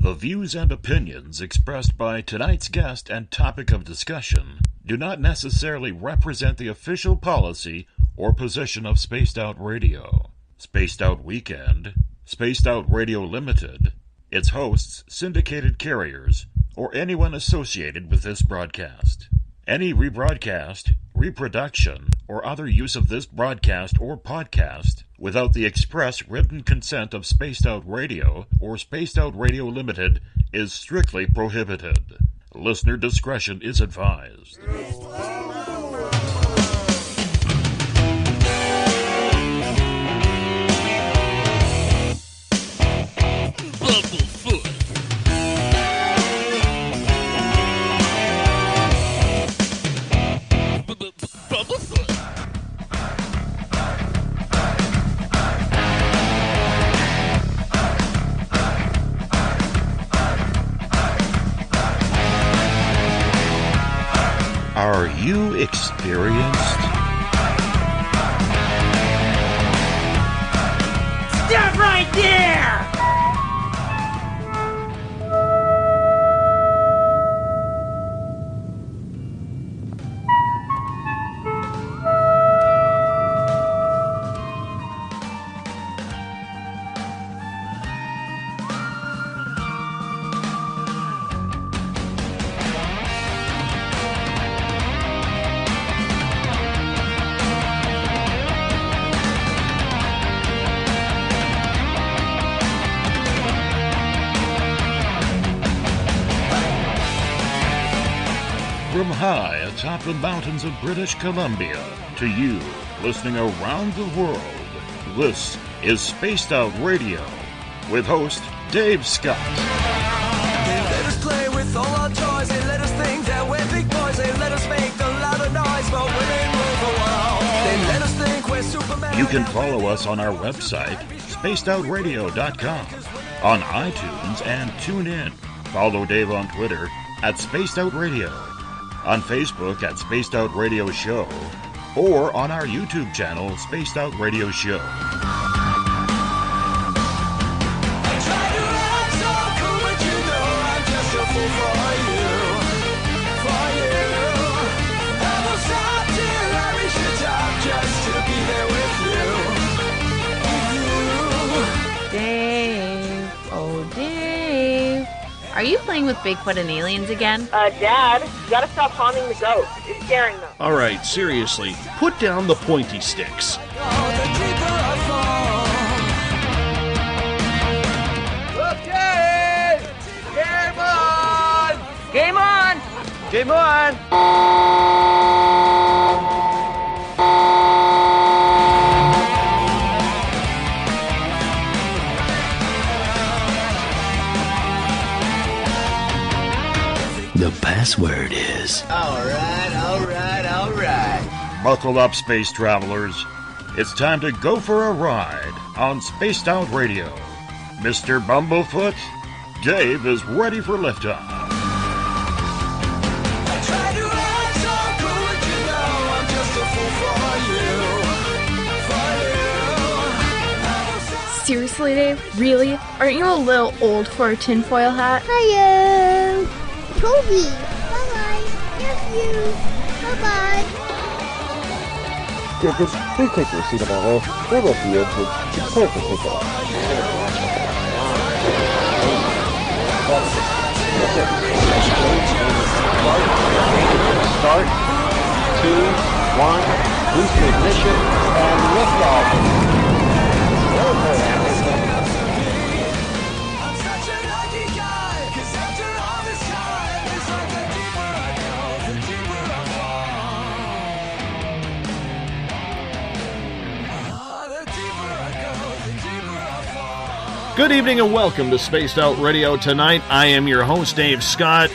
The views and opinions expressed by tonight's guest and topic of discussion do not necessarily represent the official policy or position of Spaced Out Radio, Spaced Out Weekend, Spaced Out Radio Limited, its hosts, syndicated carriers, or anyone associated with this broadcast. Any rebroadcast, reproduction, or other use of this broadcast or podcast without the express written consent of Spaced Out Radio or Spaced Out Radio Limited is strictly prohibited. Listener discretion is advised. BUMBLEFOOT. BUMBLEFOOT. Are you experienced? Stop right there! From high atop the mountains of British Columbia to you listening around the world, this is Spaced Out Radio with host Dave Scott. They let us play with all our toys. They let us think that we're big boys. They let us make the louder noise, but women rule the world. They let us think we're Superman. You can follow us on our website, spacedoutradio.com, on iTunes and TuneIn. Follow Dave on Twitter at Spaced Out Radio, on Facebook at Spaced Out Radio Show, or on our YouTube channel, Spaced Out Radio Show. I try to act so cool, but you know I'm just a fool for you. For you. I will stop till I reach the top just to be there with you. Dave, oh Dave, are you playing with Bigfoot and aliens again? Dad, you gotta stop haunting the ghost. It's scaring them. All right, seriously, put down the pointy sticks. Oh, the deeper I fall. Okay! Game on! Game on! Game on! The password is... All right. Buckle up, space travelers. It's time to go for a ride on Spaced Out Radio. Mr. Bumblefoot, Dave is ready for liftoff. I try to act so cool, but you know I'm just a fool for you. Seriously, Dave? Really? Aren't you a little old for a tinfoil hat? Hiya! Toby! Bye-bye! Love you! Bye-bye! Tickets, please take your seat about all. We're at the entrance. It's time for takeoff. Start. 2, 1. Boost to ignition and liftoff. I'm such a lucky guy, 'cause after all this time, it's like the deeper I go, the deeper I fall. The deeper I go, the deeper I fall. Good evening and welcome to Spaced Out Radio tonight. I am your host, Dave Scott,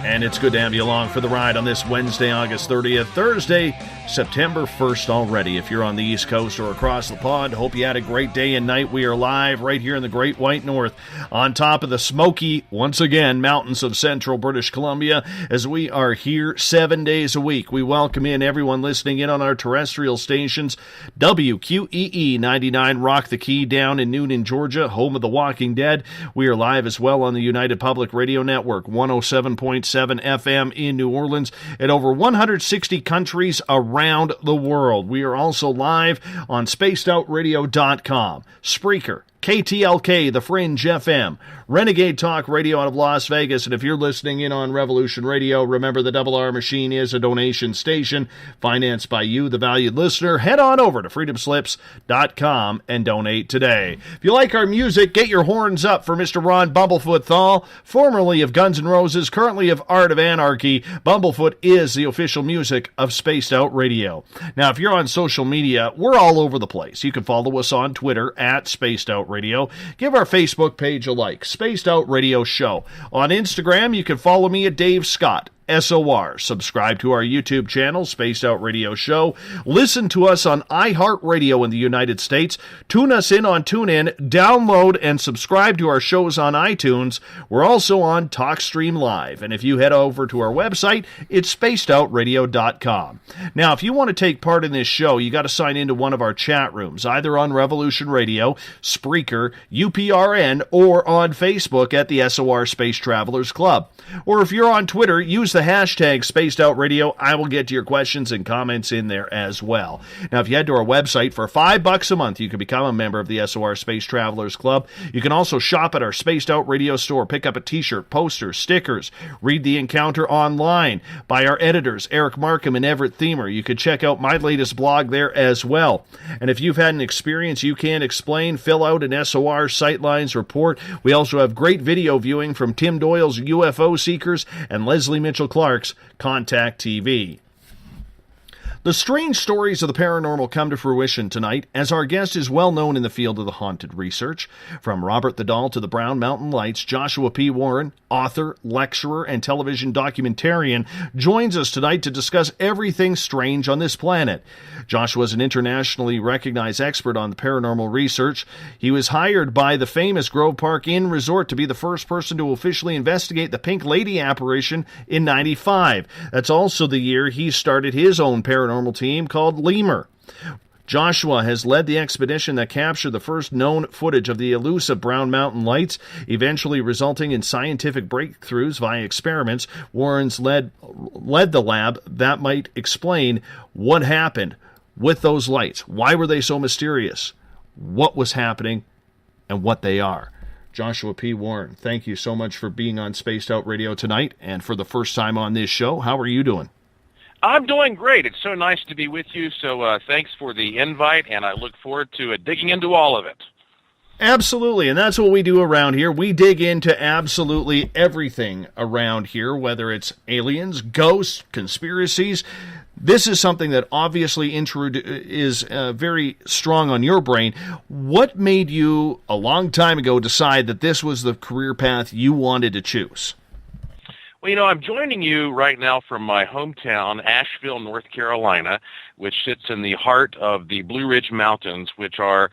and it's good to have you along for the ride on this Wednesday, August 30th, Thursday, September 1st already. If you're on the East Coast or across the pond, hope you had a great day and night. We are live right here in the Great White North on top of the smoky, once again, mountains of central British Columbia as we are here 7 days a week. We welcome in everyone listening in on our terrestrial stations. WQEE 99 Rock the Key down in Noonan, Georgia, home of The Walking Dead. We are live as well on the United Public Radio Network, 107.7 FM in New Orleans, at over 160 countries around the world. We are also live on spacedoutradio.com, Spreaker, KTLK, The Fringe FM, Renegade Talk Radio out of Las Vegas. And if you're listening in on Revolution Radio, remember the Double R Machine is a donation station financed by you, the valued listener. Head on over to freedomslips.com and donate today. If you like our music, get your horns up for Mr. Ron Bumblefoot THAL, formerly of Guns N' Roses, currently of Art of Anarchy. Bumblefoot is the official music of Spaced Out Radio. Now, if you're on social media, we're all over the place. You can follow us on Twitter at Spaced Out Radio. Give our Facebook page a like, Spaced Out Radio Show. On Instagram, you can follow me at Dave Scott, SOR. Subscribe to our YouTube channel, Spaced Out Radio Show. Listen to us on iHeartRadio in the United States. Tune us in on TuneIn. Download and subscribe to our shows on iTunes. We're also on TalkStream Live. And if you head over to our website, it's spacedoutradio.com. Now, if you want to take part in this show, you got to sign into one of our chat rooms, either on Revolution Radio, Spreaker, UPRN, or on Facebook at the SOR Space Travelers Club. Or if you're on Twitter, use the hashtag Spaced Out Radio. I will get to your questions and comments in there as well. Now, if you head to our website for $5 a month, you can become a member of the SOR Space Travelers Club. You can also shop at our Spaced Out Radio store, pick up a t-shirt, poster, stickers, read the encounter online by our editors, Eric Markham and Everett Thiemer. You can check out my latest blog there as well. And if you've had an experience you can't explain, fill out an SOR Sightlines report. We also have great video viewing from Tim Doyle's UFO Seekers and Leslie Mitchell Clark's Contact TV. The strange stories of the paranormal come to fruition tonight, as our guest is well known in the field of the haunted research. From Robert the Doll to the Brown Mountain Lights, Joshua P. Warren, author, lecturer, and television documentarian, joins us tonight to discuss everything strange on this planet. Joshua is an internationally recognized expert on the paranormal research. He was hired by the famous Grove Park Inn Resort to be the first person to officially investigate the Pink Lady apparition in '95. That's also the year he started his own paranormal team called Lemur. Joshua has led the expedition that captured the first known footage of the elusive Brown Mountain Lights, eventually resulting in scientific breakthroughs via experiments. Warren's led the lab that might explain what happened with those lights. Why were they so mysterious? What was happening and what they are. Joshua P. Warren, thank you so much for being on Spaced Out Radio tonight and for the first time on this show. How are you doing? I'm doing great. It's so nice to be with you. So thanks for the invite, and I look forward to digging into all of it. Absolutely, and that's what we do around here. We dig into absolutely everything around here, whether it's aliens, ghosts, conspiracies. This is something that obviously is very strong on your brain. What made you, a long time ago, decide that this was the career path you wanted to choose? Well, I'm joining you right now from my hometown, Asheville, North Carolina, which sits in the heart of the Blue Ridge Mountains, which are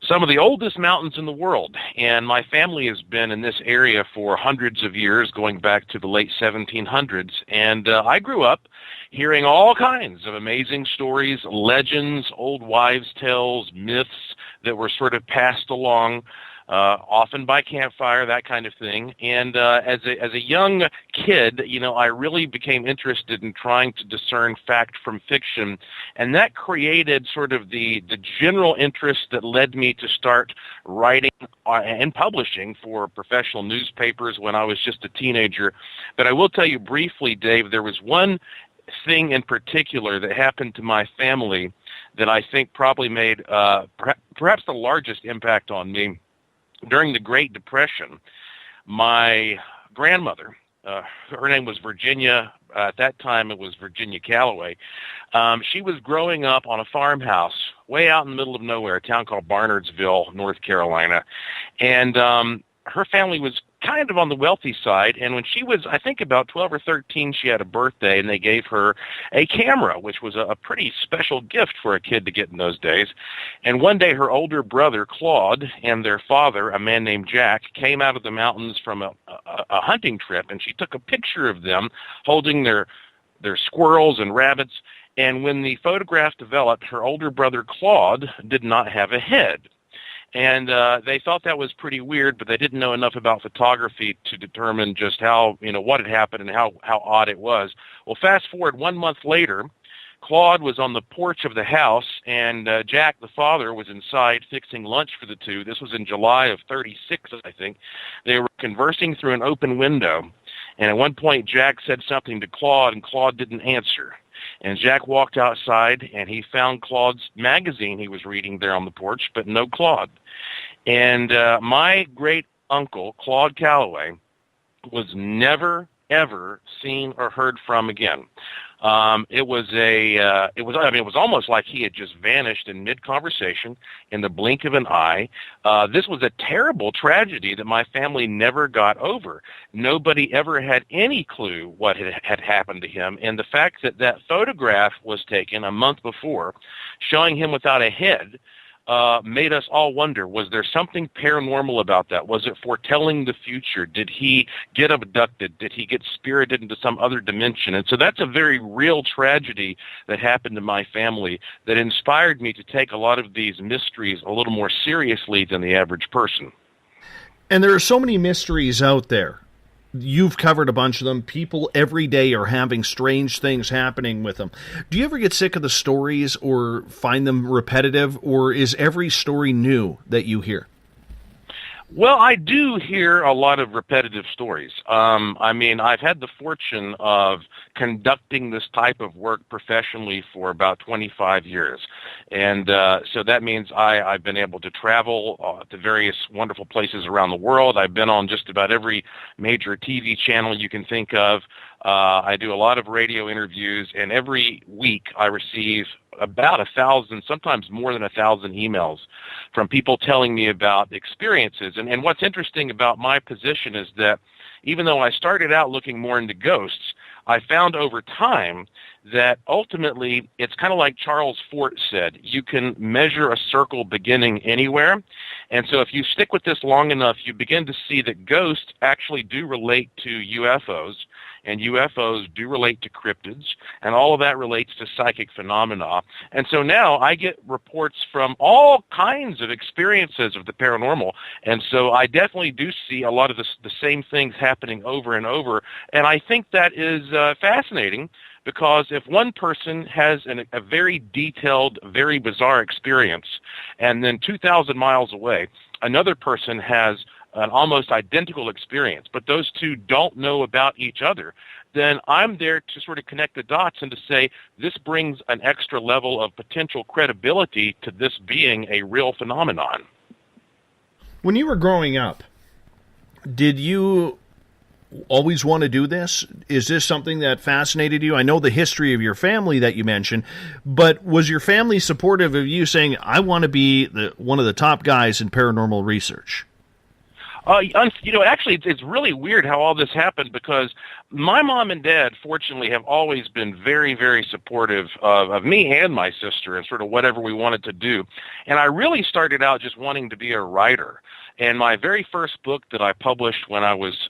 some of the oldest mountains in the world. And my family has been in this area for hundreds of years, going back to the late 1700s. And I grew up hearing all kinds of amazing stories, legends, old wives' tales, myths that were sort of passed along often by campfire, that kind of thing. And as a young kid, I really became interested in trying to discern fact from fiction, and that created sort of the general interest that led me to start writing and publishing for professional newspapers when I was just a teenager. But I will tell you briefly, Dave, there was one thing in particular that happened to my family that I think probably made perhaps the largest impact on me. During the Great Depression, my grandmother, her name was Virginia, at that time it was Virginia Calloway, she was growing up on a farmhouse way out in the middle of nowhere, a town called Barnardsville, North Carolina, and her family was kind of on the wealthy side, and when she was, I think, about 12 or 13, she had a birthday, and they gave her a camera, which was a pretty special gift for a kid to get in those days. And one day, her older brother, Claude, and their father, a man named Jack, came out of the mountains from a hunting trip, and she took a picture of them holding their squirrels and rabbits. And when the photograph developed, her older brother, Claude, did not have a head. And they thought that was pretty weird, but they didn't know enough about photography to determine just how, what had happened and how odd it was. Well, fast forward 1 month later, Claude was on the porch of the house, and Jack, the father, was inside fixing lunch for the two. This was in July of 36, I think. They were conversing through an open window, and at one point Jack said something to Claude, and Claude didn't answer. And Jack walked outside, and he found Claude's magazine he was reading there on the porch, but no Claude. And my great-uncle, Claude Calloway, was never, ever seen or heard from again. It was almost like he had just vanished in mid-conversation in the blink of an eye. This was a terrible tragedy that my family never got over. Nobody ever had any clue what had happened to him, and the fact that that photograph was taken a month before showing him without a head made us all wonder, was there something paranormal about that? Was it foretelling the future? Did he get abducted? Did he get spirited into some other dimension? And so that's a very real tragedy that happened to my family that inspired me to take a lot of these mysteries a little more seriously than the average person. And there are so many mysteries out there. You've covered a bunch of them. People every day are having strange things happening with them. Do you ever get sick of the stories or find them repetitive, or is every story new that you hear? Well, I do hear a lot of repetitive stories. I've had the fortune of conducting this type of work professionally for about 25 years. And so that means I've been able to travel to various wonderful places around the world. I've been on just about every major TV channel you can think of. I do a lot of radio interviews, and every week I receive about 1,000, sometimes more than 1,000 emails from people telling me about experiences. And what's interesting about my position is that even though I started out looking more into ghosts, I found over time that ultimately it's kind of like Charles Fort said, you can measure a circle beginning anywhere. And so if you stick with this long enough, you begin to see that ghosts actually do relate to UFOs, and UFOs do relate to cryptids, and all of that relates to psychic phenomena. And so now I get reports from all kinds of experiences of the paranormal, and so I definitely do see a lot of the same things happening over and over, and I think that is fascinating, because if one person has a very detailed, very bizarre experience, and then 2,000 miles away, another person has an almost identical experience, but those two don't know about each other, then I'm there to sort of connect the dots and to say this brings an extra level of potential credibility to this being a real phenomenon. When you were growing up, did you always want to do this? Is this something that fascinated you? I know the history of your family that you mentioned, but was your family supportive of you saying, I want to be one of the top guys in paranormal research? Actually, it's really weird how all this happened, because my mom and dad, fortunately, have always been very, very supportive of me and my sister and sort of whatever we wanted to do. And I really started out just wanting to be a writer. And my very first book that I published when I was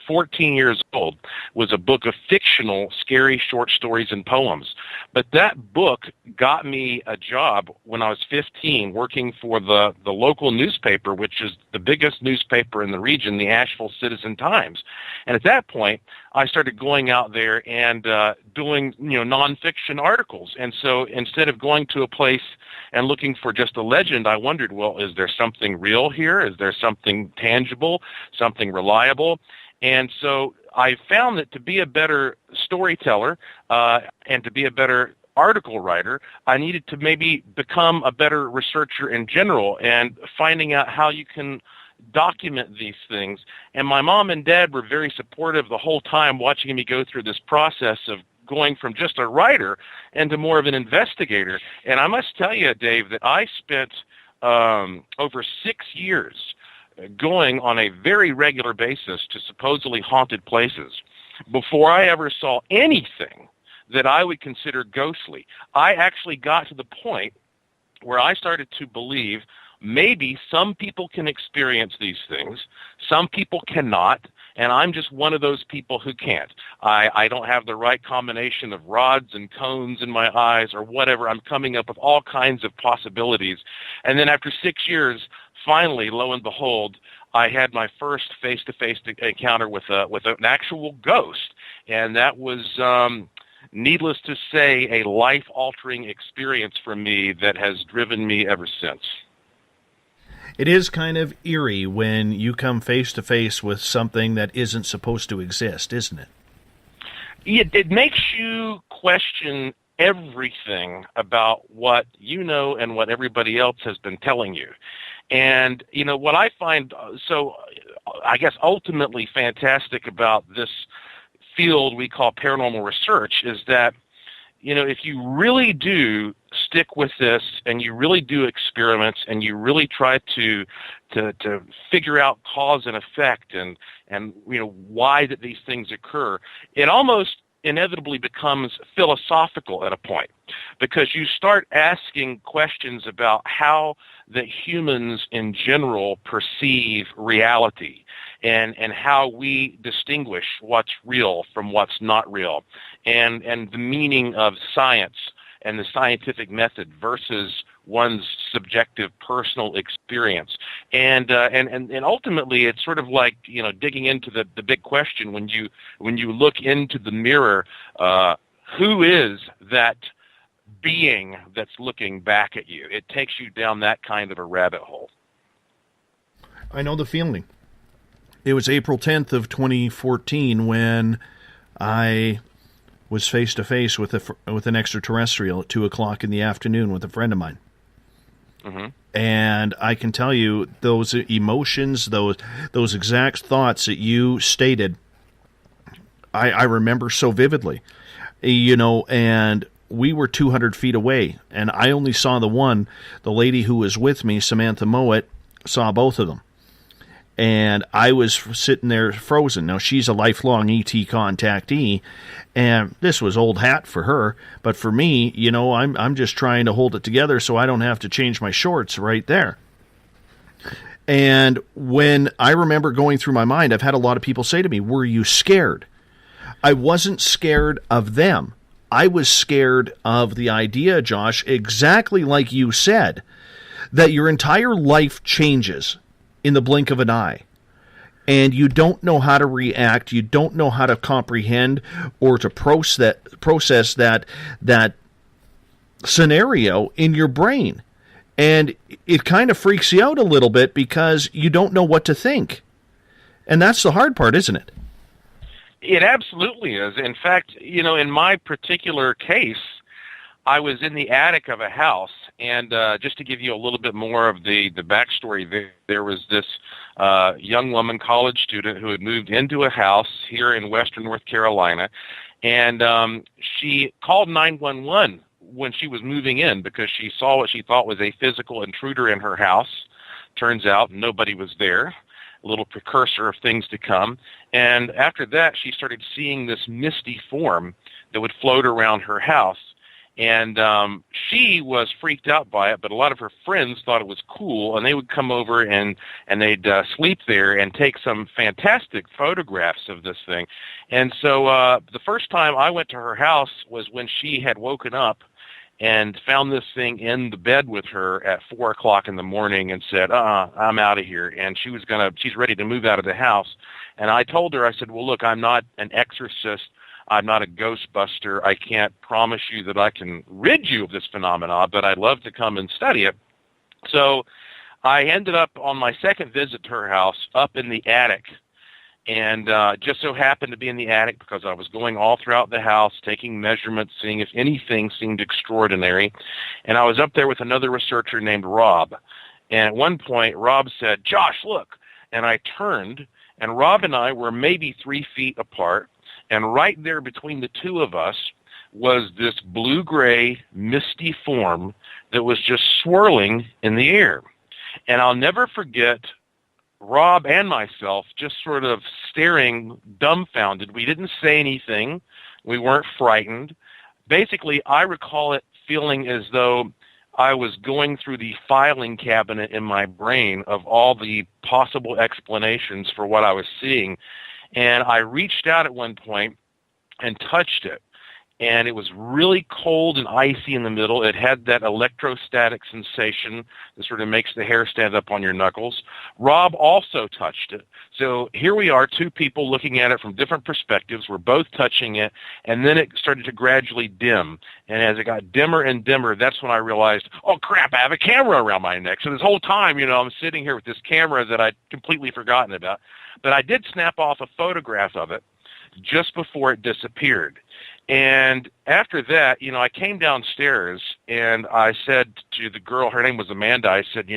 14 years old was a book of fictional, scary short stories and poems. But that book got me a job when I was 15 working for the local newspaper, which is the biggest newspaper in the region, the Asheville Citizen-Times. And at that point, I started going out there and doing nonfiction articles. And so instead of going to a place and looking for just a legend, I wondered, well, is there something real here? Is there something tangible, something reliable? And so I found that to be a better storyteller and to be a better article writer, I needed to maybe become a better researcher in general, and finding out how you can document these things. And my mom and dad were very supportive the whole time, watching me go through this process of going from just a writer into more of an investigator. And I must tell you, Dave, that I spent over 6 years going on a very regular basis to supposedly haunted places before I ever saw anything that I would consider ghostly. I actually got to the point where I started to believe maybe some people can experience these things, some people cannot, and I'm just one of those people who can't. I don't have the right combination of rods and cones in my eyes or whatever. I'm coming up with all kinds of possibilities. And then after 6 years, finally, lo and behold, I had my first face-to-face encounter with an actual ghost, and that was, needless to say, a life-altering experience for me that has driven me ever since. It is kind of eerie when you come face-to-face with something that isn't supposed to exist, isn't it? It makes you question everything about what you know and what everybody else has been telling you. And, you know, what I find so, I guess, ultimately fantastic about this field we call paranormal research is that, you know, if you really do stick with this and you really do experiments and you really try to figure out cause and effect and you know, why that these things occur, it almost inevitably becomes philosophical at a point, because you start asking questions about how the humans in general perceive reality and how we distinguish what's real from what's not real, and the meaning of science and the scientific method versus one's subjective personal experience. And ultimately it's sort of like, you know, digging into the big question when you look into the mirror, who is that being that's looking back at you? It takes you down that kind of a rabbit hole. I know the feeling. It was April 10th of 2014 when I was face-to-face with an extraterrestrial at 2 o'clock in the afternoon with a friend of mine. Mm-hmm. And I can tell you those emotions, those exact thoughts that you stated, I remember so vividly. You know, and we were 200 feet away, and I only saw the lady who was with me, Samantha Mowat, saw both of them. And I was sitting there frozen. Now, she's a lifelong ET contactee, and this was old hat for her. But for me, you know, I'm just trying to hold it together so I don't have to change my shorts right there. And when I remember going through my mind, I've had a lot of people say to me, were you scared? I wasn't scared of them. I was scared of the idea, Josh, exactly like you said, that your entire life changes in the blink of an eye, and you don't know how to react, you don't know how to comprehend or to process that scenario in your brain, and it kind of freaks you out a little bit because you don't know what to think, and that's the hard part, isn't it? It absolutely is. In fact, you know, in my particular case, I was in the attic of a house, and just to give you a little bit more of the backstory, there was this young woman, college student, who had moved into a house here in western North Carolina, and she called 911 when she was moving in because she saw what she thought was a physical intruder in her house. Turns out nobody was there. A little precursor of things to come. And after that, she started seeing this misty form that would float around her house. And she was freaked out by it, but a lot of her friends thought it was cool, and they would come over and they'd sleep there and take some fantastic photographs of this thing. And so the first time I went to her house was when she had woken up and found this thing in the bed with her at 4 o'clock in the morning and said, I'm out of here. And she's ready to move out of the house. And I told her, I said, well, look, I'm not an exorcist. I'm not a ghostbuster. I can't promise you that I can rid you of this phenomenon, but I'd love to come and study it. So I ended up on my second visit to her house up in the attic, and just so happened to be in the attic because I was going all throughout the house, taking measurements, seeing if anything seemed extraordinary. And I was up there with another researcher named Rob. And at one point, Rob said, Josh, look. And I turned, and Rob and I were maybe 3 feet apart. And right there between the two of us was this blue-gray, misty form that was just swirling in the air. And I'll never forget Rob and myself just sort of staring dumbfounded. We didn't say anything. We weren't frightened. Basically, I recall it feeling as though I was going through the filing cabinet in my brain of all the possible explanations for what I was seeing. And I reached out at one point and touched it. And it was really cold and icy in the middle. It had that electrostatic sensation that sort of makes the hair stand up on your knuckles. Rob also touched it. So here we are, two people looking at it from different perspectives. We're both touching it, and then it started to gradually dim. And as it got dimmer and dimmer, that's when I realized, oh, crap, I have a camera around my neck. So this whole time, I'm sitting here with this camera that I'd completely forgotten about. But I did snap off a photograph of it just before it disappeared. And after that, I came downstairs and I said to the girl, her name was Amanda, I said,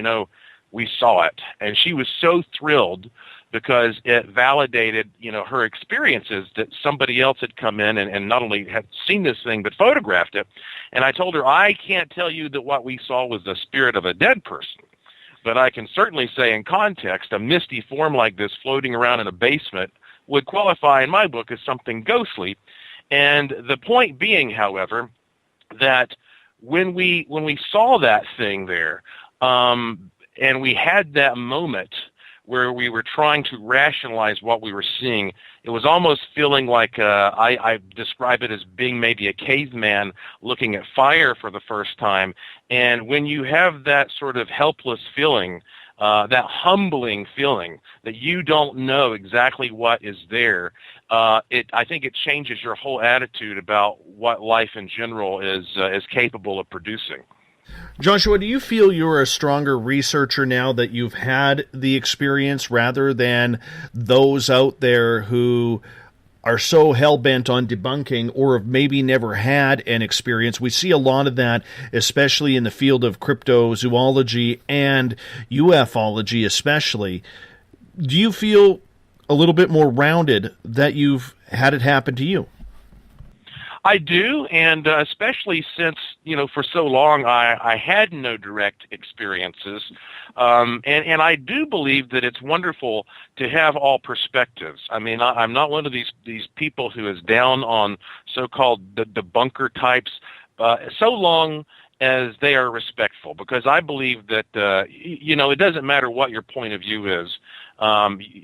we saw it. And she was so thrilled because it validated, her experiences that somebody else had come in and not only had seen this thing, but photographed it. And I told her, I can't tell you that what we saw was the spirit of a dead person. But I can certainly say in context, a misty form like this floating around in a basement would qualify in my book as something ghostly. And the point being, however, that when we saw that thing there, and we had that moment where we were trying to rationalize what we were seeing, it was almost feeling like I describe it as being maybe a caveman looking at fire for the first time. And when you have that sort of helpless feeling, that humbling feeling that you don't know exactly what is there, I think it changes your whole attitude about what life in general is capable of producing. Joshua, do you feel you're a stronger researcher now that you've had the experience rather than those out there who are so hell-bent on debunking or have maybe never had an experience? We see a lot of that, especially in the field of cryptozoology and ufology especially. Do you feel a little bit more rounded that you've had it happen to you? I do, and especially since, for so long I had no direct experiences. And I do believe that it's wonderful to have all perspectives. I mean, I'm not one of these people who is down on so-called debunker types, so long as they are respectful, because I believe that, it doesn't matter what your point of view is.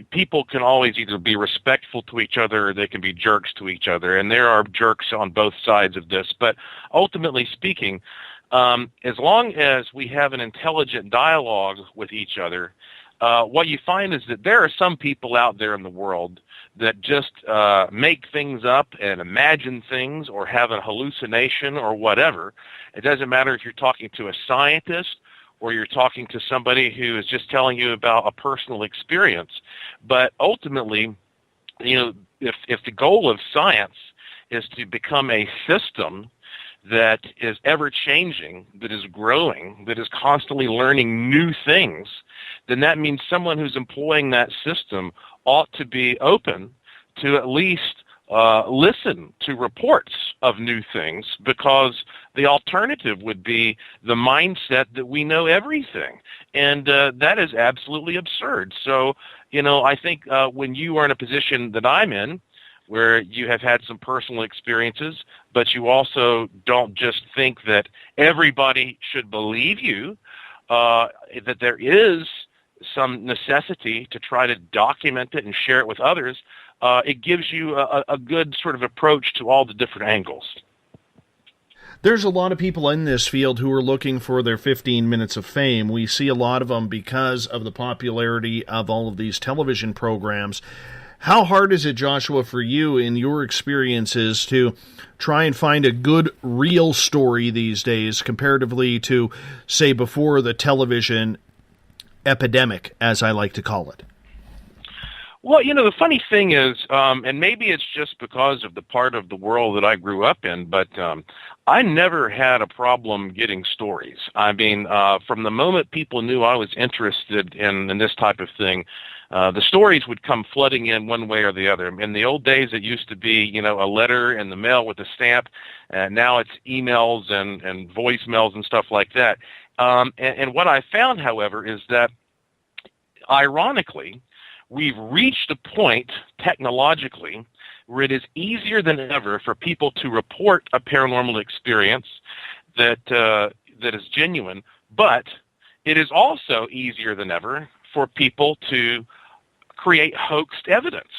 People can always either be respectful to each other or they can be jerks to each other, and there are jerks on both sides of this. But ultimately speaking, as long as we have an intelligent dialogue with each other, what you find is that there are some people out there in the world that just make things up and imagine things or have a hallucination or whatever. It doesn't matter if you're talking to a scientist or you're talking to somebody who is just telling you about a personal experience. But ultimately, if the goal of science is to become a system that is ever-changing, that is growing, that is constantly learning new things, then that means someone who's employing that system ought to be open to at least listen to reports of new things, because the alternative would be the mindset that we know everything. And that is absolutely absurd. So, I think when you are in a position that I'm in, where you have had some personal experiences, but you also don't just think that everybody should believe you, that there is some necessity to try to document it and share it with others, it gives you a good sort of approach to all the different angles. There's a lot of people in this field who are looking for their 15 minutes of fame. We see a lot of them because of the popularity of all of these television programs. How hard is it, Joshua, for you in your experiences to try and find a good, real story these days comparatively to, say, before the television epidemic, as I like to call it? Well, the funny thing is, and maybe it's just because of the part of the world that I grew up in, but I never had a problem getting stories. I mean, from the moment people knew I was interested in this type of thing, the stories would come flooding in one way or the other. In the old days, it used to be, a letter in the mail with a stamp, and now it's emails and voicemails and stuff like that. And what I found, however, is that ironically, we've reached a point technologically where it is easier than ever for people to report a paranormal experience that is genuine, but it is also easier than ever for people to create hoaxed evidence.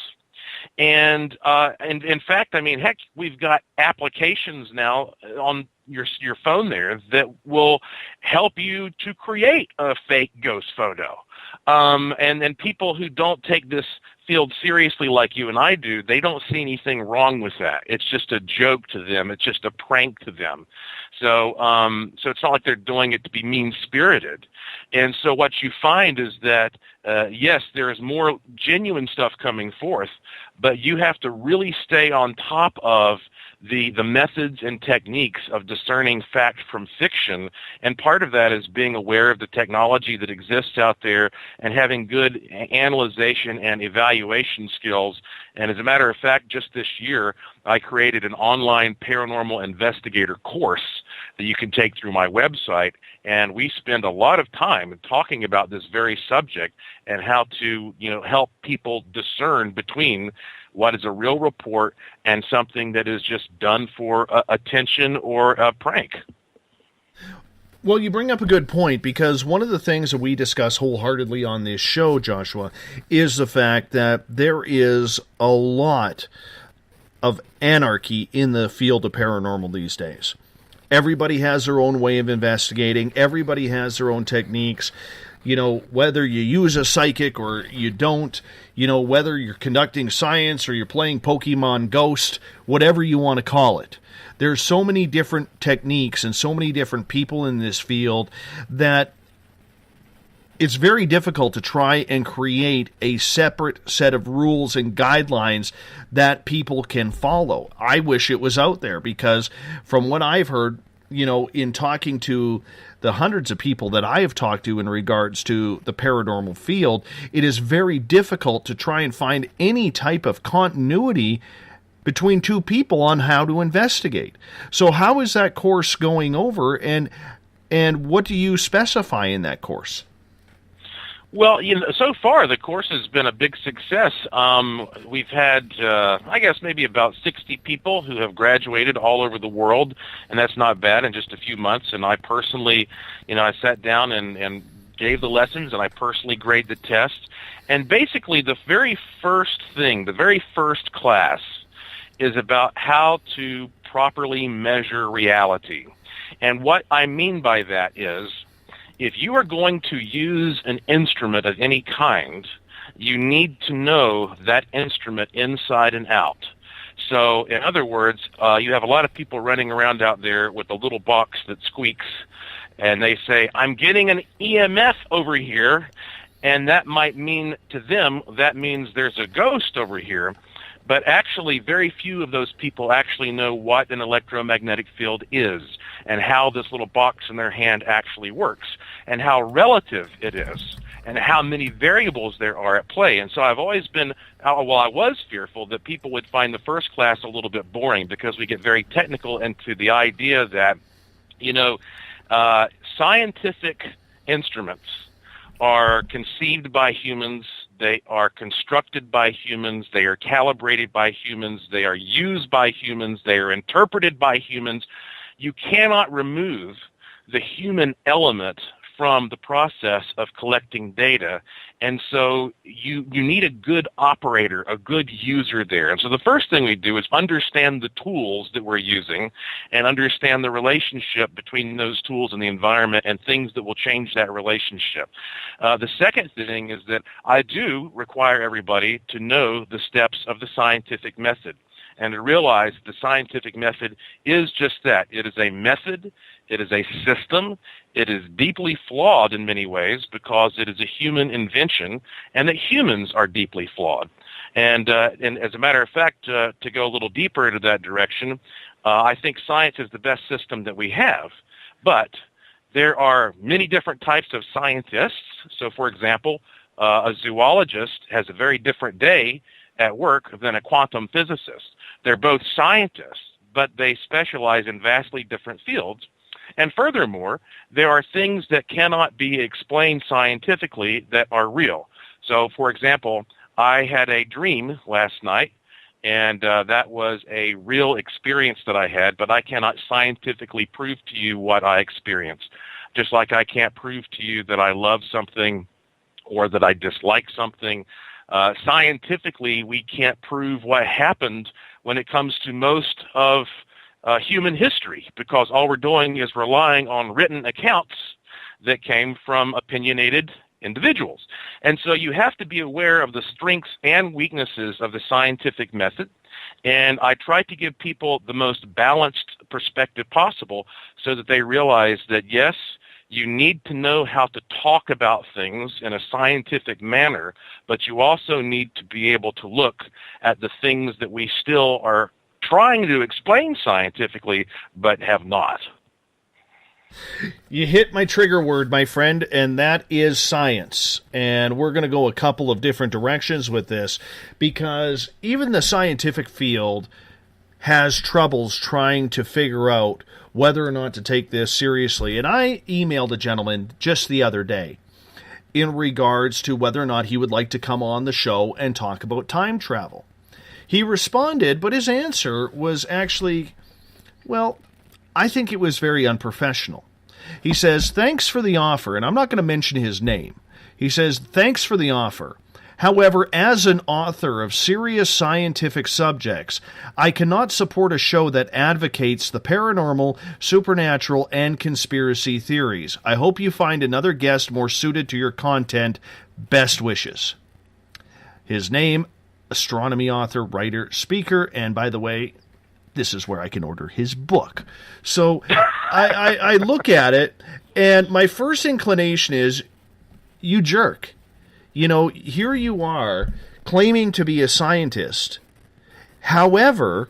And in fact, I mean, heck, we've got applications now on your phone there that will help you to create a fake ghost photo. And then people who don't take this field seriously like you and I do, they don't see anything wrong with that. It's just a joke to them. It's just a prank to them. So it's not like they're doing it to be mean-spirited. And so what you find is that, yes, there is more genuine stuff coming forth, but you have to really stay on top of the methods and techniques of discerning fact from fiction, and part of that is being aware of the technology that exists out there and having good analyzation and evaluation skills. And as a matter of fact, just this year, I created an online paranormal investigator course that you can take through my website, and we spend a lot of time talking about this very subject and how to, help people discern between what is a real report and something that is just done for attention or a prank. Well, you bring up a good point, because one of the things that we discuss wholeheartedly on this show, Joshua, is the fact that there is a lot of anarchy in the field of paranormal these days. Everybody has their own way of investigating. Everybody has their own techniques. Whether you use a psychic or you don't, whether you're conducting science or you're playing Pokemon Ghost, whatever you want to call it. There's so many different techniques and so many different people in this field that it's very difficult to try and create a separate set of rules and guidelines that people can follow. I wish it was out there, because from what I've heard, in talking to the hundreds of people that I have talked to in regards to the paranormal field, it is very difficult to try and find any type of continuity between two people on how to investigate. So how is that course going over, and what do you specify in that course? Well, so far the course has been a big success. We've had, I guess, maybe about 60 people who have graduated all over the world, and that's not bad in just a few months. And I personally, I sat down and gave the lessons, and I personally graded the test. And basically the very first class is about how to properly measure reality. And what I mean by that is, if you are going to use an instrument of any kind, you need to know that instrument inside and out. So, in other words, you have a lot of people running around out there with a little box that squeaks, and they say, I'm getting an EMF over here, and that might mean to them, that means there's a ghost over here. But actually, very few of those people actually know what an electromagnetic field is and how this little box in their hand actually works and how relative it is and how many variables there are at play. And so I've always been, I was fearful that people would find the first class a little bit boring, because we get very technical into the idea that, scientific instruments are conceived by humans, they are constructed by humans, they are calibrated by humans, they are used by humans, they are interpreted by humans. You cannot remove the human element from the process of collecting data, and so you need a good operator, a good user there. And so the first thing we do is understand the tools that we're using and understand the relationship between those tools and the environment and things that will change that relationship. The second thing is that I do require everybody to know the steps of the scientific method and to realize the scientific method is just that. It is a method. It is a system. It is deeply flawed in many ways because it is a human invention, and that humans are deeply flawed. And as a matter of fact, to go a little deeper into that direction, I think science is the best system that we have. But there are many different types of scientists. So, for example, a zoologist has a very different day at work than a quantum physicist. They're both scientists, but they specialize in vastly different fields. And furthermore, there are things that cannot be explained scientifically that are real. So, for example, I had a dream last night, and that was a real experience that I had, but I cannot scientifically prove to you what I experienced. Just like I can't prove to you that I love something or that I dislike something. Scientifically, we can't prove what happened when it comes to most of human history, because all we're doing is relying on written accounts that came from opinionated individuals. And so you have to be aware of the strengths and weaknesses of the scientific method. And I try to give people the most balanced perspective possible so that they realize that, yes, you need to know how to talk about things in a scientific manner, but you also need to be able to look at the things that we still are trying to explain scientifically, but have not. You hit my trigger word, my friend, and that is science. And we're going to go a couple of different directions with this, because even the scientific field has troubles trying to figure out whether or not to take this seriously. And I emailed a gentleman just the other day in regards to whether or not he would like to come on the show and talk about time travel. He responded, but his answer was actually, well, I think it was very unprofessional. He says, thanks for the offer, and I'm not going to mention his name. He says, thanks for the offer. However, as an author of serious scientific subjects, I cannot support a show that advocates the paranormal, supernatural, and conspiracy theories. I hope you find another guest more suited to your content. Best wishes. His name, astronomy author, writer, speaker, and by the way, this is where I can order his book. So I look at it, and my first inclination is, you jerk. You know, here you are claiming to be a scientist. However,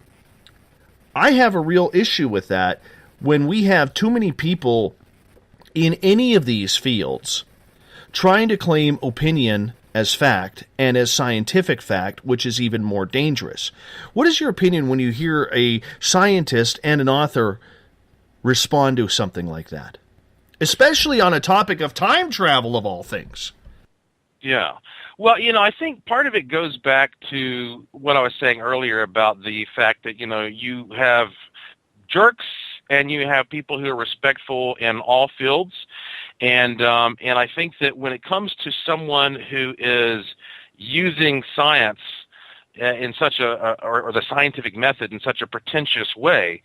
I have a real issue with that when we have too many people in any of these fields trying to claim opinion as fact and as scientific fact, which is even more dangerous. What is your opinion when you hear a scientist and an author respond to something like that? Especially on a topic of time travel, of all things. Yeah. Well, I think part of it goes back to what I was saying earlier about the fact that, you have jerks and you have people who are respectful in all fields. And I think that when it comes to someone who is using science in such or the scientific method in such a pretentious way,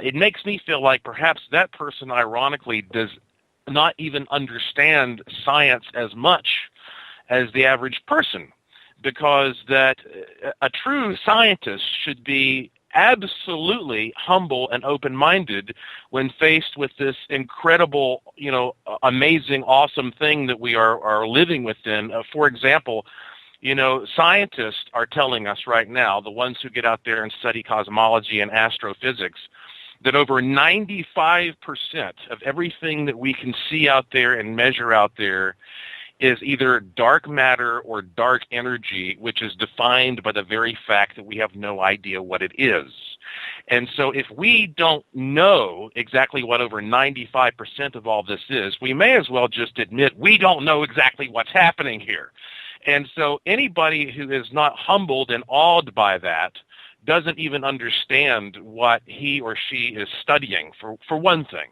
it makes me feel like perhaps that person, ironically, does not even understand science as much as the average person, because that a true scientist should be absolutely humble and open-minded when faced with this incredible, amazing, awesome thing that we are living within. For example, scientists are telling us right now, the ones who get out there and study cosmology and astrophysics, that over 95% of everything that we can see out there and measure out there is either dark matter or dark energy, which is defined by the very fact that we have no idea what it is. And so if we don't know exactly what over 95% of all this is, we may as well just admit we don't know exactly what's happening here. And so anybody who is not humbled and awed by that doesn't even understand what he or she is studying, for one thing.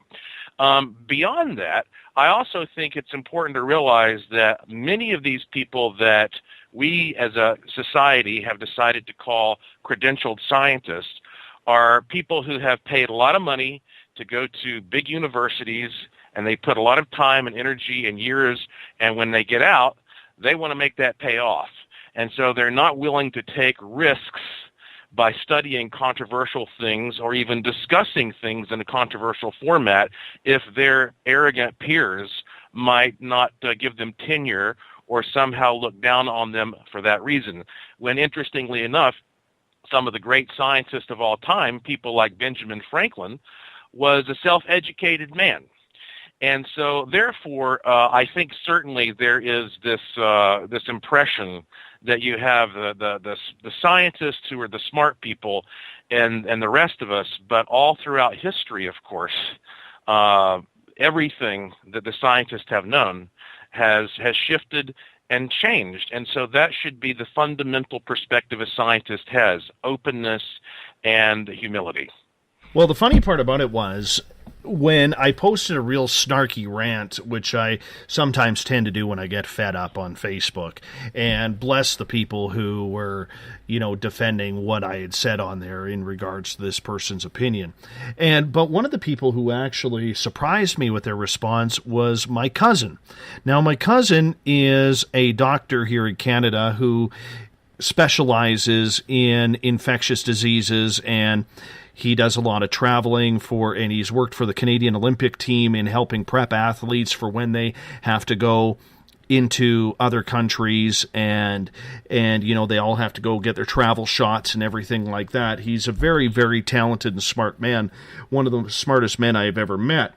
Beyond that, I also think it's important to realize that many of these people that we as a society have decided to call credentialed scientists are people who have paid a lot of money to go to big universities, and they put a lot of time and energy and years, and when they get out, they want to make that pay off. And so they're not willing to take risks by studying controversial things or even discussing things in a controversial format if their arrogant peers might not give them tenure or somehow look down on them for that reason. When, interestingly enough, some of the great scientists of all time, people like Benjamin Franklin, was a self-educated man. And so, therefore, I think certainly there is this impression that you have the scientists who are the smart people and the rest of us, but all throughout history, of course, everything that the scientists have known has shifted and changed. And so that should be the fundamental perspective a scientist has: openness and humility. Well, the funny part about it was, when I posted a real snarky rant, which I sometimes tend to do when I get fed up on Facebook, and bless the people who were, defending what I had said on there in regards to this person's opinion. But one of the people who actually surprised me with their response was my cousin. Now, my cousin is a doctor here in Canada who specializes in infectious diseases, and he does a lot of traveling and he's worked for the Canadian Olympic team in helping prep athletes for when they have to go into other countries, and they all have to go get their travel shots and everything like that. He's a very, very talented and smart man, one of the smartest men I've ever met.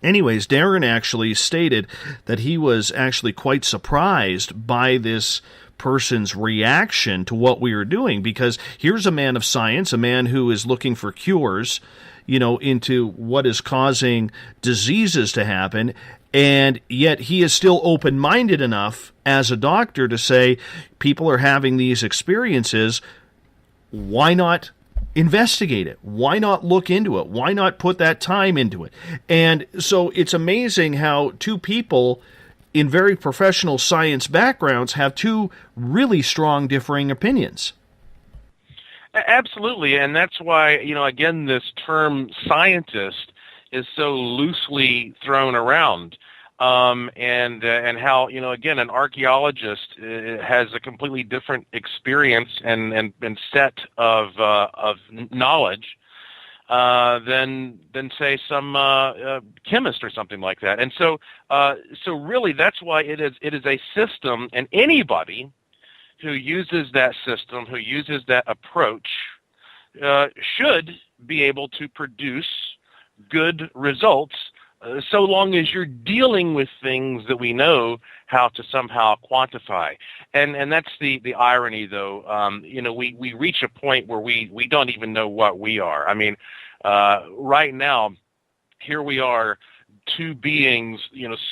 Anyways, Darren actually stated that he was actually quite surprised by this person's reaction to what we were doing, because here's a man of science, a man who is looking for cures, into what is causing diseases to happen, and yet he is still open-minded enough as a doctor to say, people are having these experiences, why not investigate it? Why not look into it? Why not put that time into it? And so it's amazing how two people in very professional science backgrounds have two really strong differing opinions. Absolutely, and that's why, again, this term scientist is so loosely thrown around. And how, again, an archaeologist has a completely different experience and set of knowledge than say some chemist or something like that. And so really that's why it is a system, and anybody who uses that system, who uses that approach, should be able to produce good results, so long as you're dealing with things that we know how to somehow quantify. And that's the irony, though. We reach a point where we don't even know what we are. I mean, right now, here we are, two beings,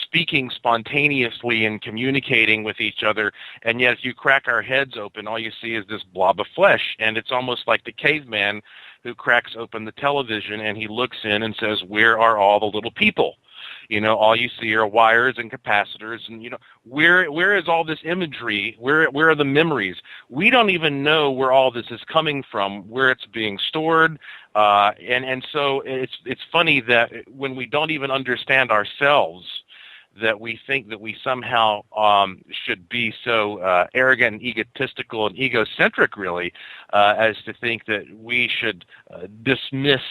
speaking spontaneously and communicating with each other, and yet if you crack our heads open, all you see is this blob of flesh, and it's almost like the caveman who cracks open the television and he looks in and says, "Where are all the little people?" All you see are wires and capacitors, and where is all this imagery? Where are the memories? We don't even know where all this is coming from, where it's being stored, and so it's funny that when we don't even understand ourselves, that we think that we somehow should be so arrogant and egotistical and egocentric, really, as to think that we should dismiss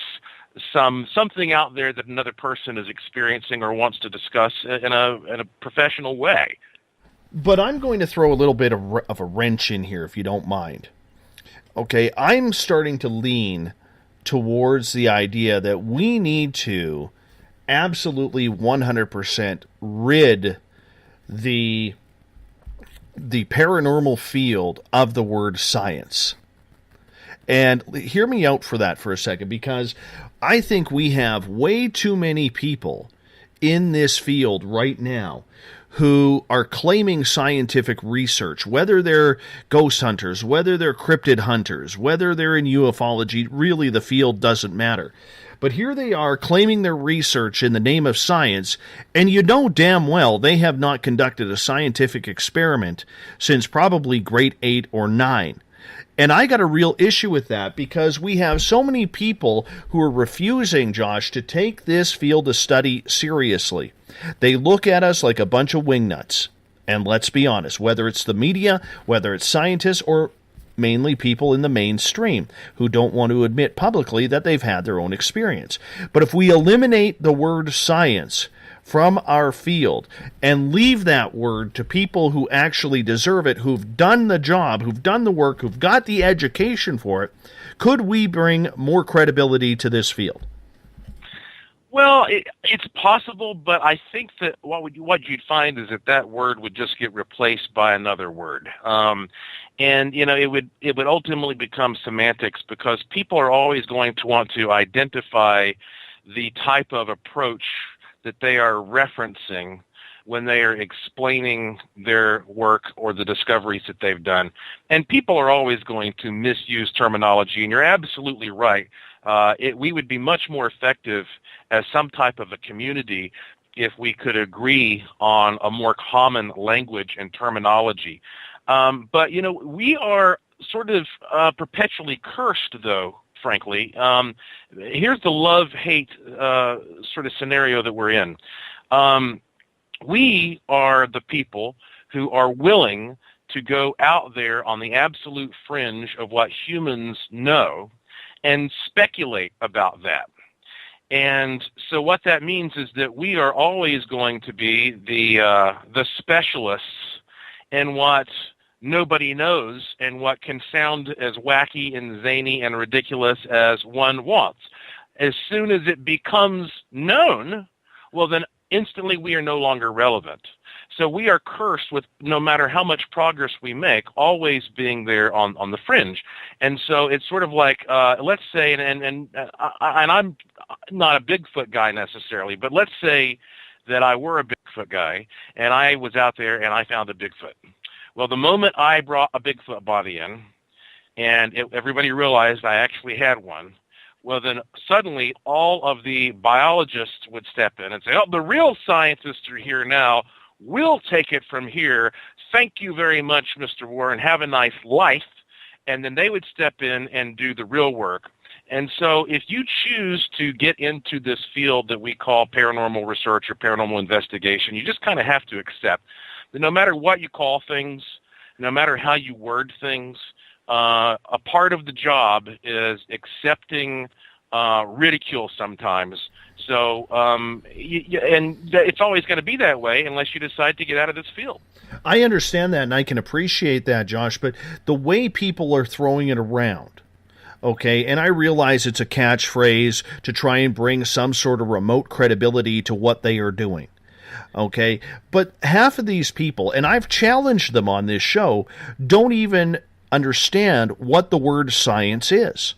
something out there that another person is experiencing or wants to discuss in a professional way. But I'm going to throw a little bit of a wrench in here, if you don't mind. Okay, I'm starting to lean towards the idea that we need to absolutely 100% rid the paranormal field of the word science. And hear me out for that for a second, because I think we have way too many people in this field right now who are claiming scientific research, whether they're ghost hunters, whether they're cryptid hunters, whether they're in ufology. Really, the field doesn't matter. But here they are claiming their research in the name of science, and you know damn well they have not conducted a scientific experiment since probably grade 8 or 9. And I got a real issue with that, because we have so many people who are refusing, Josh, to take this field of study seriously. They look at us like a bunch of wingnuts. And let's be honest, whether it's the media, whether it's scientists, or mainly people in the mainstream who don't want to admit publicly that they've had their own experience. But if we eliminate the word science from our field and leave that word to people who actually deserve it, who've done the job, who've done the work, who've got the education for it, could we bring more credibility to this field? Well, it's possible, but I think that what you'd find is that word would just get replaced by another word. And it would ultimately become semantics, because people are always going to want to identify the type of approach that they are referencing when they are explaining their work or the discoveries that they've done. And people are always going to misuse terminology, and you're absolutely right. We would be much more effective as some type of a community if we could agree on a more common language and terminology. But, we are sort of perpetually cursed, though, frankly. Here's the love-hate sort of scenario that we're in. We are the people who are willing to go out there on the absolute fringe of what humans know and speculate about that. And so what that means is that we are always going to be the specialists in what nobody knows and what can sound as wacky and zany and ridiculous as one wants. As soon as it becomes known, well, then instantly we are no longer relevant. So we are cursed with, no matter how much progress we make, always being there on the fringe. And so it's sort of like, let's say, and I'm not a Bigfoot guy necessarily, but let's say that I were a Bigfoot guy and I was out there and I found a Bigfoot. Well, the moment I brought a Bigfoot body in and everybody realized I actually had one, well, then suddenly all of the biologists would step in and say, oh, the real scientists are here now. We'll take it from here. Thank you very much, Mr. Warren. Have a nice life. And then they would step in and do the real work. And so if you choose to get into this field that we call paranormal research or paranormal investigation, you just kind of have to accept that no matter what you call things, no matter how you word things, a part of the job is accepting ridicule sometimes. So, and it's always going to be that way unless you decide to get out of this field. I understand that, and I can appreciate that, Josh, but the way people are throwing it around, okay, and I realize it's a catchphrase to try and bring some sort of remote credibility to what they are doing. Okay, but half of these people, and I've challenged them on this show, don't even understand what the word science is.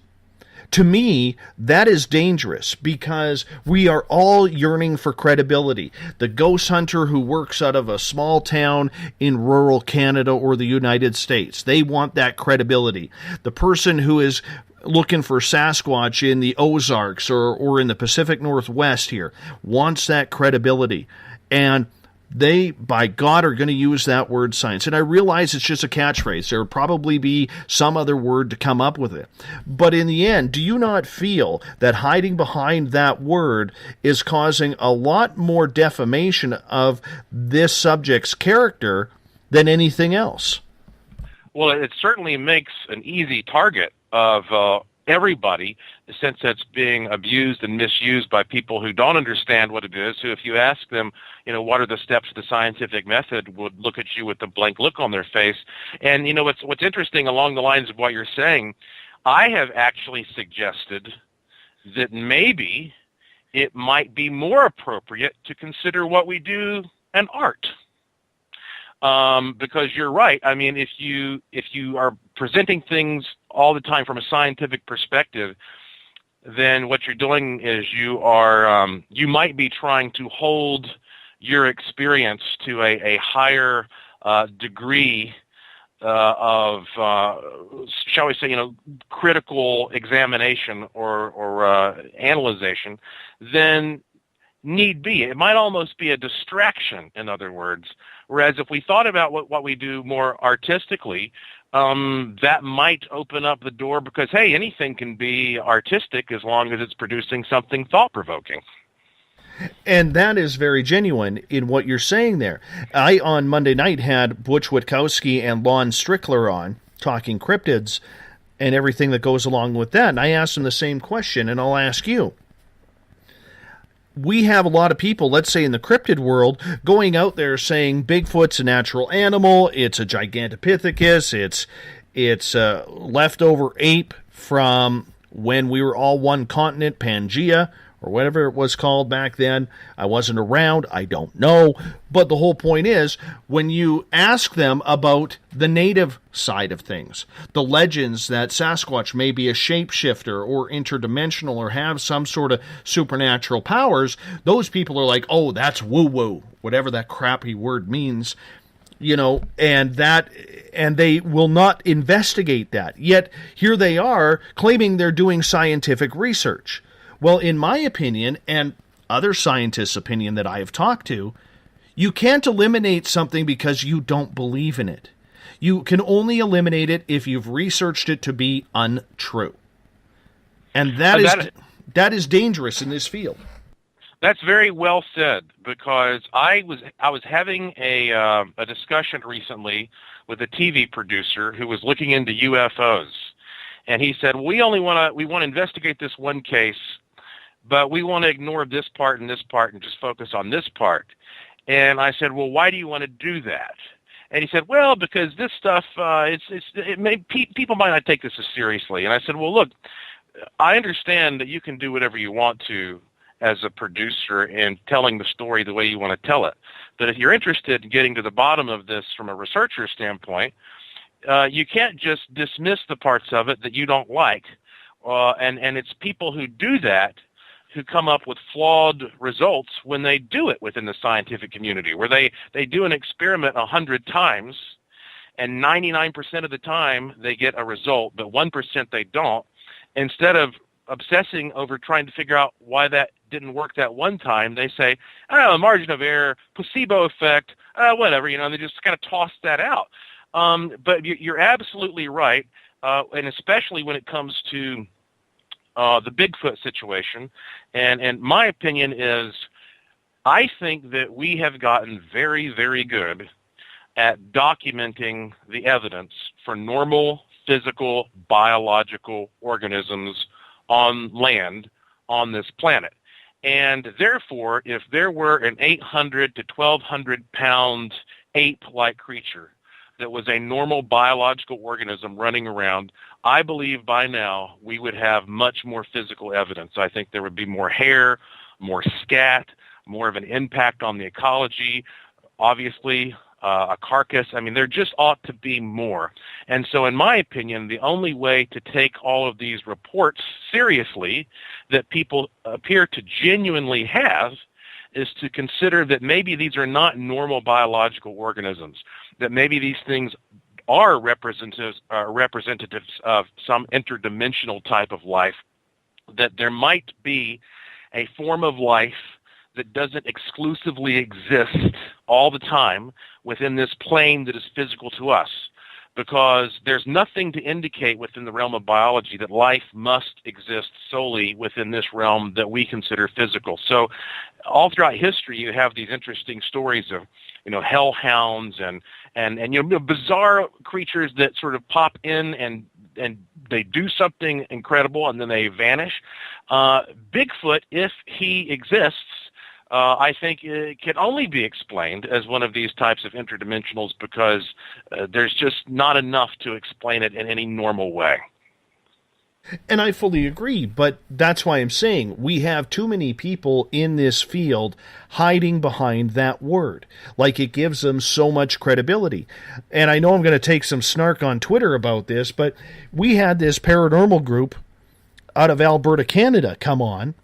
To me, that is dangerous because we are all yearning for credibility. The ghost hunter who works out of a small town in rural Canada or the United States, they want that credibility. The person who is looking for Sasquatch in the Ozarks or in the Pacific Northwest here wants that credibility. And they, by God, are going to use that word science. And I realize it's just a catchphrase. There will probably be some other word to come up with it. But in the end, do you not feel that hiding behind that word is causing a lot more defamation of this subject's character than anything else? Well, it certainly makes an easy target of everybody, since it's being abused and misused by people who don't understand what it is, who if you ask them, what are the steps of the scientific method, would look at you with a blank look on their face. And, what's interesting along the lines of what you're saying, I have actually suggested that maybe it might be more appropriate to consider what we do an art. Because you're right. I mean, if you are presenting things all the time from a scientific perspective, then what you're doing is you might be trying to hold your experience to a higher degree of, shall we say, critical examination or analyzation than need be. It might almost be a distraction, in other words. Whereas if we thought about what we do more artistically, that might open up the door because, hey, anything can be artistic as long as it's producing something thought-provoking. And that is very genuine in what you're saying there. I, on Monday night, had Butch Witkowski and Lon Strickler on, talking cryptids and everything that goes along with that. And I asked them the same question, and I'll ask you. We have a lot of people, let's say in the cryptid world, going out there saying Bigfoot's a natural animal, it's a Gigantopithecus, it's a leftover ape from when we were all one continent, Pangea, or whatever it was called back then. I wasn't around. I don't know. But the whole point is, when you ask them about the native side of things, the legends that Sasquatch may be a shapeshifter or interdimensional or have some sort of supernatural powers, those people are like, oh, that's woo-woo, whatever that crappy word means, and they will not investigate that. Yet here they are claiming they're doing scientific research. Well, in my opinion, and other scientists' opinion that I have talked to, you can't eliminate something because you don't believe in it. You can only eliminate it if you've researched it to be untrue. And that is dangerous in this field. That's very well said, because I was having a discussion recently with a TV producer who was looking into UFOs, and he said, we want to investigate this one case, but we want to ignore this part and just focus on this part. And I said, well, why do you want to do that? And he said, well, because this stuff, people might not take this as seriously. And I said, well, look, I understand that you can do whatever you want to as a producer in telling the story the way you want to tell it. But if you're interested in getting to the bottom of this from a researcher standpoint, you can't just dismiss the parts of it that you don't like. And it's people who do that who come up with flawed results when they do it within the scientific community, where they do an experiment 100 times, and 99% of the time they get a result, but 1% they don't. Instead of obsessing over trying to figure out why that didn't work that one time, they say, oh, margin of error, placebo effect, whatever, and they just kind of toss that out. But you're absolutely right, and especially when it comes to the Bigfoot situation. And my opinion is, I think that we have gotten very, very good at documenting the evidence for normal physical, biological organisms on land on this planet. And therefore, if there were an 800 to 1,200 pound ape-like creature that was a normal biological organism running around, I believe by now we would have much more physical evidence. I think there would be more hair, more scat, more of an impact on the ecology, obviously a carcass. I mean, there just ought to be more. And so in my opinion, the only way to take all of these reports seriously that people appear to genuinely have is to consider that maybe these are not normal biological organisms, that maybe these things are representatives of some interdimensional type of life, that there might be a form of life that doesn't exclusively exist all the time within this plane that is physical to us, because there's nothing to indicate within the realm of biology that life must exist solely within this realm that we consider physical. So all throughout history, you have these interesting stories of, hellhounds and bizarre creatures that sort of pop in and they do something incredible and then they vanish. Bigfoot, if he exists, I think it can only be explained as one of these types of interdimensionals, because there's just not enough to explain it in any normal way. And I fully agree, but that's why I'm saying we have too many people in this field hiding behind that word. Like, it gives them so much credibility. And I know I'm going to take some snark on Twitter about this, but we had this paranormal group out of Alberta, Canada come on,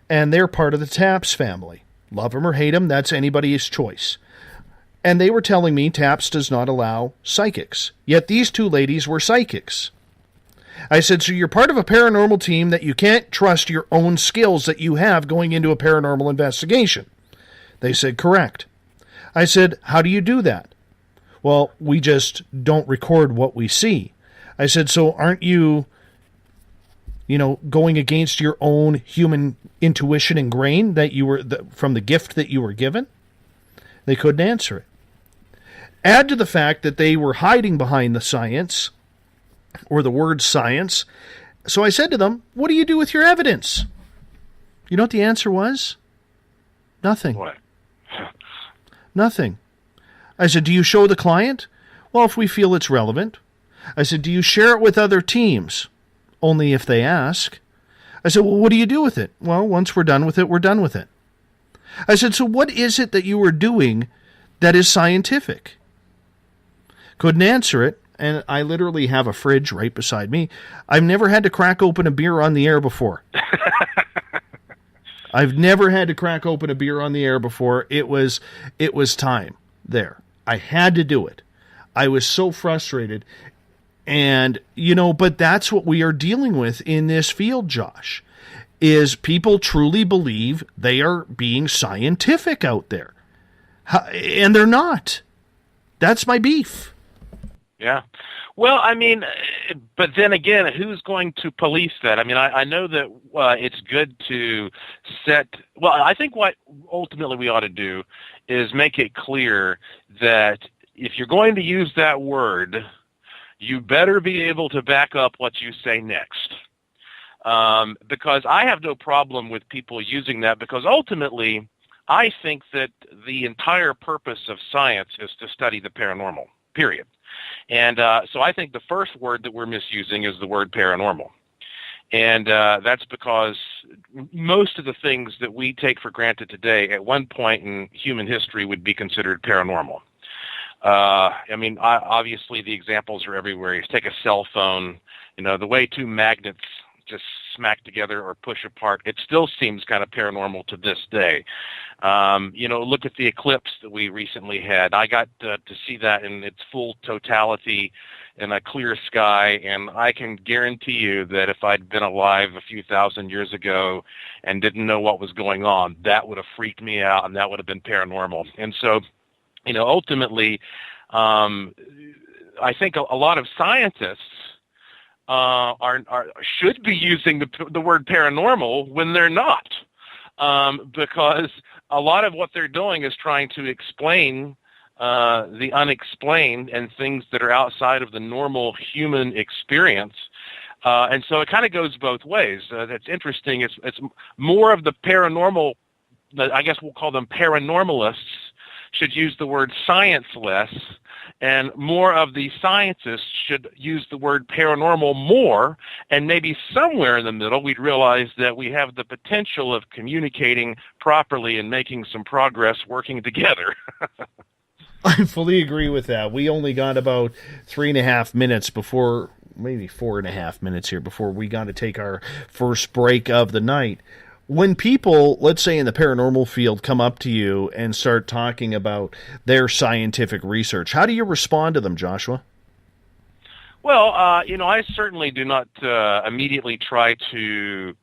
and they're part of the TAPS family. Love them or hate them, that's anybody's choice. And they were telling me TAPS does not allow psychics. Yet these two ladies were psychics. I said, so you're part of a paranormal team that you can't trust your own skills that you have going into a paranormal investigation. They said, correct. I said, how do you do that? Well, we just don't record what we see. I said, so aren't you, going against your own human intuition and grain that you were from the gift that you were given? They couldn't answer it. Add to the fact that they were hiding behind the science, or the word science. So I said to them, what do you do with your evidence? You know what the answer was? Nothing. What? Nothing. I said, do you show the client? Well, if we feel it's relevant. I said, do you share it with other teams? Only if they ask. I said, well, what do you do with it? Well, once we're done with it, we're done with it. I said, so what is it that you are doing that is scientific? Couldn't answer it, and I literally have a fridge right beside me. I've never had to crack open a beer on the air before. I've never had to crack open a beer on the air before. It was time there. I had to do it. I was so frustrated. And, but that's what we are dealing with in this field, Josh, is people truly believe they are being scientific out there. And they're not. That's my beef. Yeah. Well, I mean, but then again, who's going to police that? I mean, I know that it's good to I think what ultimately we ought to do is make it clear that if you're going to use that word, you better be able to back up what you say next. Because I have no problem with people using that, because ultimately I think that the entire purpose of science is to study the paranormal, period. And so I think the first word that we're misusing is the word paranormal. And that's because most of the things that we take for granted today at one point in human history would be considered paranormal. I mean, obviously the examples are everywhere. You take a cell phone, the way two magnets just smack together or push apart, it still seems kind of paranormal to this day. Look at the eclipse that we recently had. I got to see that in its full totality in a clear sky, and I can guarantee you that if I'd been alive a few thousand years ago and didn't know what was going on, that would have freaked me out, and that would have been paranormal. And so, ultimately, I think a lot of scientists should be using the word paranormal when they're not, because a lot of what they're doing is trying to explain the unexplained and things that are outside of the normal human experience. And so it kind of goes both ways. That's interesting. It's more of the paranormal, I guess we'll call them paranormalists, should use the word science less, and more of the scientists should use the word paranormal more, and maybe somewhere in the middle we'd realize that we have the potential of communicating properly and making some progress working together. I fully agree with that. We only got about 3.5 minutes before, maybe 4.5 minutes here before we got to take our first break of the night. When people, let's say in the paranormal field, come up to you and start talking about their scientific research, how do you respond to them, Joshua? Well, I certainly do not immediately try to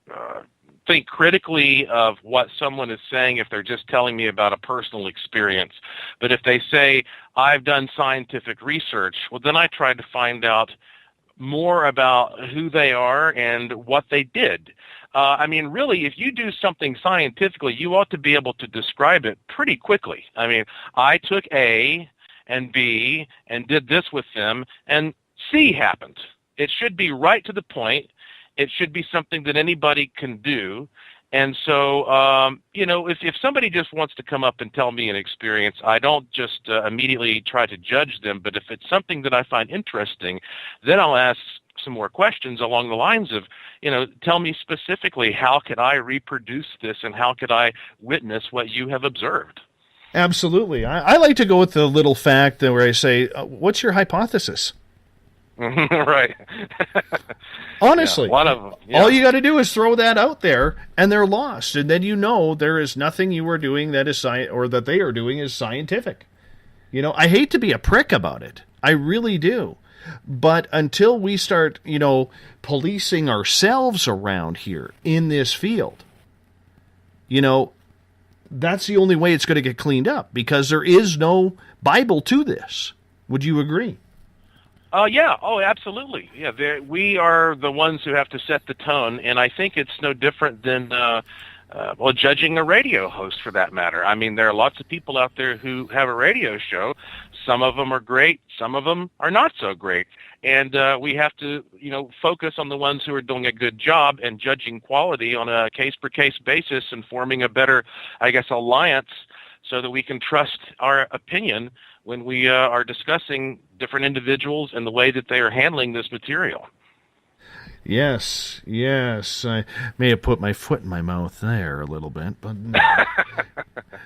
think critically of what someone is saying if they're just telling me about a personal experience. But if they say, I've done scientific research, well, then I try to find out more about who they are and what they did. Really, if you do something scientifically, you ought to be able to describe it pretty quickly. I mean, I took A and B and did this with them, and C happened. It should be right to the point. It should be something that anybody can do. And so, if somebody just wants to come up and tell me an experience, I don't just immediately try to judge them. But if it's something that I find interesting, then I'll ask some more questions along the lines of, tell me specifically, how could I reproduce this and how could I witness what you have observed? Absolutely. I like to go with the little fact where I say, what's your hypothesis? Right. Honestly, yeah. All you got to do is throw that out there, and they're lost. And then there is nothing you are doing that is or that they are doing is scientific. I hate to be a prick about it. I really do. But until we start, policing ourselves around here in this field, that's the only way it's going to get cleaned up, because there is no Bible to this. Would you agree? Yeah. Oh, absolutely. Yeah. We are the ones who have to set the tone, and I think it's no different than, judging a radio host, for that matter. I mean, there are lots of people out there who have a radio show. Some of them are great. Some of them are not so great. And we have to, focus on the ones who are doing a good job and judging quality on a case-per-case basis and forming a better, alliance so that we can trust our opinion when we are discussing different individuals and the way that they are handling this material. Yes. I may have put my foot in my mouth there a little bit, but no.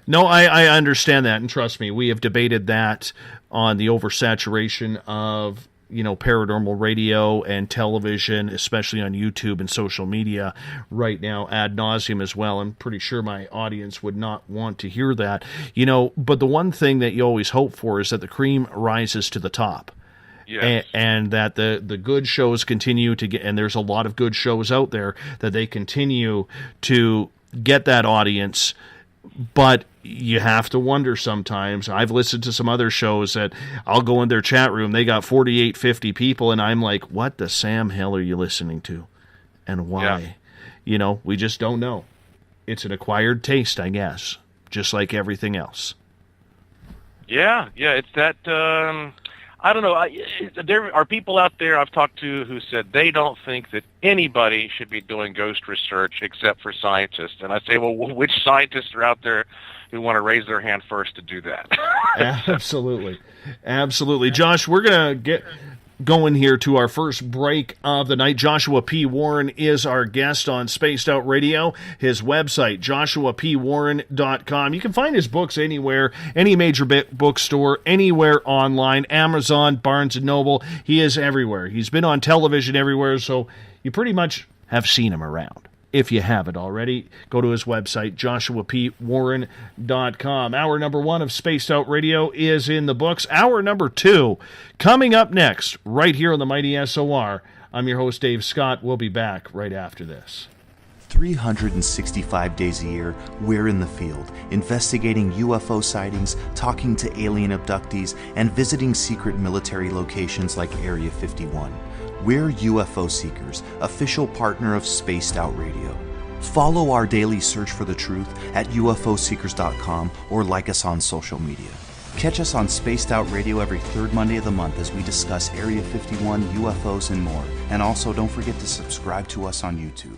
No, I understand that, and trust me, we have debated that on the oversaturation of paranormal radio and television, especially on YouTube and social media right now, ad nauseum as well. I'm pretty sure my audience would not want to hear that. But the one thing that you always hope for is that the cream rises to the top. Yes. And that the good shows continue to get, and there's a lot of good shows out there, that they continue to get that audience. But you have to wonder sometimes. I've listened to some other shows that I'll go in their chat room, they got 48, 50 people, and I'm like, what the Sam hell are you listening to? And why? Yeah. We just don't know. It's an acquired taste, I guess, just like everything else. Yeah, it's that... I don't know. There are people out there I've talked to who said they don't think that anybody should be doing ghost research except for scientists. And I say, well, which scientists are out there who want to raise their hand first to do that? Absolutely. Josh, we're going to get going here to our first break of the night. Joshua P. Warren is our guest on Spaced Out Radio. His website, joshuapwarren.com. You can find his books anywhere, any major bookstore, anywhere online, Amazon, Barnes & Noble. He is everywhere. He's been on television everywhere, so you pretty much have seen him around. If you haven't already, go to his website, joshuapwarren.com. Hour number 1 of Spaced Out Radio is in the books. Hour number 2 coming up next, right here on the Mighty SOR. I'm your host, Dave Scott. We'll be back right after this. 365 days a year, we're in the field, investigating UFO sightings, talking to alien abductees, and visiting secret military locations like Area 51. We're UFO Seekers, official partner of Spaced Out Radio. Follow our daily search for the truth at ufoseekers.com or like us on social media. Catch us on Spaced Out Radio every third Monday of the month as we discuss Area 51, UFOs, and more. And also, don't forget to subscribe to us on YouTube.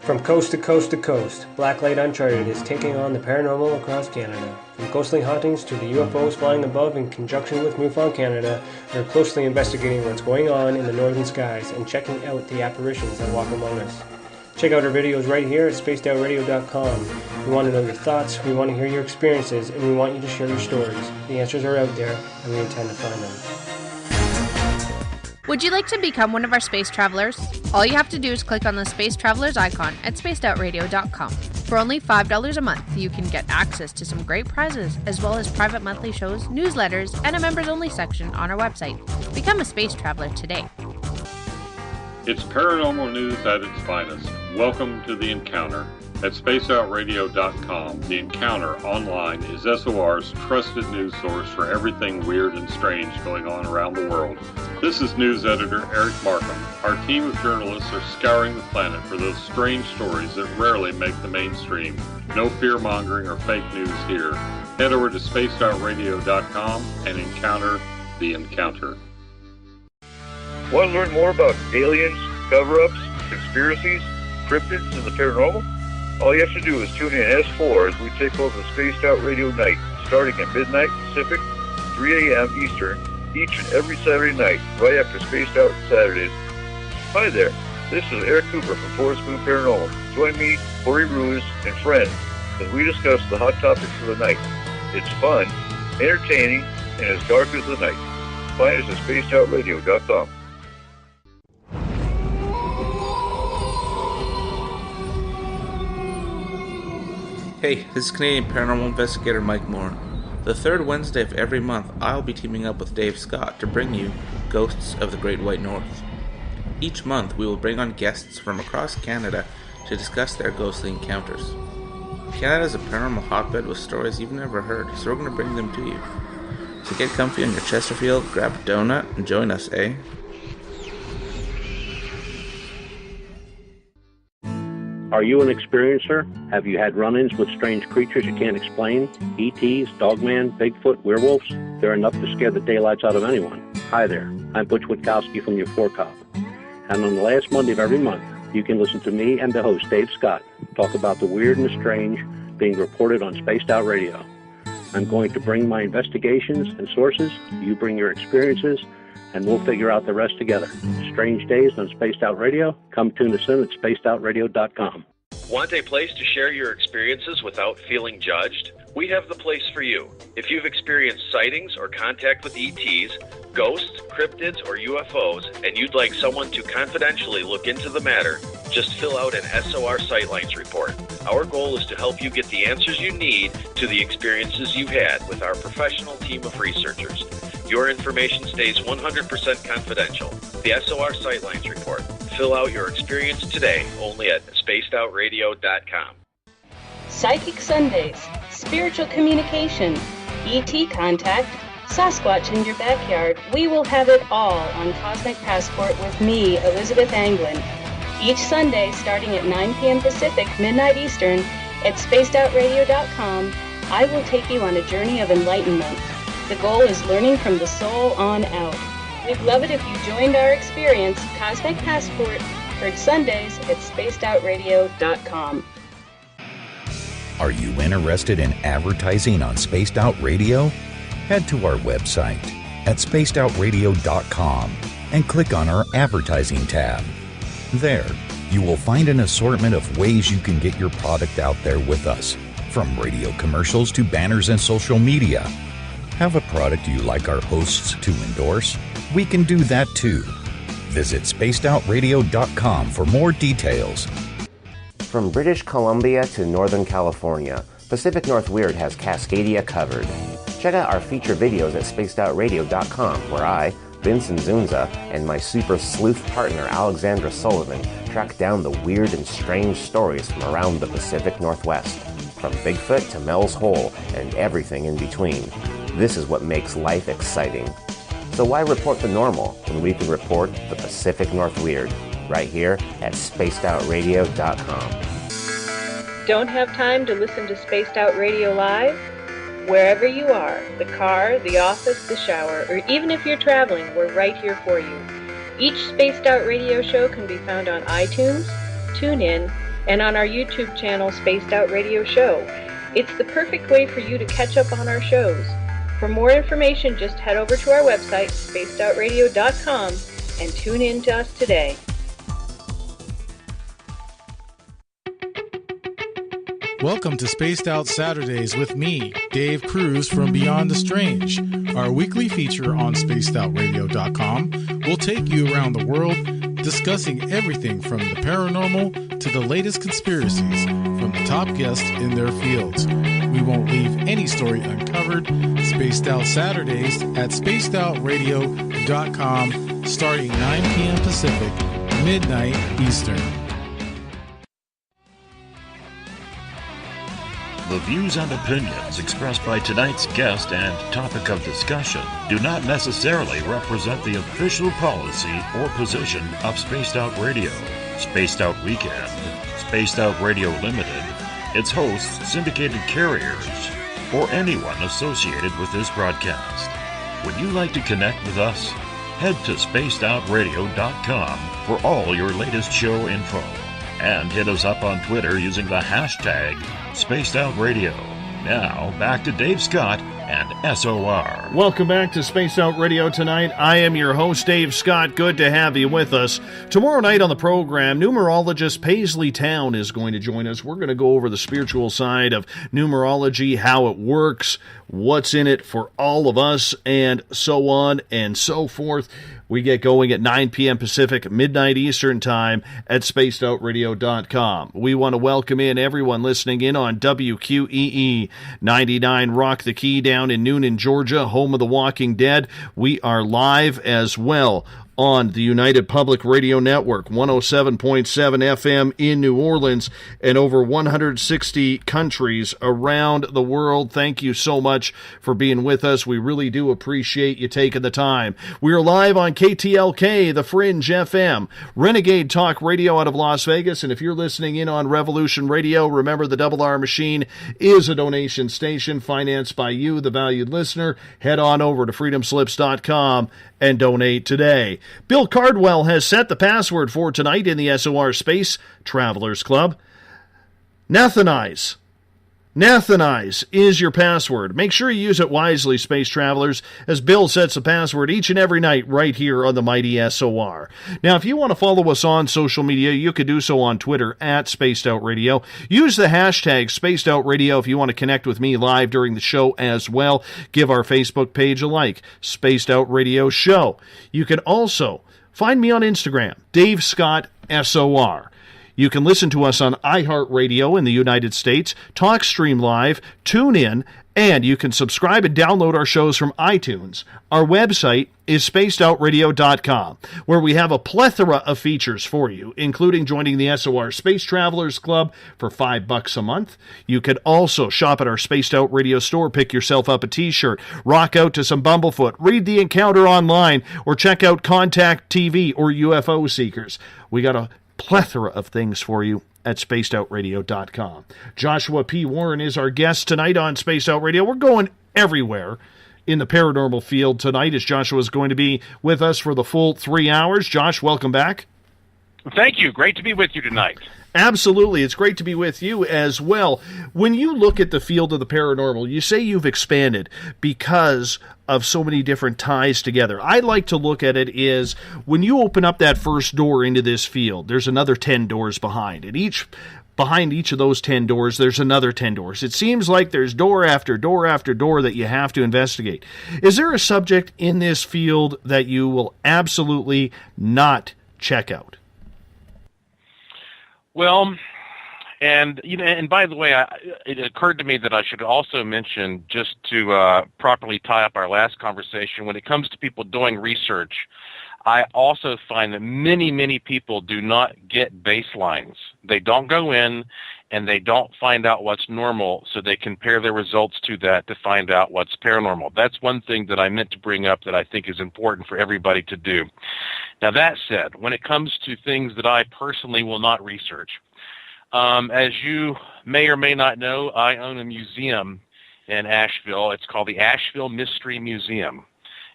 From coast to coast to coast, Blacklight Uncharted is taking on the paranormal across Canada. From ghostly hauntings to the UFOs flying above in conjunction with MUFON Canada, we're closely investigating what's going on in the northern skies and checking out the apparitions that walk among us. Check out our videos right here at spacedoutradio.com. We want to know your thoughts, we want to hear your experiences, and we want you to share your stories. The answers are out there, and we intend to find them. Would you like to become one of our space travelers? All you have to do is click on the Space Travelers icon at spacedoutradio.com. For only $5 a month, you can get access to some great prizes, as well as private monthly shows, newsletters, and a members-only section on our website. Become a space traveler today. It's paranormal news at its finest. Welcome to The Encounter. At spacedoutradio.com, The Encounter online is SOR's trusted news source for everything weird and strange going on around the world. This is news editor Eric Markham. Our team of journalists are scouring the planet for those strange stories that rarely make the mainstream. No fear-mongering or fake news here. Head over to spacedoutradio.com and encounter The Encounter. Want to learn more about aliens, cover-ups, conspiracies, cryptids, and the paranormal? All you have to do is tune in S4 as we take over the Spaced Out Radio night, starting at midnight Pacific, 3 a.m. Eastern, each and every Saturday night, right after Spaced Out Saturdays. Hi there, this is Eric Cooper from Forest Moon Paranormal. Join me, Corey Ruiz, and friends as we discuss the hot topics of the night. It's fun, entertaining, and as dark as the night. Find us at spacedoutradio.com. Hey, this is Canadian Paranormal Investigator Mike Moore. The third Wednesday of every month, I'll be teaming up with Dave Scott to bring you Ghosts of the Great White North. Each month, we will bring on guests from across Canada to discuss their ghostly encounters. Canada is a paranormal hotbed with stories you've never heard, so we're going to bring them to you. So get comfy on your Chesterfield, grab a donut, and join us, eh? Are you an experiencer? Have you had run-ins with strange creatures you can't explain? ETs, Dogman, Bigfoot, werewolves? They're enough to scare the daylights out of anyone. Hi there, I'm Butch Witkowski from Euphoria Cop. And on the last Monday of every month, you can listen to me and the host, Dave Scott, talk about the weird and the strange being reported on Spaced Out Radio. I'm going to bring my investigations and sources, you bring your experiences, and we'll figure out the rest together. Strange Days on Spaced Out Radio. Come tune us in at spacedoutradio.com. Want a place to share your experiences without feeling judged? We have the place for you. If you've experienced sightings or contact with ETs, ghosts, cryptids, or UFOs, and you'd like someone to confidentially look into the matter, just fill out an SOR Sightlines report. Our goal is to help you get the answers you need to the experiences you've had with our professional team of researchers. Your information stays 100% confidential. The SOR Sightlines report. Fill out your experience today only at spacedoutradio.com. Psychic Sundays, spiritual communication, ET contact, Sasquatch in your backyard. We will have it all on Cosmic Passport with me, Elizabeth Anglin. Each Sunday, starting at 9 p.m. Pacific, midnight Eastern, at spacedoutradio.com, I will take you on a journey of enlightenment. The goal is learning from the soul on out. We'd love it if you joined our experience. Cosmic Passport, heard Sundays at spacedoutradio.com. Are you interested in advertising on Spaced Out Radio? Head to our website at spacedoutradio.com and click on our advertising tab. There, you will find an assortment of ways you can get your product out there with us, from radio commercials to banners and social media. Have a product you like our hosts to endorse? We can do that too. Visit spacedoutradio.com for more details. From British Columbia to Northern California, Pacific North Weird has Cascadia covered. Check out our feature videos at spacedoutradio.com, where I, Vincent Zunza, and my super sleuth partner Alexandra Sullivan track down the weird and strange stories from around the Pacific Northwest, from Bigfoot to Mel's Hole and everything in between. This is what makes life exciting. So why report the normal when we can report the Pacific North Weird right here at spacedoutradio.com. Don't have time to listen to Spaced Out Radio live? Wherever you are, the car, the office, the shower, or even if you're traveling, we're right here for you. Each Spaced Out Radio show can be found on iTunes, TuneIn, and on our YouTube channel, Spaced Out Radio Show. It's the perfect way for you to catch up on our shows. For more information, just head over to our website, spacedoutradio.com, and tune in to us today. Welcome to Spaced Out Saturdays with me, Dave Cruz from Beyond the Strange. Our weekly feature on spacedoutradio.com will take you around the world discussing everything from the paranormal to the latest conspiracies from the top guests in their fields. We won't leave any story uncovered. Spaced Out Saturdays at spacedoutradio.com starting 9 p.m. Pacific, midnight Eastern. The views and opinions expressed by tonight's guest and topic of discussion do not necessarily represent the official policy or position of Spaced Out Radio, Spaced Out Weekend, Spaced Out Radio Limited, its hosts, syndicated carriers, or anyone associated with this broadcast. Would you like to connect with us? Head to spacedoutradio.com for all your latest show info. And hit us up on Twitter using the hashtag SpacedOutRadio. Now, back to Dave Scott and SOR. Welcome back to Spaced Out Radio tonight. I am your host, Dave Scott. Good to have you with us. Tomorrow night on the program, numerologist Paisley Town is going to join us. We're going to go over the spiritual side of numerology, how it works, what's in it for all of us, and so on and so forth. We get going at 9 p.m. Pacific, midnight Eastern Time at spacedoutradio.com. We want to welcome in everyone listening in on WQEE 99 Rock the Key down in Noonan, Georgia, home of the Walking Dead. We are live as well on the United Public Radio Network, 107.7 FM in New Orleans, and over 160 countries around the world. Thank you so much for being with us. We really do appreciate you taking the time. We are live on KTLK, The Fringe FM, Renegade Talk Radio out of Las Vegas, and if you're listening in on Revolution Radio, remember the Double R Machine is a donation station financed by you, the valued listener. Head on over to freedomslips.com and donate today. Bill Cardwell has set the password for tonight in the SOR Space Travelers Club. Nathanize. Nathanize is your password. Make sure you use it wisely, space travelers, as Bill sets the password each and every night right here on the mighty SOR. Now, if you want to follow us on social media, you can do so on Twitter at Spaced Out Radio. Use the hashtag Spaced Out Radio if you want to connect with me live during the show as well. Give our Facebook page a like, Spaced Out Radio Show. You can also find me on Instagram, Dave Scott SOR. You can listen to us on iHeartRadio in the United States, TalkStream Live, TuneIn, and you can subscribe and download our shows from iTunes. Our website is spacedoutradio.com, where we have a plethora of features for you, including joining the SOR Space Travelers Club for $5 a month. You can also shop at our Spaced Out Radio store, pick yourself up a t-shirt, rock out to some Bumblefoot, read The Encounter online, or check out Contact TV or UFO Seekers. We got a plethora of things for you at spacedoutradio.com. Joshua P. Warren is our guest tonight on Spaced Out Radio. We're going everywhere in the paranormal field tonight, as Joshua is going to be with us for the full 3 hours. Josh, welcome back. Thank you. Great to be with you tonight. Absolutely. It's great to be with you as well. When you look at the field of the paranormal, you say you've expanded because of so many different ties together. I like to look at it is when you open up that first door into this field, there's another 10 doors behind. And behind each of those 10 doors, there's another 10 doors. It seems like there's door after door after door that you have to investigate. Is there a subject in this field that you will absolutely not check out? Well, and by the way, it occurred to me that I should also mention, just to properly tie up our last conversation, when it comes to people doing research, I also find that many, many people do not get baselines. They don't go in and they don't find out what's normal, so they compare their results to that to find out what's paranormal. That's one thing that I meant to bring up that I think is important for everybody to do. Now, that said, when it comes to things that I personally will not research, as you may or may not know, I own a museum in Asheville. It's called the Asheville Mystery Museum.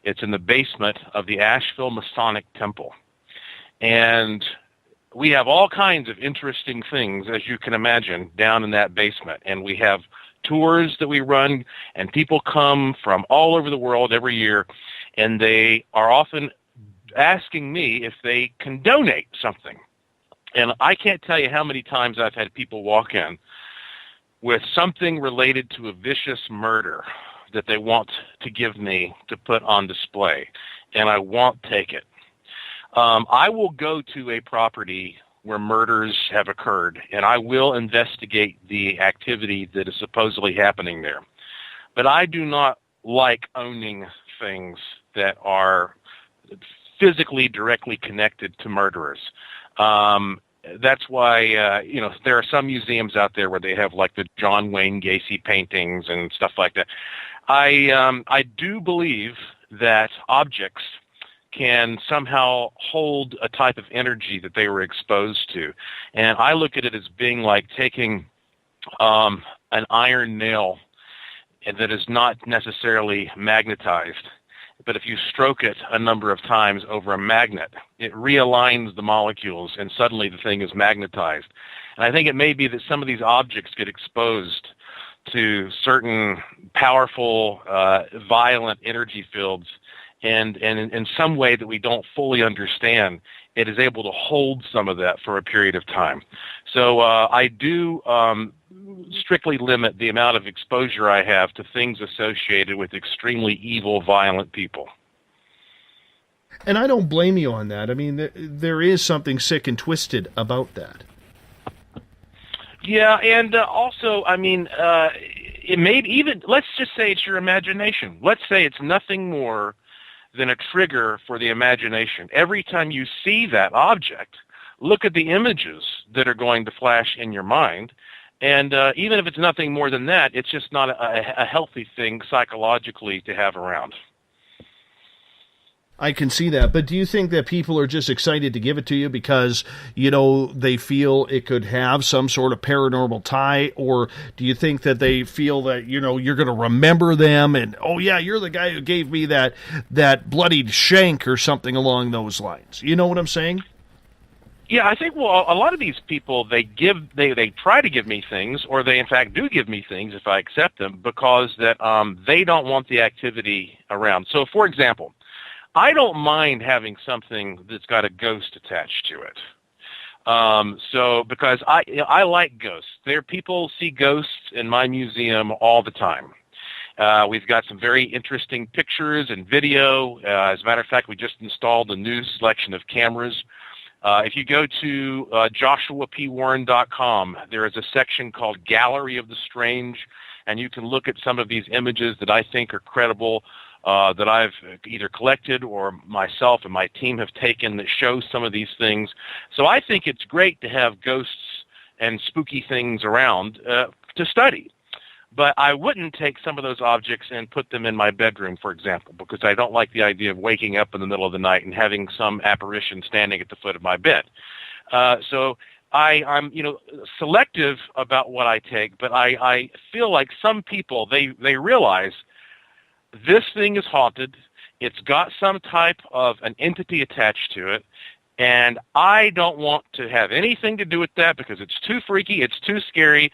It's in the basement of the Asheville Masonic Temple. And we have all kinds of interesting things, as you can imagine, down in that basement. And we have tours that we run, and people come from all over the world every year, and they are often asking me if they can donate something. And I can't tell you how many times I've had people walk in with something related to a vicious murder that they want to give me to put on display, and I won't take it. I will go to a property where murders have occurred, and I will investigate the activity that is supposedly happening there. But I do not like owning things that are physically directly connected to murderers. That's why, there are some museums out there where they have like the John Wayne Gacy paintings and stuff like that. I do believe that objects can somehow hold a type of energy that they were exposed to. And I look at it as being like taking an iron nail that is not necessarily magnetized, but if you stroke it a number of times over a magnet, it realigns the molecules, and suddenly the thing is magnetized. And I think it may be that some of these objects get exposed to certain powerful, violent energy fields, and in some way that we don't fully understand, it is able to hold some of that for a period of time. So I do strictly limit the amount of exposure I have to things associated with extremely evil, violent people. And I don't blame you on that. I mean, there is something sick and twisted about that. Yeah, and also, I mean, it may even, let's just say it's your imagination. Let's say it's nothing more than a trigger for the imagination. Every time you see that object, look at the images that are going to flash in your mind. And even if it's nothing more than that, it's just not a healthy thing psychologically to have around. I can see that, but do you think that people are just excited to give it to you because, they feel it could have some sort of paranormal tie, or do you think that they feel that, you're going to remember them and, oh yeah, you're the guy who gave me that bloodied shank or something along those lines? You know what I'm saying? Yeah, I think, well, a lot of these people, they try to give me things, or they in fact do give me things if I accept them, because that they don't want the activity around. So, for example, I don't mind having something that's got a ghost attached to it. Because I like ghosts. People see ghosts in my museum all the time. We've got some very interesting pictures and video. As a matter of fact, we just installed a new selection of cameras. If you go to joshuapwarren.com, there is a section called Gallery of the Strange, and you can look at some of these images that I think are credible, that I've either collected or myself and my team have taken that show some of these things. So I think it's great to have ghosts and spooky things around to study. But I wouldn't take some of those objects and put them in my bedroom, for example, because I don't like the idea of waking up in the middle of the night and having some apparition standing at the foot of my bed. So I'm selective about what I take, but I feel like some people, they realize this thing is haunted. It's got some type of an entity attached to it, and I don't want to have anything to do with that because it's too freaky, it's too scary,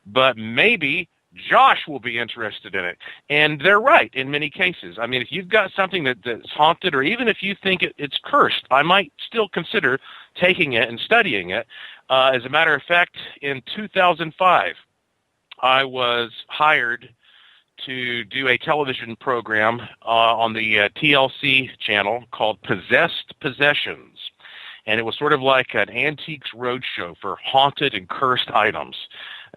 but maybe Josh will be interested in it. And they're right in many cases. I mean, if you've got something that's haunted, or even if you think it's cursed, I might still consider taking it and studying it. As a matter of fact, in 2005, I was hired to do a television program on the TLC channel called Possessed Possessions. And it was sort of like an antiques roadshow for haunted and cursed items.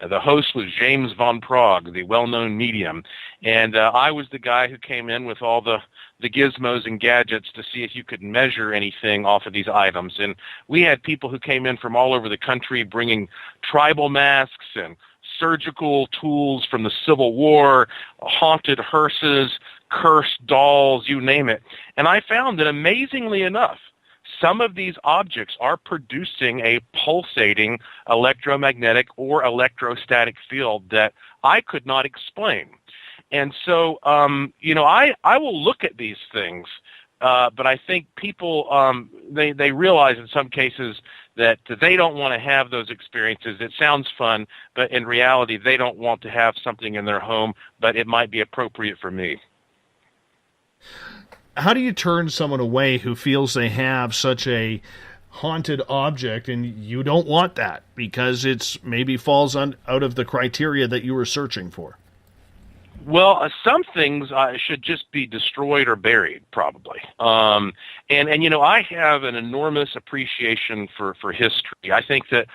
The host was James Von Prague, the well-known medium, and I was the guy who came in with all the gizmos and gadgets to see if you could measure anything off of these items. And we had people who came in from all over the country bringing tribal masks and surgical tools from the Civil War, haunted hearses, cursed dolls, you name it. And I found that amazingly enough, some of these objects are producing a pulsating electromagnetic or electrostatic field that I could not explain. And so, I will look at these things, but I think people, they realize in some cases that they don't want to have those experiences. It sounds fun, but in reality, they don't want to have something in their home, but it might be appropriate for me. How do you turn someone away who feels they have such a haunted object and you don't want that because it's maybe falls out of the criteria that you were searching for? Well, some things should just be destroyed or buried, probably. And I have an enormous appreciation for history. I think that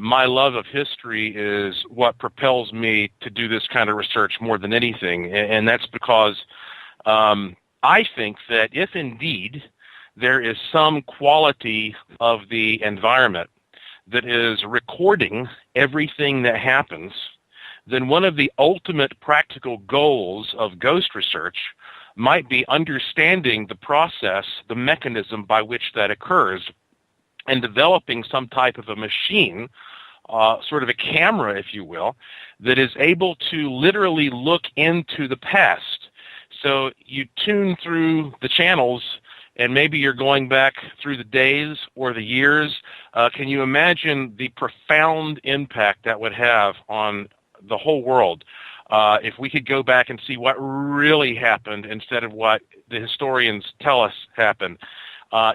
my love of history is what propels me to do this kind of research more than anything, and that's because I think that if indeed there is some quality of the environment that is recording everything that happens, then one of the ultimate practical goals of ghost research might be understanding the process, the mechanism by which that occurs, and developing some type of a machine, sort of a camera, if you will, that is able to literally look into the past. So you tune through the channels, and maybe you're going back through the days or the years. Can you imagine the profound impact that would have on the whole world if we could go back and see what really happened instead of what the historians tell us happened?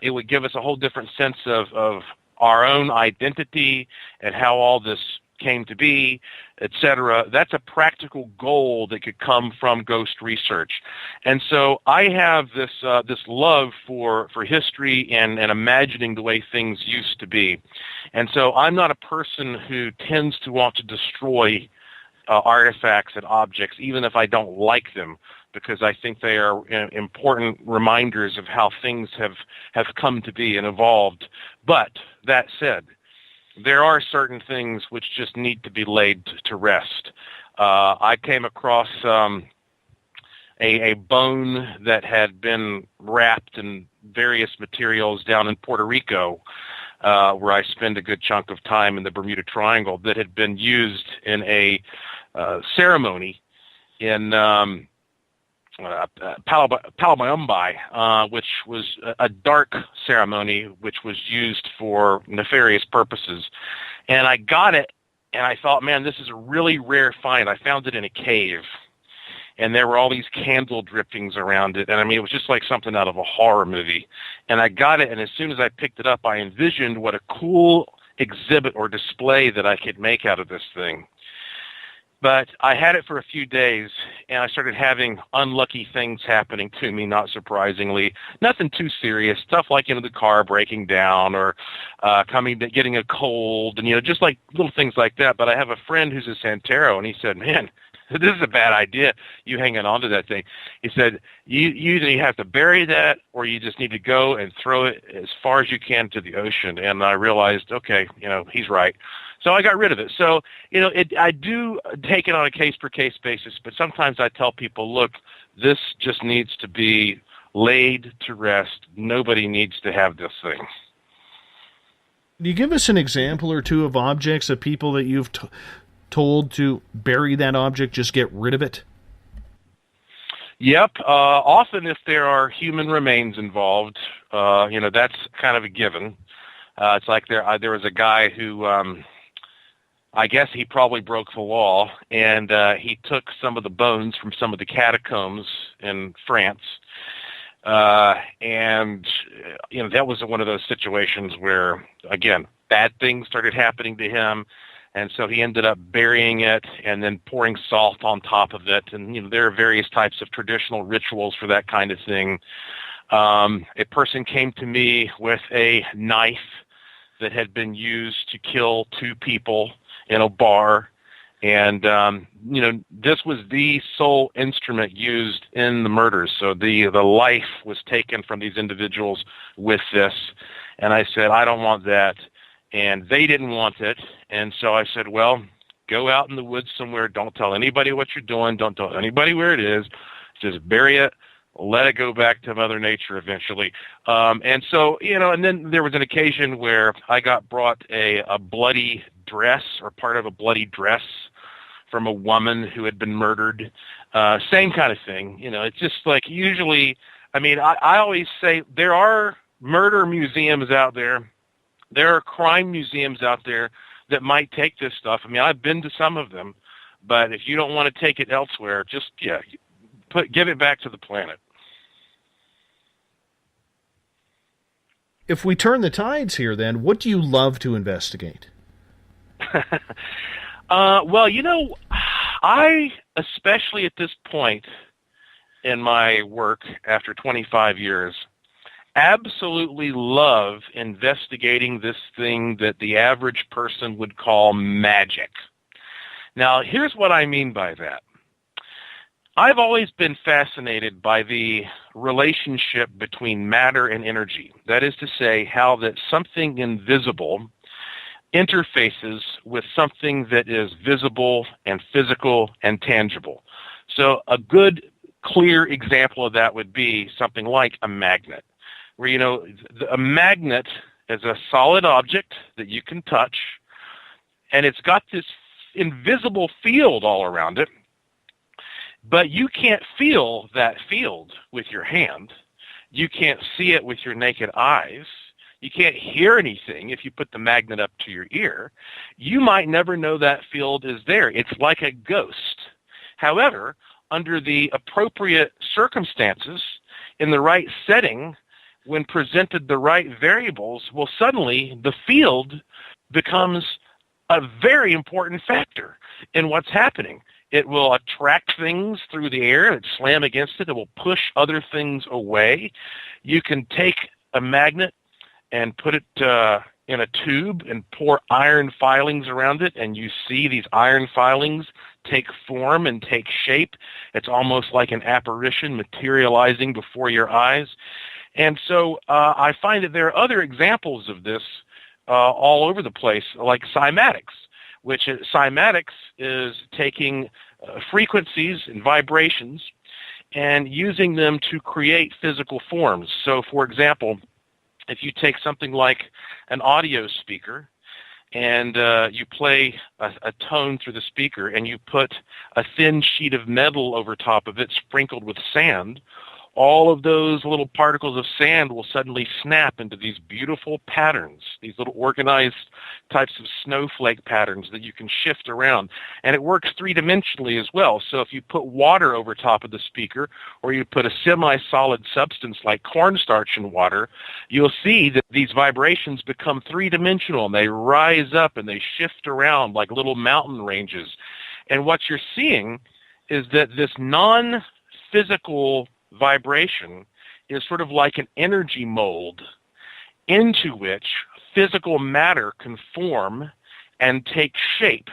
It would give us a whole different sense of our own identity and how all this came to be, etc. That's a practical goal that could come from ghost research. And so I have this love for history and imagining the way things used to be. And so I'm not a person who tends to want to destroy artifacts and objects, even if I don't like them, because I think they are important reminders of how things have come to be and evolved. But that said, there are certain things which just need to be laid to rest. I came across a bone that had been wrapped in various materials down in Puerto Rico, where I spend a good chunk of time in the Bermuda Triangle, that had been used in a ceremony in Palabambai, which was a dark ceremony, which was used for nefarious purposes. And I got it, and I thought, man, this is a really rare find. I found it in a cave, and there were all these candle drippings around it. And I mean, it was just like something out of a horror movie. And I got it, and as soon as I picked it up, I envisioned what a cool exhibit or display that I could make out of this thing. But I had it for a few days, and I started having unlucky things happening to me, not surprisingly. Nothing too serious, stuff like, the car breaking down or getting a cold, and, just like little things like that. But I have a friend who's a Santero, and he said, man, this is a bad idea, you hanging on to that thing. He said, you either have to bury that or you just need to go and throw it as far as you can to the ocean. And I realized, okay, he's right. So I got rid of it. So, I do take it on a case-per-case basis, but sometimes I tell people, look, this just needs to be laid to rest. Nobody needs to have this thing. Can you give us an example or two of objects of people that you've told to bury that object, just get rid of it? Yep. Often if there are human remains involved, that's kind of a given. It's like there was a guy who, I guess he probably broke the law, and he took some of the bones from some of the catacombs in France. And that was one of those situations where, again, bad things started happening to him. And so he ended up burying it and then pouring salt on top of it. And, there are various types of traditional rituals for that kind of thing. A person came to me with a knife that had been used to kill 2 people in a bar. And, this was the sole instrument used in the murders. So the life was taken from these individuals with this. And I said, I don't want that. And they didn't want it. And so I said, well, go out in the woods somewhere. Don't tell anybody what you're doing. Don't tell anybody where it is. Just bury it. Let it go back to Mother Nature eventually. And so, and then there was an occasion where I got brought a bloody dress or part of a bloody dress from a woman who had been murdered. Same kind of thing. It's just like usually, I always say there are murder museums out there. There are crime museums out there that might take this stuff. I've been to some of them, but if you don't want to take it elsewhere, just, give it back to the planet. If we turn the tides here, then, what do you love to investigate? Well, I, especially at this point in my work after 25 years, absolutely love investigating this thing that the average person would call magic. Now, here's what I mean by that. I've always been fascinated by the relationship between matter and energy. That is to say, how that something invisible interfaces with something that is visible and physical and tangible. So a good, clear example of that would be something like a magnet, where, a magnet is a solid object that you can touch, and it's got this invisible field all around it, but you can't feel that field with your hand. You can't see it with your naked eyes. You can't hear anything if you put the magnet up to your ear. You might never know that field is there. It's like a ghost. However, under the appropriate circumstances, in the right setting, when presented the right variables, well, suddenly the field becomes a very important factor in what's happening. It will attract things through the air. It slam against it. It will push other things away. You can take a magnet and put it in a tube and pour iron filings around it, and you see these iron filings take form and take shape. It's almost like an apparition materializing before your eyes. And so I find that there are other examples of this all over the place, like cymatics, which cymatics is taking frequencies and vibrations and using them to create physical forms. So, for example, if you take something like an audio speaker and you play a tone through the speaker, and you put a thin sheet of metal over top of it sprinkled with sand, all of those little particles of sand will suddenly snap into these beautiful patterns, these little organized types of snowflake patterns that you can shift around. And it works three-dimensionally as well. So if you put water over top of the speaker, or you put a semi-solid substance like cornstarch in water, you'll see that these vibrations become three-dimensional, and they rise up and they shift around like little mountain ranges. And what you're seeing is that this non-physical vibration is sort of like an energy mold into which physical matter can form and take shape.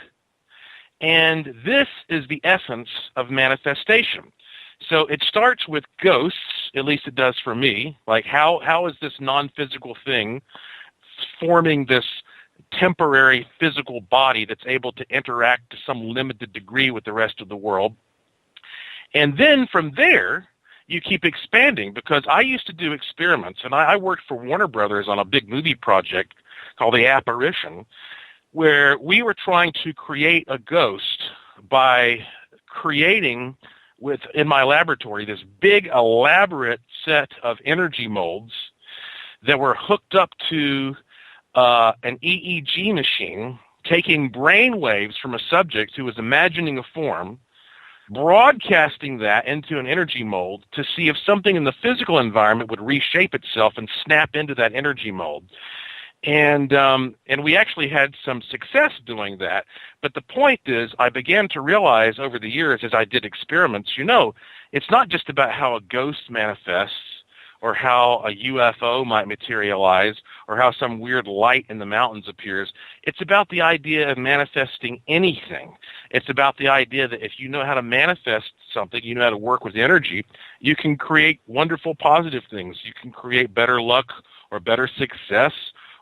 And this is the essence of manifestation. So it starts with ghosts, at least it does for me. Like how is this non-physical thing forming this temporary physical body that's able to interact to some limited degree with the rest of the world? And then from there, you keep expanding, because I used to do experiments, and I worked for Warner Brothers on a big movie project called The Apparition, where we were trying to create a ghost by creating, in my laboratory, this big elaborate set of energy molds that were hooked up to an EEG machine, taking brain waves from a subject who was imagining a form, broadcasting that into an energy mold to see if something in the physical environment would reshape itself and snap into that energy mold. And we actually had some success doing that. But the point is, I began to realize over the years as I did experiments, it's not just about how a ghost manifests, or how a UFO might materialize, or how some weird light in the mountains appears. It's about the idea of manifesting anything. It's about the idea that if you know how to manifest something, you know how to work with energy, you can create wonderful positive things. You can create better luck, or better success,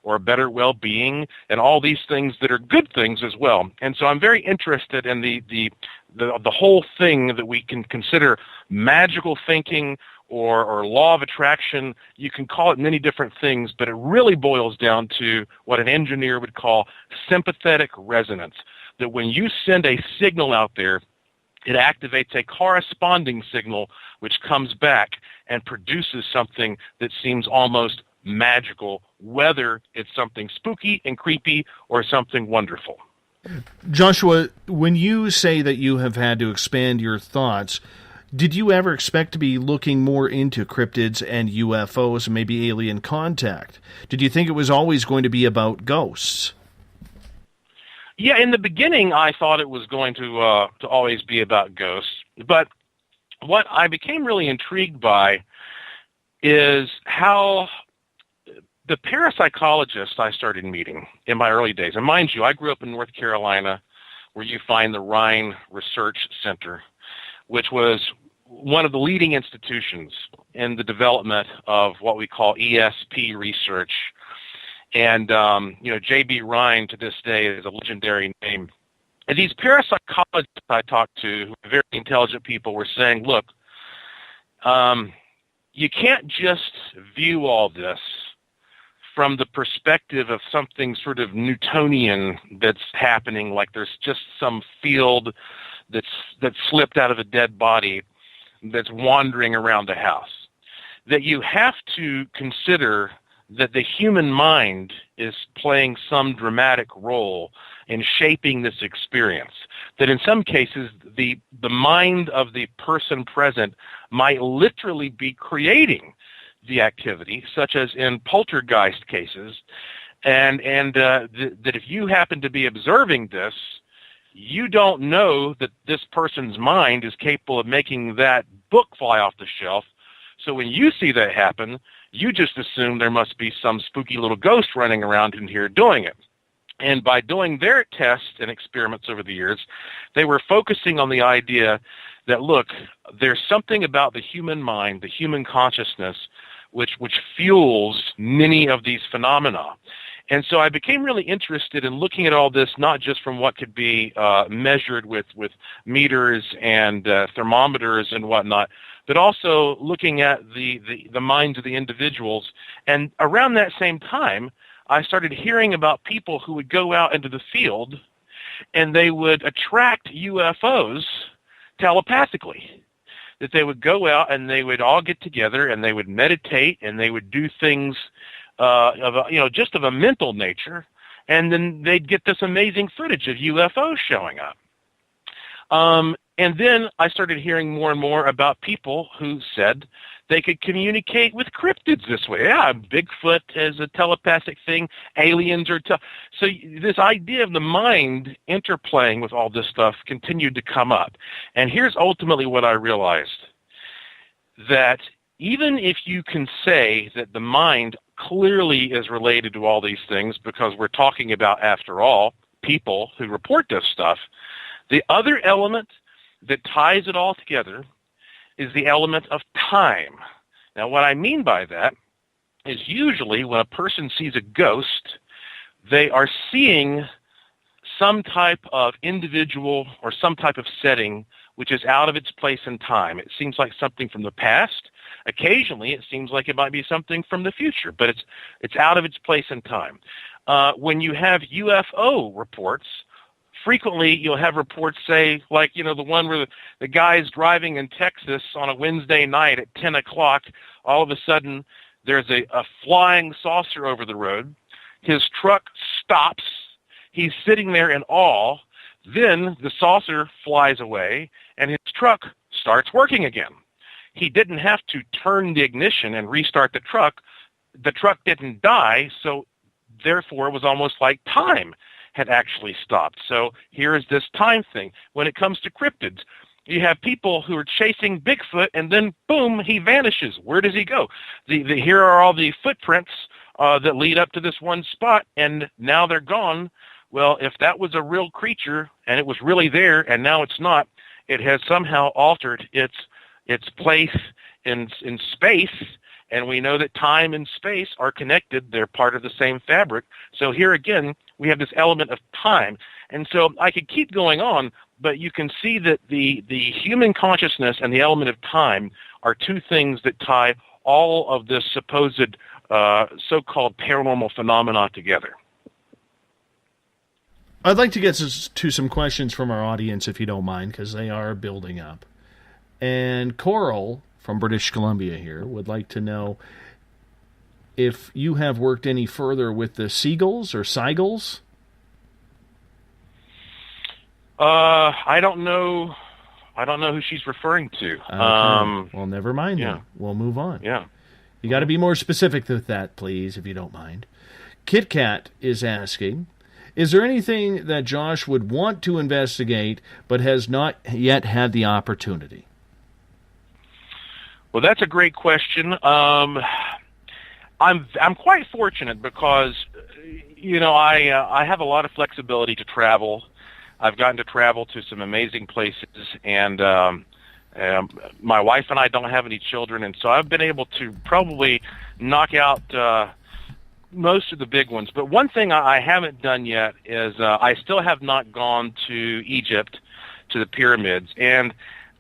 or better well-being, and all these things that are good things as well. And so I'm very interested in the whole thing that we can consider magical thinking, or law of attraction. You can call it many different things, but it really boils down to what an engineer would call sympathetic resonance. That when you send a signal out there, it activates a corresponding signal which comes back and produces something that seems almost magical, whether it's something spooky and creepy or something wonderful. Joshua, when you say that you have had to expand your thoughts, did you ever expect to be looking more into cryptids and UFOs and maybe alien contact? Did you think it was always going to be about ghosts? Yeah, in the beginning, I thought it was going to always be about ghosts. But what I became really intrigued by is how the parapsychologists I started meeting in my early days, and mind you, I grew up in North Carolina, where you find the Rhine Research Center, which was one of the leading institutions in the development of what we call ESP research. And, J.B. Rhine to this day is a legendary name. And these parapsychologists I talked to, who were very intelligent people, were saying, look, you can't just view all this from the perspective of something sort of Newtonian that's happening, like there's just some field that's slipped out of a dead body that's wandering around the house. That you have to consider that the human mind is playing some dramatic role in shaping this experience. That in some cases, the mind of the person present might literally be creating the activity, such as in poltergeist cases, and that if you happen to be observing this, you don't know that this person's mind is capable of making that book fly off the shelf. So when you see that happen, you just assume there must be some spooky little ghost running around in here doing it. And by doing their tests and experiments over the years, they were focusing on the idea that, look, there's something about the human mind, the human consciousness, which fuels many of these phenomena. And so I became really interested in looking at all this, not just from what could be measured with meters and thermometers and whatnot, but also looking at the minds of the individuals. And around that same time, I started hearing about people who would go out into the field and they would attract UFOs telepathically. That they would go out and they would all get together and they would meditate and they would do things just of a mental nature, and then they'd get this amazing footage of UFOs showing up. And then I started hearing more and more about people who said they could communicate with cryptids this way. Yeah, Bigfoot is a telepathic thing. Aliens are so this idea of the mind interplaying with all this stuff continued to come up. And here's ultimately what I realized, that even if you can say that the mind clearly is related to all these things, because we're talking about, after all, people who report this stuff, the other element that ties it all together is the element of time. Now, what I mean by that is usually when a person sees a ghost, they are seeing some type of individual or some type of setting which is out of its place in time. It seems like something from the past. Occasionally, it seems like it might be something from the future, but it's out of its place in time. When you have UFO reports, frequently you'll have reports say, like, the one where the guy's driving in Texas on a Wednesday night at 10 o'clock. All of a sudden, there's a flying saucer over the road. His truck stops. He's sitting there in awe. Then the saucer flies away, and his truck starts working again. He didn't have to turn the ignition and restart the truck. The truck didn't die, so therefore it was almost like time had actually stopped. So here is this time thing. When it comes to cryptids, you have people who are chasing Bigfoot, and then, boom, he vanishes. Where does he go? Here are all the footprints that lead up to this one spot, and now they're gone. Well, if that was a real creature, and it was really there, and now it's not, it has somehow altered its place in space, and we know that time and space are connected. They're part of the same fabric. So here again, we have this element of time. And so I could keep going on, but you can see that the human consciousness and the element of time are two things that tie all of this supposed so-called paranormal phenomena together. I'd like to get to some questions from our audience, if you don't mind, because they are building up. And Coral from British Columbia here would like to know if you have worked any further with the seagulls or seagulls. I don't know who she's referring to. Okay. Well, never mind. Yeah. Then. We'll move on. Yeah. You got to be more specific with that, please, if you don't mind. Kit Kat is asking, is there anything that Josh would want to investigate but has not yet had the opportunity? Well, that's a great question. I'm quite fortunate because, I have a lot of flexibility to travel. I've gotten to travel to some amazing places, and my wife and I don't have any children, and so I've been able to probably knock out most of the big ones. But one thing I haven't done yet is I still have not gone to Egypt, to the pyramids, and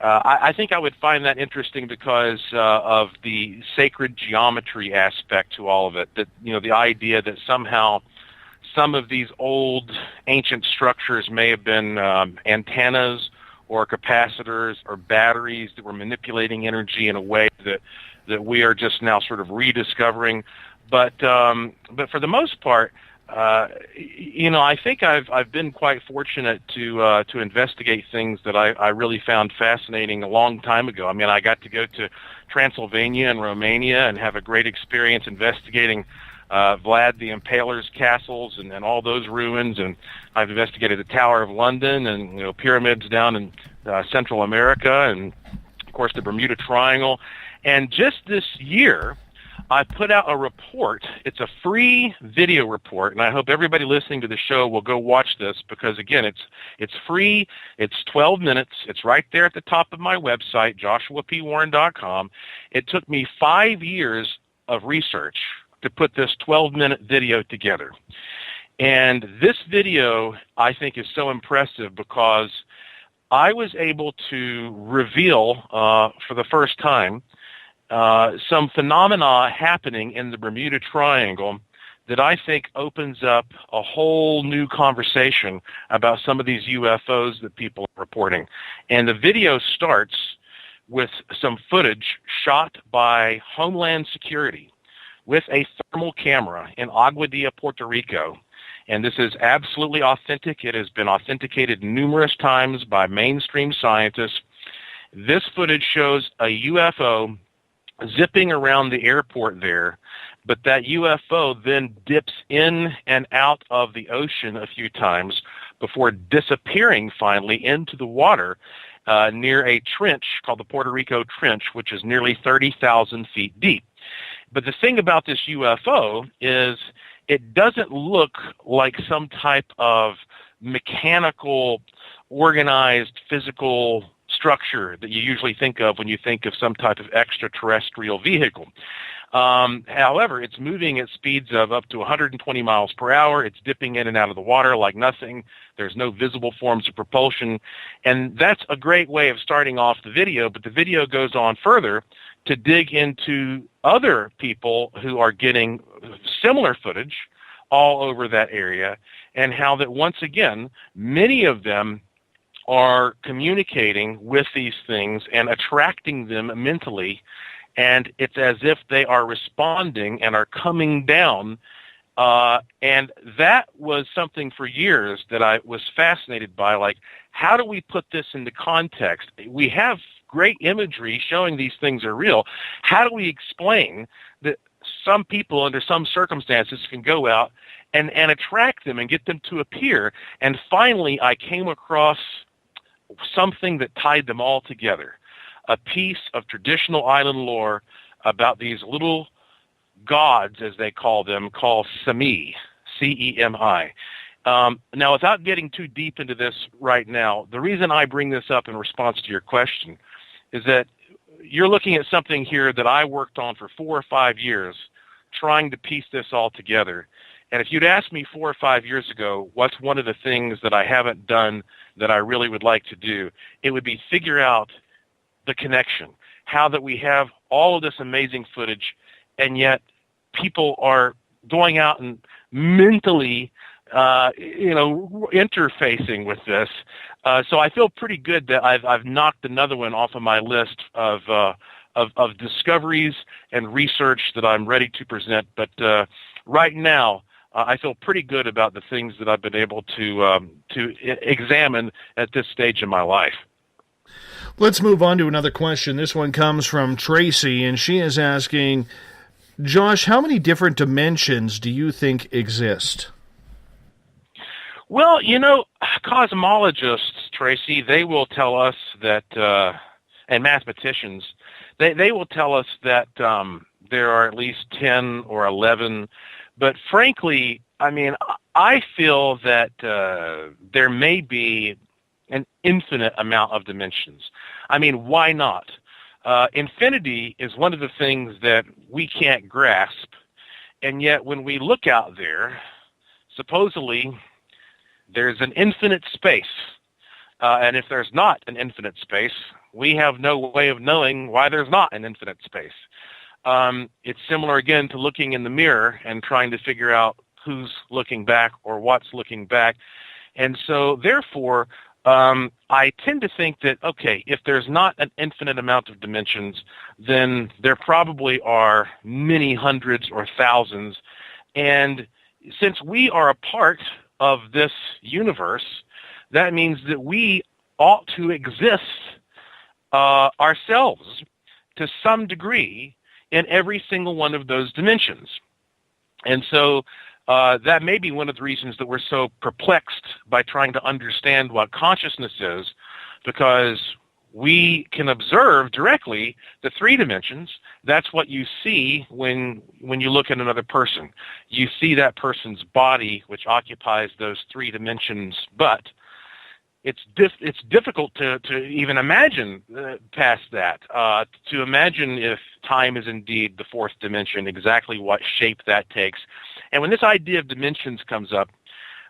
I think I would find that interesting because of the sacred geometry aspect to all of it. That, the idea that somehow some of these old ancient structures may have been antennas or capacitors or batteries that were manipulating energy in a way that we are just now sort of rediscovering. But for the most part, I think I've been quite fortunate to investigate things that I really found fascinating a long time ago. I mean, I got to go to Transylvania and Romania and have a great experience investigating Vlad the Impaler's castles and all those ruins, and I've investigated the Tower of London and pyramids down in Central America, and of course the Bermuda Triangle. And just this year, I put out a report. It's a free video report, and I hope everybody listening to the show will go watch this because, again, it's free. It's 12 minutes. It's right there at the top of my website, joshuapwarren.com. It took me 5 years of research to put this 12-minute video together. And this video, I think, is so impressive because I was able to reveal for the first time some phenomena happening in the Bermuda Triangle that I think opens up a whole new conversation about some of these UFOs that people are reporting. And the video starts with some footage shot by Homeland Security with a thermal camera in Aguadilla, Puerto Rico. And this is absolutely authentic. It has been authenticated numerous times by mainstream scientists. This footage shows a UFO zipping around the airport there, but that UFO then dips in and out of the ocean a few times before disappearing finally into the water near a trench called the Puerto Rico Trench, which is nearly 30,000 feet deep. But the thing about this UFO is it doesn't look like some type of mechanical, organized, physical structure that you usually think of when you think of some type of extraterrestrial vehicle. However, it's moving at speeds of up to 120 miles per hour. It's dipping in and out of the water like nothing. There's no visible forms of propulsion. And that's a great way of starting off the video, but the video goes on further to dig into other people who are getting similar footage all over that area, and how that once again, many of them are communicating with these things and attracting them mentally, and it's as if they are responding and are coming down. And that was something for years that I was fascinated by. Like, how do we put this into context? We have great imagery showing these things are real. How do we explain that some people under some circumstances can go out and attract them and get them to appear? And finally, I came across something that tied them all together, a piece of traditional island lore about these little gods, as they call them, called Semi, C-E-M-I. Now, without getting too deep into this right now, the reason I bring this up in response to your question is that you're looking at something here that I worked on for 4 or 5 years, trying to piece this all together. And if you'd asked me 4 or 5 years ago, what's one of the things that I haven't done that I really would like to do, it would be figure out the connection, how that we have all of this amazing footage, and yet people are going out and mentally, interfacing with this. So I feel pretty good that I've knocked another one off of my list of discoveries and research that I'm ready to present. But right now, I feel pretty good about the things that I've been able to examine at this stage in my life. Let's move on to another question. This one comes from Tracy, and she is asking, Josh, how many different dimensions do you think exist? Well, cosmologists, Tracy, they will tell us that, and mathematicians, they will tell us that there are at least 10 or 11. But frankly, I feel that there may be an infinite amount of dimensions. Why not? Infinity is one of the things that we can't grasp, and yet when we look out there, supposedly there's an infinite space. And if there's not an infinite space, we have no way of knowing why there's not an infinite space. It's similar, again, to looking in the mirror and trying to figure out who's looking back or what's looking back. And so, therefore, I tend to think that, okay, if there's not an infinite amount of dimensions, then there probably are many hundreds or thousands. And since we are a part of this universe, that means that we ought to exist ourselves to some degree in every single one of those dimensions. And so that may be one of the reasons that we're so perplexed by trying to understand what consciousness is, because we can observe directly the 3 dimensions. That's what you see when you look at another person. You see that person's body, which occupies those 3 dimensions, but it's difficult to even imagine past that, to imagine if time is indeed the 4th dimension, exactly what shape that takes. And when this idea of dimensions comes up,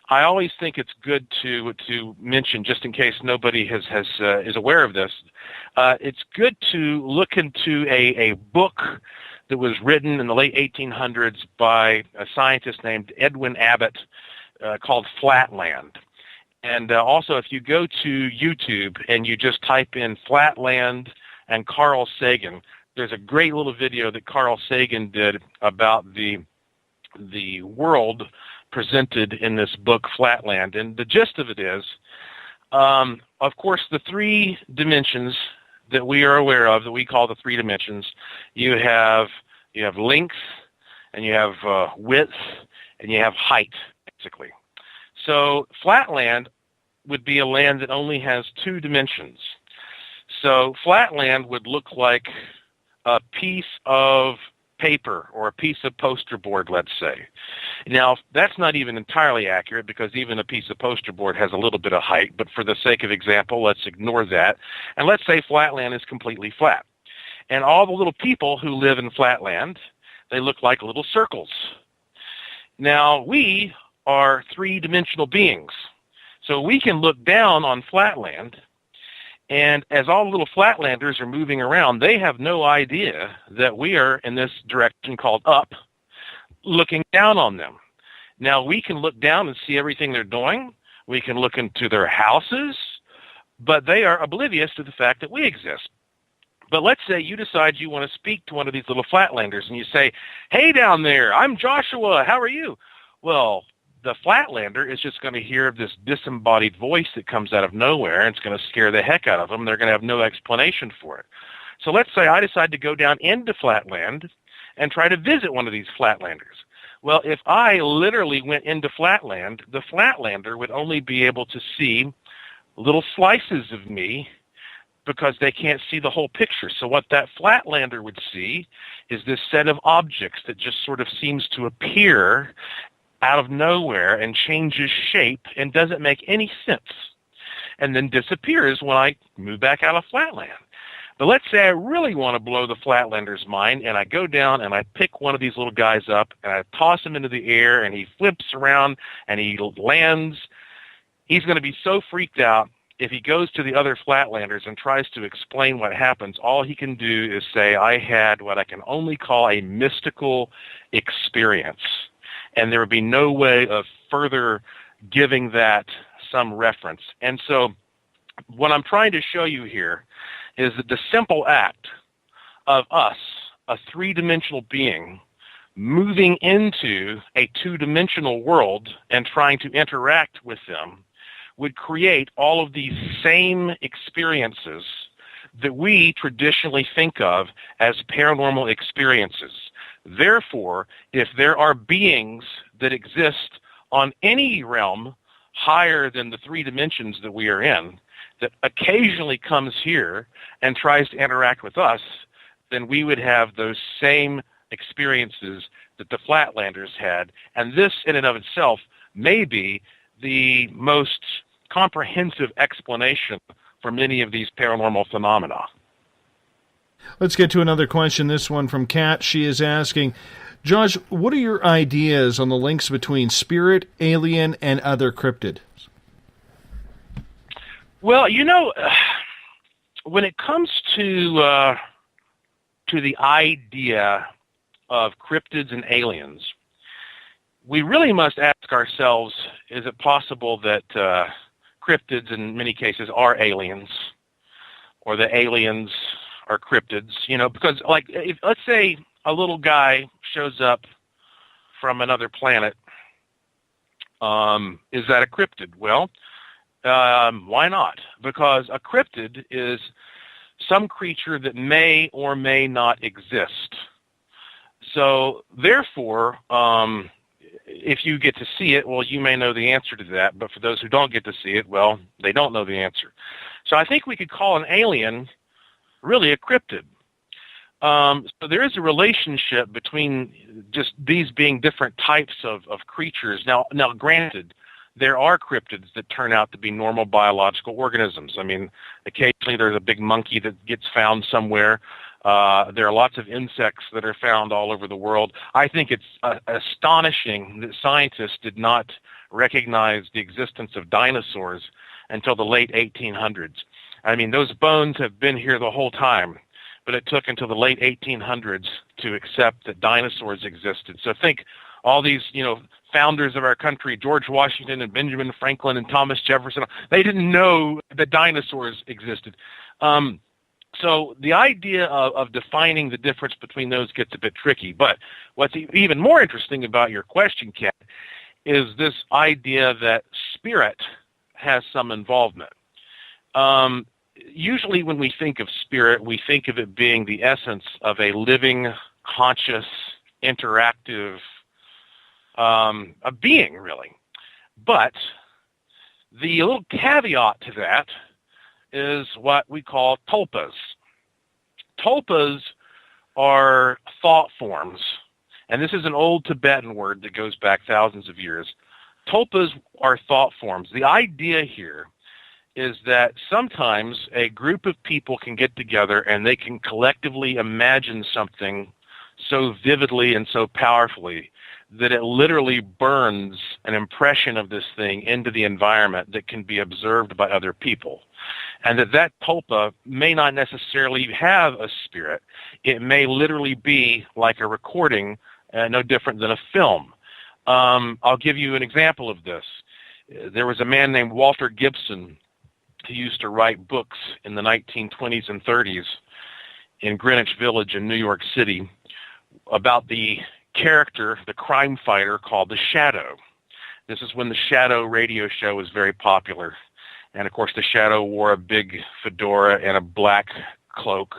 I always think it's good to mention, just in case nobody is aware of this, it's good to look into a book that was written in the late 1800s by a scientist named Edwin Abbott called Flatland. And also, if you go to YouTube and you just type in Flatland and Carl Sagan, there's a great little video that Carl Sagan did about the world presented in this book, Flatland. And the gist of it is, of course, the three dimensions that we are aware of, that we call the three dimensions, you have length, and you have width, and you have height, basically. So flatland would be a land that only has two dimensions. So flatland would look like a piece of paper or a piece of poster board, let's say. Now, that's not even entirely accurate because even a piece of poster board has a little bit of height, but for the sake of example, let's ignore that. And let's say flatland is completely flat. And all the little people who live in flatland, they look like little circles. Now, we are three-dimensional beings. So we can look down on flatland, and as all the little flatlanders are moving around, they have no idea that we are in this direction called up, looking down on them. Now, we can look down and see everything they're doing. We can look into their houses, but they are oblivious to the fact that we exist. But let's say you decide you want to speak to one of these little flatlanders, and you say, "Hey, down there, I'm Joshua. How are you?" Well, the flatlander is just going to hear this disembodied voice that comes out of nowhere, and it's going to scare the heck out of them. They're going to have no explanation for it. So let's say I decide to go down into flatland and try to visit one of these flatlanders. Well, if I literally went into flatland, the flatlander would only be able to see little slices of me because they can't see the whole picture. So what that flatlander would see is this set of objects that just sort of seems to appear out of nowhere and changes shape and doesn't make any sense, and then disappears when I move back out of flatland. But let's say I really want to blow the flatlander's mind, and I go down and I pick one of these little guys up and I toss him into the air, and he flips around and he lands. He's going to be so freaked out. If he goes to the other flatlanders and tries to explain what happens, all he can do is say, "I had what I can only call a mystical experience." And there would be no way of further giving that some reference. And so what I'm trying to show you here is that the simple act of us, a three-dimensional being, moving into a two-dimensional world and trying to interact with them would create all of these same experiences that we traditionally think of as paranormal experiences. Therefore, if there are beings that exist on any realm higher than the three dimensions that we are in, that occasionally comes here and tries to interact with us, then we would have those same experiences that the flatlanders had. And this in and of itself may be the most comprehensive explanation for many of these paranormal phenomena. Let's get to another question, this one from Kat. She is asking, Josh, what are your ideas on the links between spirit, alien, and other cryptids? Well, when it comes to the idea of cryptids and aliens, we really must ask ourselves, is it possible that cryptids in many cases are aliens, or the aliens are cryptids? Because let's say a little guy shows up from another planet. Is that a cryptid? Well, why not? Because a cryptid is some creature that may or may not exist. So therefore, if you get to see it, well, you may know the answer to that. But for those who don't get to see it, well, they don't know the answer. So I think we could call an alien really a cryptid. So there is a relationship between just these being different types of creatures. Now, granted, there are cryptids that turn out to be normal biological organisms. I mean, occasionally there's a big monkey that gets found somewhere. There are lots of insects that are found all over the world. I think it's astonishing that scientists did not recognize the existence of dinosaurs until the late 1800s. I mean, those bones have been here the whole time, but it took until the late 1800s to accept that dinosaurs existed. So think all these, founders of our country, George Washington and Benjamin Franklin and Thomas Jefferson, they didn't know that dinosaurs existed. So the idea of defining the difference between those gets a bit tricky. But what's even more interesting about your question, Kat, is this idea that spirit has some involvement. Usually when we think of spirit, we think of it being the essence of a living, conscious, interactive a being, really. But the little caveat to that is what we call tulpas. Tulpas are thought forms, and this is an old Tibetan word that goes back thousands of years. Tulpas are thought forms. The idea here is that sometimes a group of people can get together and they can collectively imagine something so vividly and so powerfully that it literally burns an impression of this thing into the environment that can be observed by other people. And that tulpa may not necessarily have a spirit. It may literally be like a recording, no different than a film. I'll give you an example of this. There was a man named Walter Gibson who used to write books in the 1920s and 30s in Greenwich Village in New York City about the character, the crime fighter called the Shadow. This is when the Shadow radio show was very popular. And, of course, the Shadow wore a big fedora and a black cloak.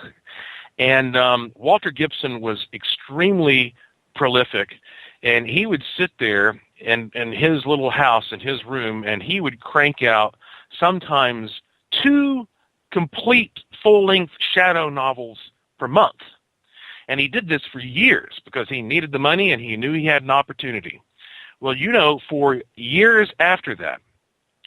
And Walter Gibson was extremely prolific, and he would sit there in his little house, in his room, and he would crank out sometimes 2 complete full-length Shadow novels per month. And he did this for years because he needed the money and he knew he had an opportunity. Well, for years after that,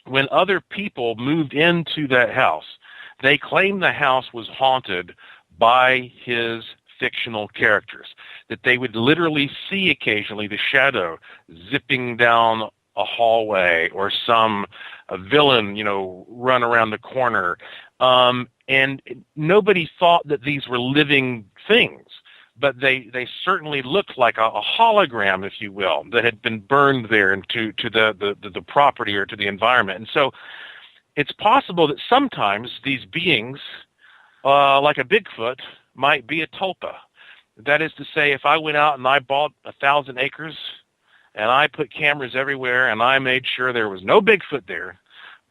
when other people moved into that house, they claimed the house was haunted by his fictional characters, that they would literally see occasionally the Shadow zipping down a hallway or some villain, run around the corner. And nobody thought that these were living things, but they certainly looked like a hologram, if you will, that had been burned there into the property or to the environment. And so it's possible that sometimes these beings, like a Bigfoot, might be a tulpa. That is to say, if I went out and I bought 1,000 acres and I put cameras everywhere and I made sure there was no Bigfoot there,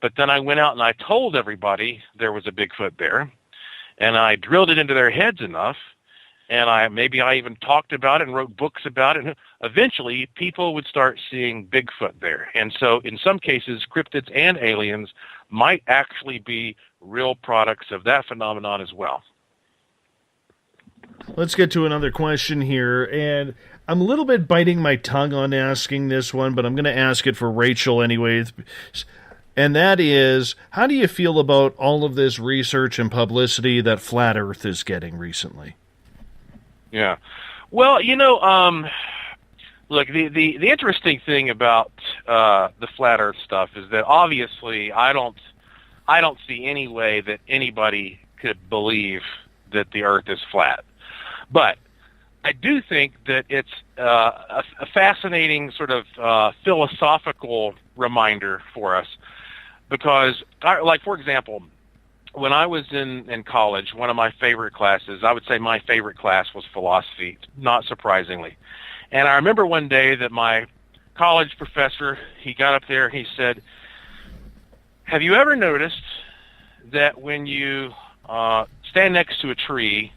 but then I went out and I told everybody there was a Bigfoot there, and I drilled it into their heads enough, and maybe I even talked about it and wrote books about it, and eventually people would start seeing Bigfoot there. And so in some cases, cryptids and aliens might actually be real products of that phenomenon as well. Let's get to another question here, and I'm a little bit biting my tongue on asking this one, but I'm going to ask it for Rachel anyway. And that is, how do you feel about all of this research and publicity that Flat Earth is getting recently? Yeah. Well, look, the interesting thing about the Flat Earth stuff is that obviously I don't see any way that anybody could believe that the Earth is flat. But I do think that it's a fascinating sort of philosophical reminder for us because, like, for example, when I was in college, one of my favorite classes, I would say my favorite class was philosophy, not surprisingly. And I remember one day that my college professor, he got up there, he said, have you ever noticed that when you stand next to a tree,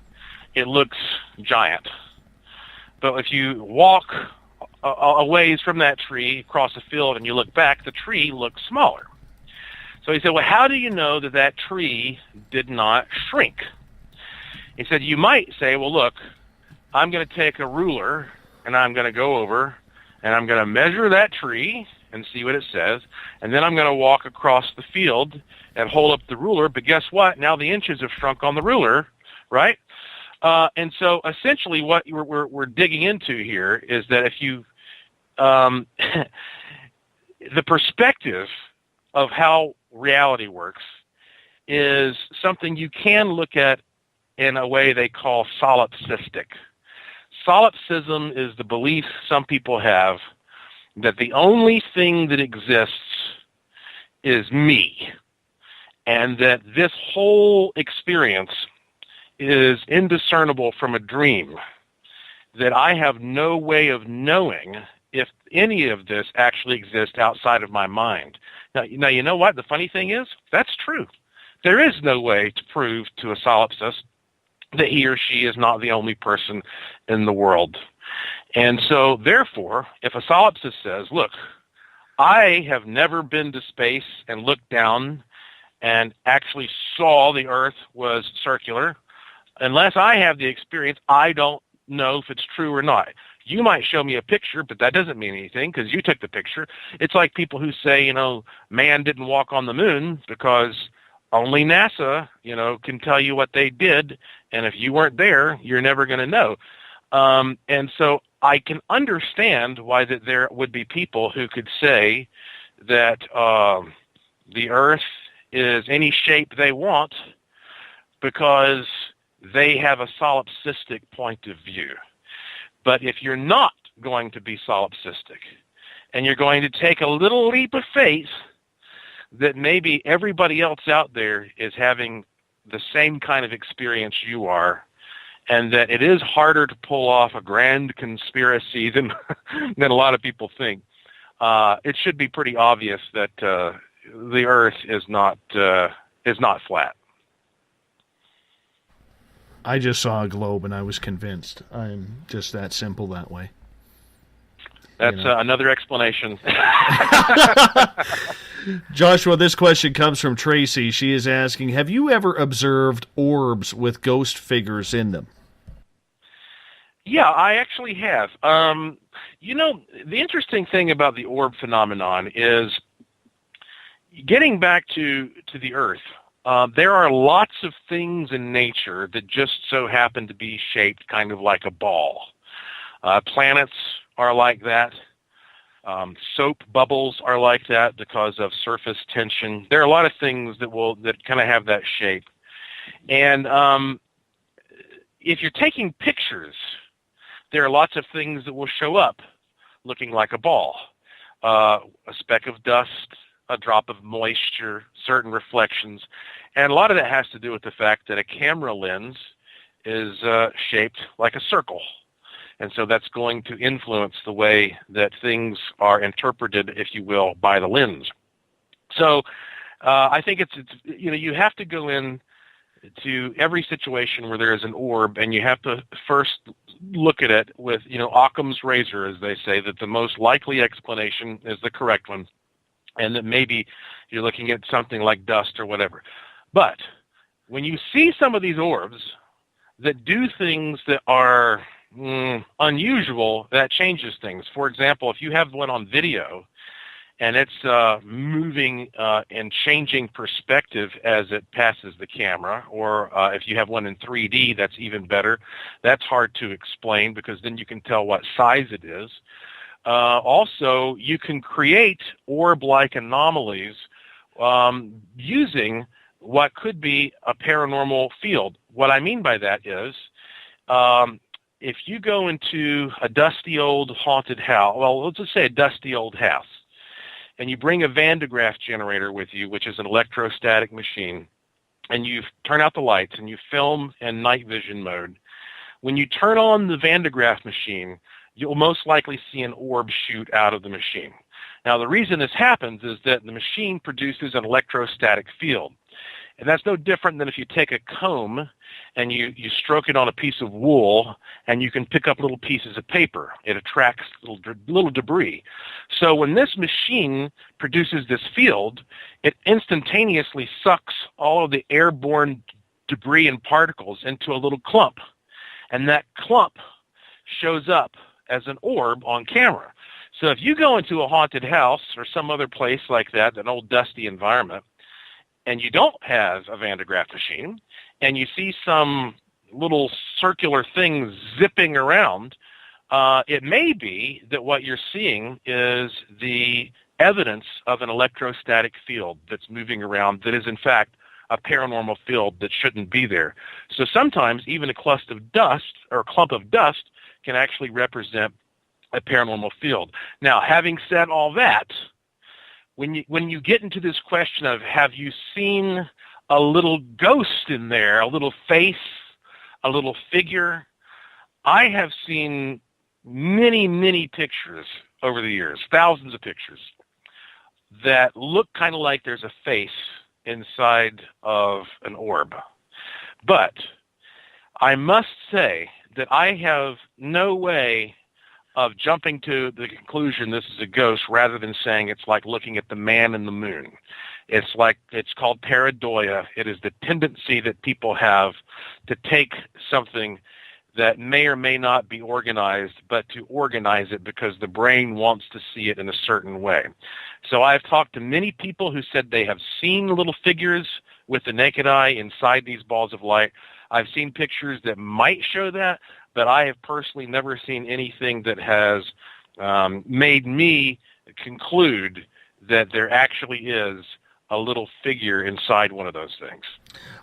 it looks giant? But if you walk a ways from that tree across a field and you look back, the tree looks smaller. So he said, well, how do you know that that tree did not shrink? He said, you might say, well, look, I'm going to take a ruler and I'm going to go over and I'm going to measure that tree and see what it says. And then I'm going to walk across the field and hold up the ruler. But guess what? Now the inches have shrunk on the ruler, right? And so essentially what we're digging into here is that if you, the perspective of how reality works is something you can look at in a way they call solipsistic. solipsism is the belief some people have that the only thing that exists is me, and that this whole experience is indiscernible from a dream, that I have no way of knowing if any of this actually exists outside of my mind. Now, you know what? The funny thing is, that's true. There is no way to prove to a solipsist that he or she is not the only person in the world. And so, therefore, if a solipsist says, look, I have never been to space and looked down and actually saw the Earth was circular, unless I have the experience, I don't know if it's true or not. You might show me a picture, but that doesn't mean anything because you took the picture. It's like people who say, man didn't walk on the moon because only NASA, can tell you what they did, and if you weren't there, you're never going to know. And so I can understand why that there would be people who could say that the Earth is any shape they want because they have a solipsistic point of view. But if you're not going to be solipsistic and you're going to take a little leap of faith that maybe everybody else out there is having the same kind of experience you are, and that it is harder to pull off a grand conspiracy than a lot of people think, it should be pretty obvious that the Earth is not flat. I just saw a globe and I was convinced. I'm just that simple that way. That's another explanation. Joshua, this question comes from Tracy. She is asking, have you ever observed orbs with ghost figures in them? Yeah, I actually have. The interesting thing about the orb phenomenon is, getting back to the Earth, there are lots of things in nature that just so happen to be shaped kind of like a ball. Planets are like that. Soap bubbles are like that because of surface tension. There are a lot of things that kind of have that shape. And if you're taking pictures, there are lots of things that will show up looking like a ball. A speck of dust, a drop of moisture, certain reflections. And a lot of that has to do with the fact that a camera lens is shaped like a circle. And so that's going to influence the way that things are interpreted, if you will, by the lens. So I think it's you have to go in to every situation where there is an orb, and you have to first look at it with, Occam's razor, as they say, that the most likely explanation is the correct one, and that maybe you're looking at something like dust or whatever. But when you see some of these orbs that do things that are unusual, that changes things. For example, if you have one on video and it's moving and changing perspective as it passes the camera, or if you have one in 3D, that's even better. That's hard to explain because then you can tell what size it is. Also, you can create orb-like anomalies using what could be a paranormal field. What I mean by that is, if you go into a dusty old haunted house, well, let's just say a dusty old house, and you bring a Van de Graaff generator with you, which is an electrostatic machine, and you turn out the lights and you film in night vision mode, when you turn on the Van de Graaff machine, you'll most likely see an orb shoot out of the machine. Now, the reason this happens is that the machine produces an electrostatic field. And that's no different than if you take a comb and you stroke it on a piece of wool, and you can pick up little pieces of paper. It attracts little debris. So when this machine produces this field, it instantaneously sucks all of the airborne debris and particles into a little clump. And that clump shows up as an orb on camera. So if you go into a haunted house or some other place like that, an old dusty environment, and you don't have a Van de Graaff machine, and you see some little circular things zipping around, it may be that what you're seeing is the evidence of an electrostatic field that's moving around that is, in fact, a paranormal field that shouldn't be there. So sometimes even a clump of dust can actually represent a paranormal field. Now, having said all that, when you get into this question of have you seen a little ghost in there, a little face, a little figure, I have seen many, many pictures over the years, thousands of pictures, that look kind of like there's a face inside of an orb. But I must say that I have no way of jumping to the conclusion this is a ghost rather than saying it's like looking at the man in the moon. It's called pareidoia. It is the tendency that people have to take something that may or may not be organized, but to organize it because the brain wants to see it in a certain way. So I've talked to many people who said they have seen little figures with the naked eye inside these balls of light. I've seen pictures that might show that, but I have personally never seen anything that has made me conclude that there actually is a little figure inside one of those things.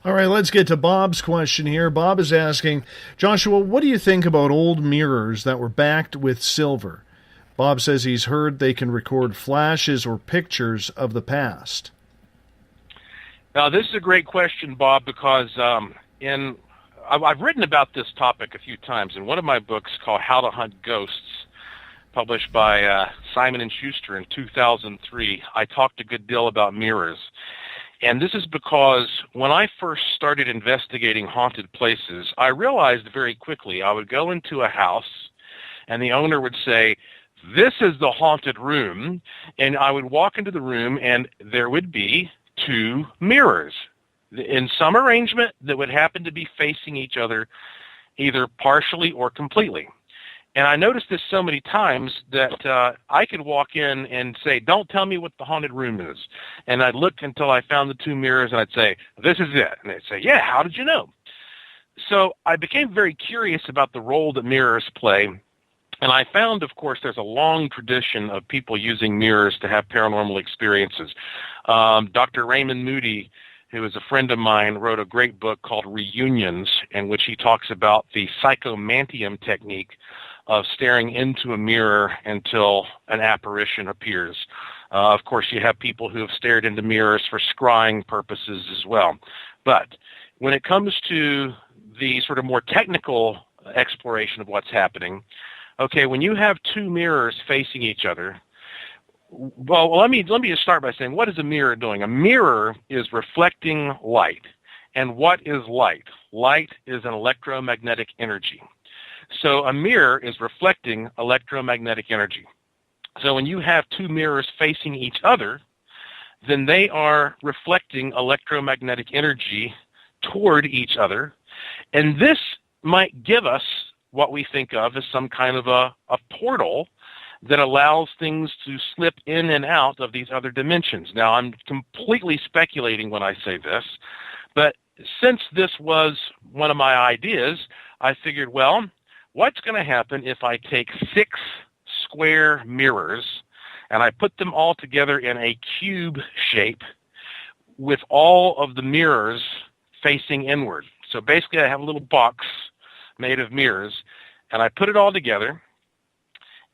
All right, let's get to Bob's question here. Bob is asking, Joshua, what do you think about old mirrors that were backed with silver? Bob says he's heard they can record flashes or pictures of the past. Now, this is a great question, Bob, because I've written about this topic a few times in one of my books called How to Hunt Ghosts, published by Simon & Schuster in 2003. I talked a good deal about mirrors. And this is because when I first started investigating haunted places, I realized very quickly I would go into a house and the owner would say, "This is the haunted room." And I would walk into the room and there would be 2 mirrors in some arrangement that would happen to be facing each other either partially or completely. And I noticed this so many times that I could walk in and say, "Don't tell me what the haunted room is." And I'd look until I found the 2 mirrors, and I'd say, "This is it." And they'd say, "Yeah, how did you know?" So I became very curious about the role that mirrors play. And I found, of course, there's a long tradition of people using mirrors to have paranormal experiences. Dr. Raymond Moody, who is a friend of mine, wrote a great book called Reunions, in which he talks about the psychomantium technique of staring into a mirror until an apparition appears. Of course, you have people who have stared into mirrors for scrying purposes as well. But when it comes to the sort of more technical exploration of what's happening, okay, when you have 2 mirrors facing each other, well, let me just start by saying, what is a mirror doing? A mirror is reflecting light. And what is light? Light is an electromagnetic energy. So a mirror is reflecting electromagnetic energy. So when you have 2 mirrors facing each other, then they are reflecting electromagnetic energy toward each other. And this might give us what we think of as some kind of a portal that allows things to slip in and out of these other dimensions. Now, I'm completely speculating when I say this, but since this was one of my ideas, I figured, well, what's going to happen if I take 6 square mirrors and I put them all together in a cube shape with all of the mirrors facing inward? So basically I have a little box made of mirrors, and I put it all together,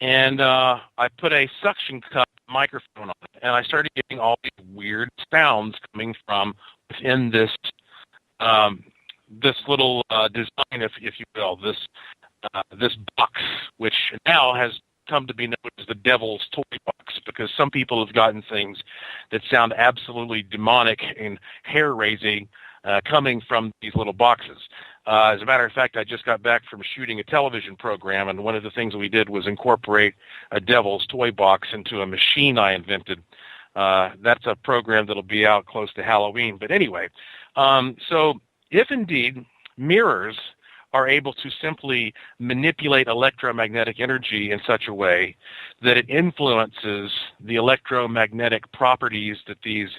and I put a suction cup microphone on it, and I started getting all these weird sounds coming from within this little design, if you will, this box, which now has come to be known as the devil's toy box, because some people have gotten things that sound absolutely demonic and hair-raising coming from these little boxes. As a matter of fact, I just got back from shooting a television program, and one of the things we did was incorporate a devil's toy box into a machine I invented. That's a program that'll be out close to Halloween. But anyway, so if indeed mirrors are able to simply manipulate electromagnetic energy in such a way that it influences the electromagnetic properties that these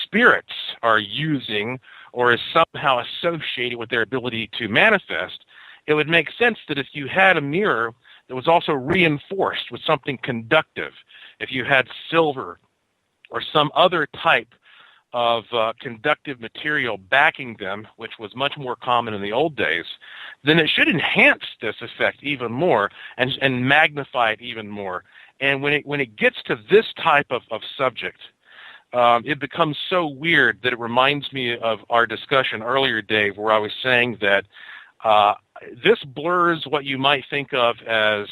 spirits are using or is somehow associated with their ability to manifest, it would make sense that if you had a mirror that was also reinforced with something conductive, if you had silver or some other type of conductive material backing them, which was much more common in the old days, then it should enhance this effect even more and magnify it even more. And when it gets to this type of subject, it becomes so weird that it reminds me of our discussion earlier, Dave, where I was saying that this blurs what you might think of as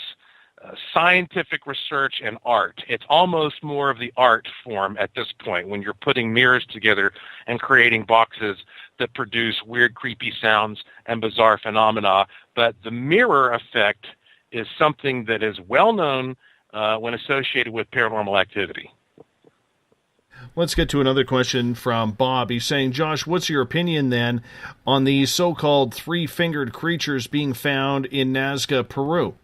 scientific research and art. It's almost more of the art form at this point when you're putting mirrors together and creating boxes that produce weird, creepy sounds and bizarre phenomena. But the mirror effect is something that is well known when associated with paranormal activity. Let's get to another question from Bob. He's saying, Josh, what's your opinion then on these so-called three-fingered creatures being found in Nazca, Peru?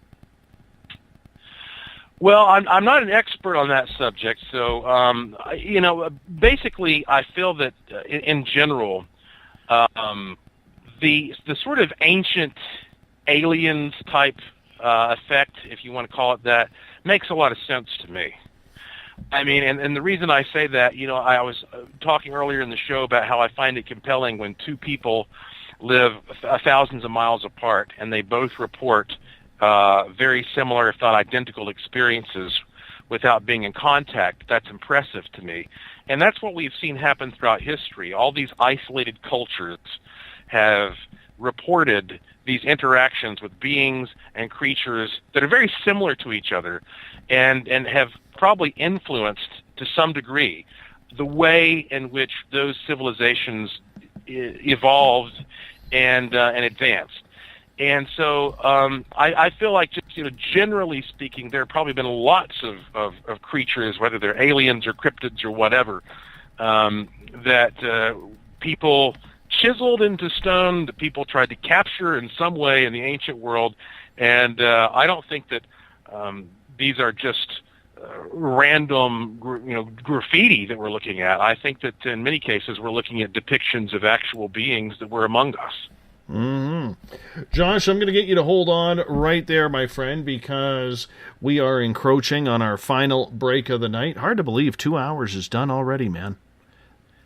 Well, I'm not an expert on that subject, so basically, I feel that in general, the sort of ancient aliens type effect, if you want to call it that, makes a lot of sense to me. I mean, and the reason I say that, I was talking earlier in the show about how I find it compelling when two people live thousands of miles apart and they both report very similar, if not identical, experiences without being in contact. That's impressive to me. And that's what we've seen happen throughout history. All these isolated cultures have reported these interactions with beings and creatures that are very similar to each other and have probably influenced, to some degree, the way in which those civilizations evolved and advanced. And so I feel like, just generally speaking, there have probably been lots of creatures, whether they're aliens or cryptids or whatever, that people chiseled into stone, that people tried to capture in some way in the ancient world. And I don't think that these are just random, graffiti that we're looking at. I think that in many cases we're looking at depictions of actual beings that were among us. Mm-hmm. Josh, I'm going to get you to hold on right there, my friend, because we are encroaching on our final break of the night. Hard to believe 2 hours is done already, man.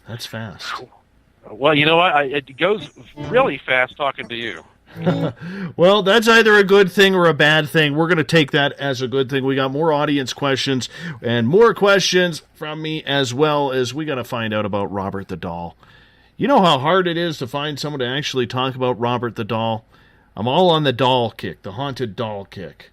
That's fast. Well, you know what? It goes really fast talking to you. Well, that's either a good thing or a bad thing. We're going to take that as a good thing. We got more audience questions and more questions from me, as well as we got to find out about Robert the Doll. You know how hard it is to find someone to actually talk about Robert the Doll? I'm all on the doll kick, the haunted doll kick.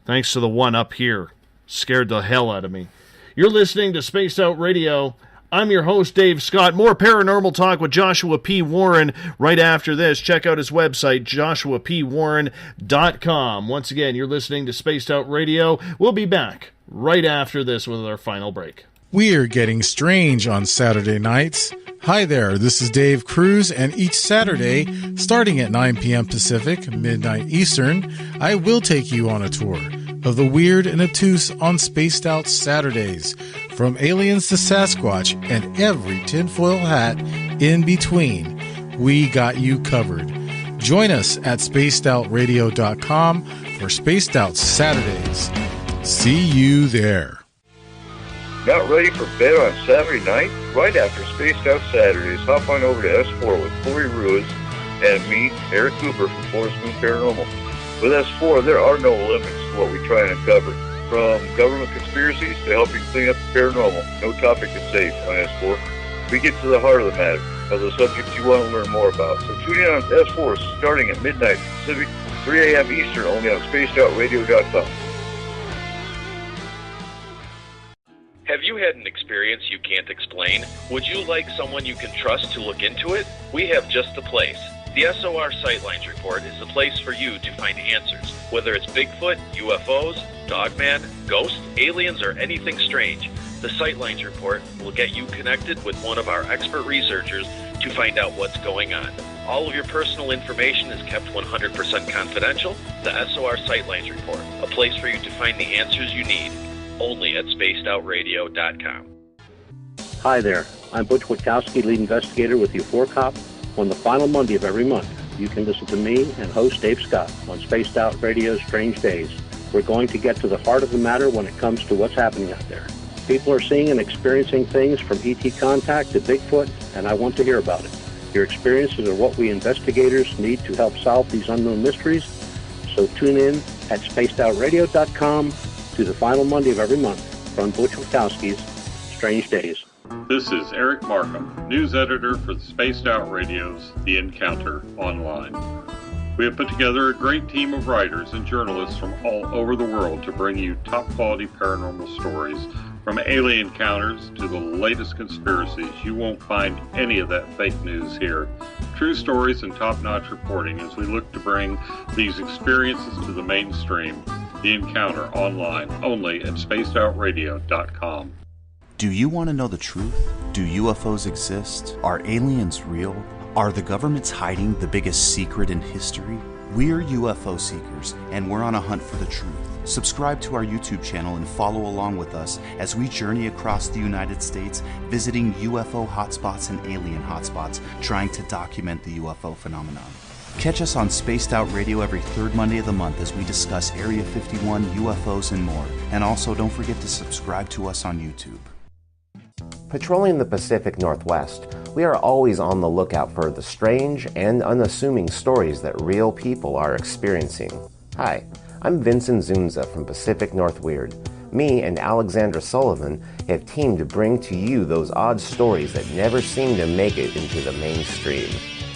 Thanks to the one up here. Scared the hell out of me. You're listening to Spaced Out Radio. I'm your host, Dave Scott. More paranormal talk with Joshua P. Warren right after this. Check out his website, joshuapwarren.com. Once again, you're listening to Spaced Out Radio. We'll be back right after this with our final break. We're getting strange on Saturday nights. Hi there, this is Dave Cruz, and each Saturday, starting at 9 p.m. Pacific, midnight Eastern, I will take you on a tour of the weird and obtuse on Spaced Out Saturdays, from aliens to Sasquatch and every tinfoil hat in between. We got you covered. Join us at spacedoutradio.com for Spaced Out Saturdays. See you there. Not ready for bed on Saturday night? Right after Spaced Out Saturdays, hop on over to S4 with Corey Ruiz and me, Eric Cooper from Forest Moon Paranormal. With S4, there are no limits to what we try and uncover. From government conspiracies to helping clean up the paranormal, no topic is safe on S4. We get to the heart of the matter, of the subjects you want to learn more about. So tune in on S4 starting at midnight Pacific, 3 a.m. Eastern, only on spacedoutradio.com. Have you had an experience you can't explain? Would you like someone you can trust to look into it? We have just the place. The SOR Sightlines Report is the place for you to find answers. Whether it's Bigfoot, UFOs, Dogman, ghosts, aliens, or anything strange, the Sightlines Report will get you connected with one of our expert researchers to find out what's going on. All of your personal information is kept 100% confidential. The SOR Sightlines Report, a place for you to find the answers you need. Only at spacedoutradio.com. Hi there. I'm Butch Witkowski, lead investigator with U4Cop. On the final Monday of every month, you can listen to me and host Dave Scott on Spaced Out Radio's Strange Days. We're going to get to the heart of the matter when it comes to what's happening out there. People are seeing and experiencing things from ET contact to Bigfoot, and I want to hear about it. Your experiences are what we investigators need to help solve these unknown mysteries, so tune in at spacedoutradio.com to the final Monday of every month from Butch Witkowski's Strange Days. This is Eric Markham, news editor for the Spaced Out Radio's The Encounter Online. We have put together a great team of writers and journalists from all over the world to bring you top-quality paranormal stories, from alien encounters to the latest conspiracies. You won't find any of that fake news here. True stories and top-notch reporting as we look to bring these experiences to the mainstream. The Encounter Online, only at spacedoutradio.com. Do you want to know the truth? Do UFOs exist? Are aliens real? Are the governments hiding the biggest secret in history? We're UFO seekers, and we're on a hunt for the truth. Subscribe to our YouTube channel and follow along with us as we journey across the United States, visiting UFO hotspots and alien hotspots, trying to document the UFO phenomenon. Catch us on Spaced Out Radio every third Monday of the month as we discuss Area 51, UFOs, and more. And also, don't forget to subscribe to us on YouTube. Patrolling the Pacific Northwest, we are always on the lookout for the strange and unassuming stories that real people are experiencing. Hi, I'm Vincent Zunza from Pacific North Weird. Me and Alexandra Sullivan have teamed to bring to you those odd stories that never seem to make it into the mainstream.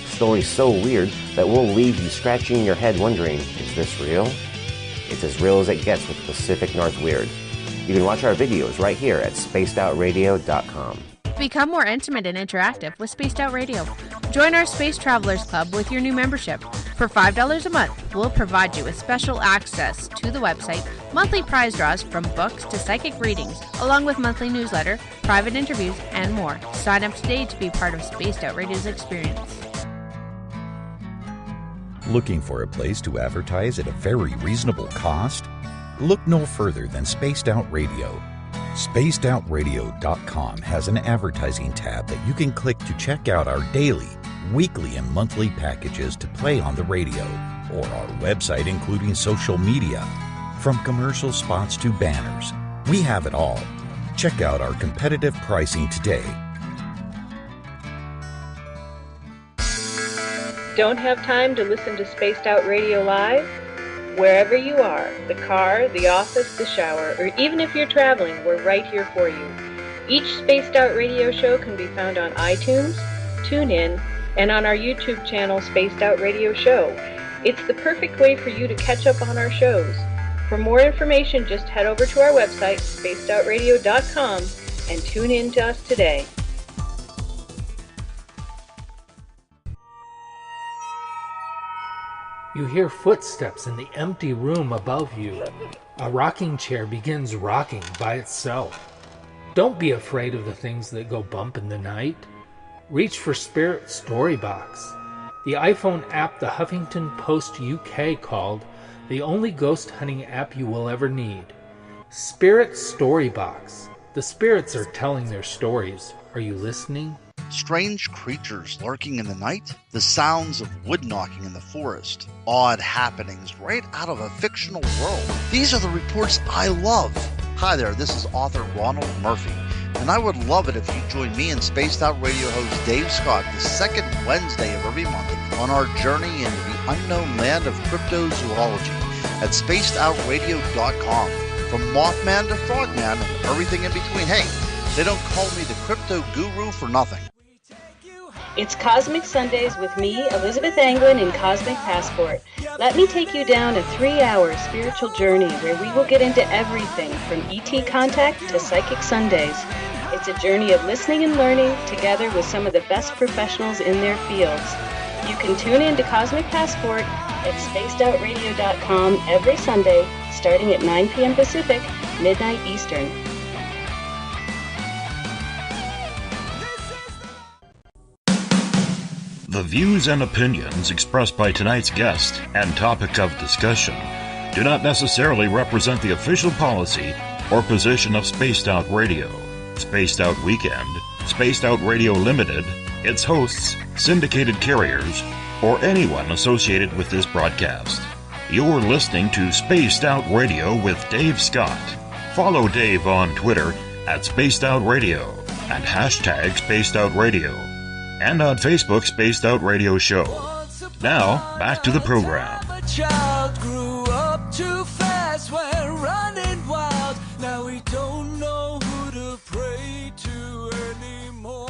Stories so weird that will leave you scratching your head wondering, is this real? It's as real as it gets with Pacific North Weird. You can watch our videos right here at spacedoutradio.com. Become more intimate and interactive with Spaced Out Radio. Join our Space Travelers Club with your new membership. For $5 a month, we'll provide you with special access to the website, monthly prize draws from books to psychic readings, along with monthly newsletter, private interviews, and more. Sign up today to be part of Spaced Out Radio's experience. Looking for a place to advertise at a very reasonable cost? Look no further than Spaced Out Radio. SpacedOutRadio.com has an advertising tab that you can click to check out our daily, weekly, and monthly packages to play on the radio, or our website including social media. From commercial spots to banners, we have it all. Check out our competitive pricing today. Don't have time to listen to Spaced Out Radio live? Wherever you are, the car, the office, the shower, or even if you're traveling, we're right here for you. Each Spaced Out Radio show can be found on iTunes, TuneIn, and on our YouTube channel, Spaced Out Radio Show. It's the perfect way for you to catch up on our shows. For more information, just head over to our website, spacedoutradio.com, and tune in to us today. You hear footsteps in the empty room above you. A rocking chair begins rocking by itself. Don't be afraid of the things that go bump in the night. Reach for Spirit Storybox, the iPhone app the Huffington Post UK called the only ghost hunting app you will ever need. Spirit Storybox. The spirits are telling their stories. Are you listening? Strange creatures lurking in the night, the sounds of wood knocking in the forest, odd happenings right out of a fictional world. These are the reports I love. Hi there, this is author Ronald Murphy, and I would love it if you join me and Spaced Out Radio host Dave Scott the second Wednesday of every month on our journey into the unknown land of cryptozoology at spacedoutradio.com. From Mothman to Frogman and everything in between. Hey, they don't call me the crypto guru for nothing. It's Cosmic Sundays with me, Elizabeth Anglin, in Cosmic Passport. Let me take you down a 3-hour spiritual journey where we will get into everything from ET contact to Psychic Sundays. It's a journey of listening and learning together with some of the best professionals in their fields. You can tune in to Cosmic Passport at spacedoutradio.com every Sunday, starting at 9 p.m. Pacific, midnight Eastern. The views and opinions expressed by tonight's guest and topic of discussion do not necessarily represent the official policy or position of Spaced Out Radio, Spaced Out Weekend, Spaced Out Radio Limited, its hosts, syndicated carriers, or anyone associated with this broadcast. You're listening to Spaced Out Radio with Dave Scott. Follow Dave on Twitter at Spaced Out Radio and hashtag Spaced Out Radio, and on Facebook Spaced Out Radio Show. Now, back to the program. A child grew up too fast, went running wild. Now we don't know who to pray to anymore.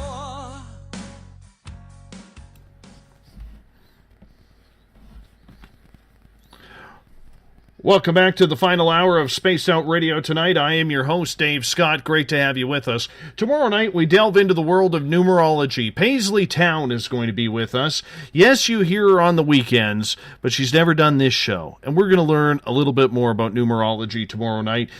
Welcome back to the final hour of Spaced Out Radio tonight. I am your host, Dave Scott. Great to have you with us. Tomorrow night, we delve into the world of numerology. Paisley Town is going to be with us. Yes, you hear her on the weekends, but she's never done this show. And we're going to learn a little bit more about numerology tomorrow night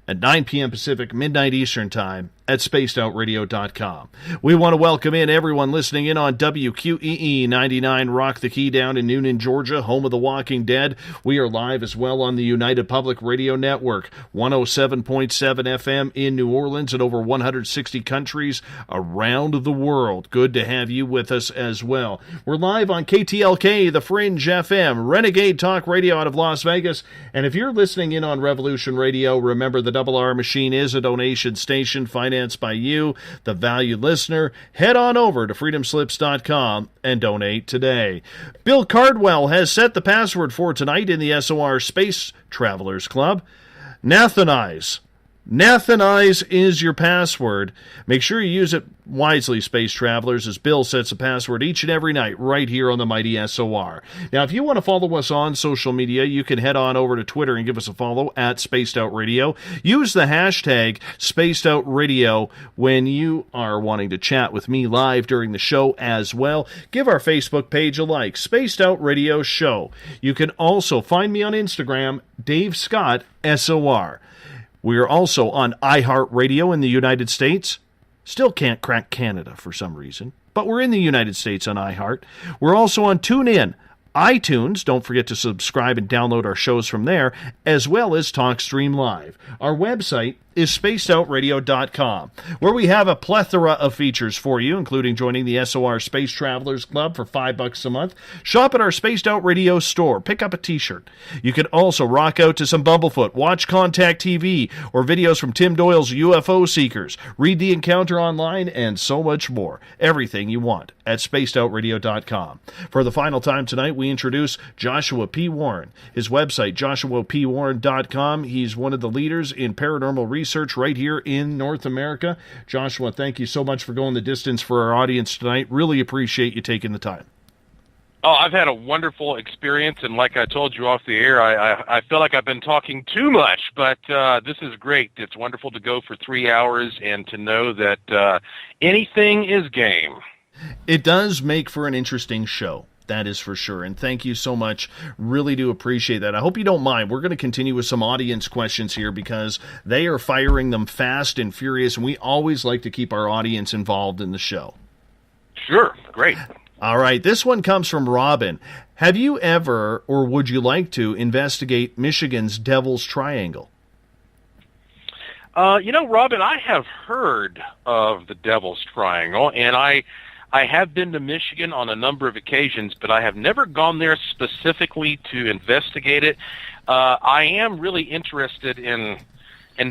at 9 p.m. Pacific, midnight Eastern Time at spacedoutradio.com. We want to welcome in everyone listening in on WQEE 99 Rock the Key down in Noonan, Georgia, home of The Walking Dead. We are live as well on the United Public Radio Network, 107.7 FM in New Orleans and over 160 countries around the world. Good to have you with us as well. We're live on KTLK, The Fringe FM, Renegade Talk Radio out of Las Vegas. And if you're listening in on Revolution Radio, remember the Double R Machine is a donation station financed by you, the valued listener. Head on over to freedomslips.com and donate today. Bill Cardwell has set the password for tonight in the SOR Space Travelers Club. Nathanize. Nathanize is your password. Make sure you use it wisely, Space Travelers, as Bill sets a password each and every night right here on the mighty SOR. Now, if you want to follow us on social media, you can head on over to Twitter and give us a follow at Spaced Out Radio. Use the hashtag Spaced Out Radio when you are wanting to chat with me live during the show as well. Give our Facebook page a like, Spaced Out Radio Show. You can also find me on Instagram, Dave Scott SOR. We are also on iHeartRadio in the United States. Still can't crack Canada for some reason, but we're in the United States on iHeart. We're also on TuneIn, iTunes. Don't forget to subscribe and download our shows from there, as well as TalkStream Live. Our website is spacedoutradio.com, where we have a plethora of features for you, including joining the SOR Space Travelers Club for $5 a month. Shop at our Spaced Out Radio store. Pick up a t-shirt. You can also rock out to some Bumblefoot, watch Contact TV, or videos from Tim Doyle's UFO Seekers, read The Encounter online, and so much more. Everything you want at spacedoutradio.com. For the final time tonight, we introduce Joshua P. Warren. His website, joshuapwarren.com. He's one of the leaders in paranormal research right here in North America. Joshua, thank you so much for going the distance for our audience tonight. Really appreciate you taking the time. Oh, I've had a wonderful experience, and like I told you off the air, I feel like I've been talking too much, but this is great. It's wonderful to go for 3 hours and to know that anything is game. It does make for an interesting show. That is for sure. And thank you so much. Really do appreciate that. I hope you don't mind. We're going to continue with some audience questions here because they are firing them fast and furious, and we always like to keep our audience involved in the show. Sure. Great. All right. This one comes from Robin. Have you ever, or would you like to, investigate Michigan's Devil's Triangle? Robin, I have heard of the Devil's Triangle, and I have been to Michigan on a number of occasions, but I have never gone there specifically to investigate it. I am really interested in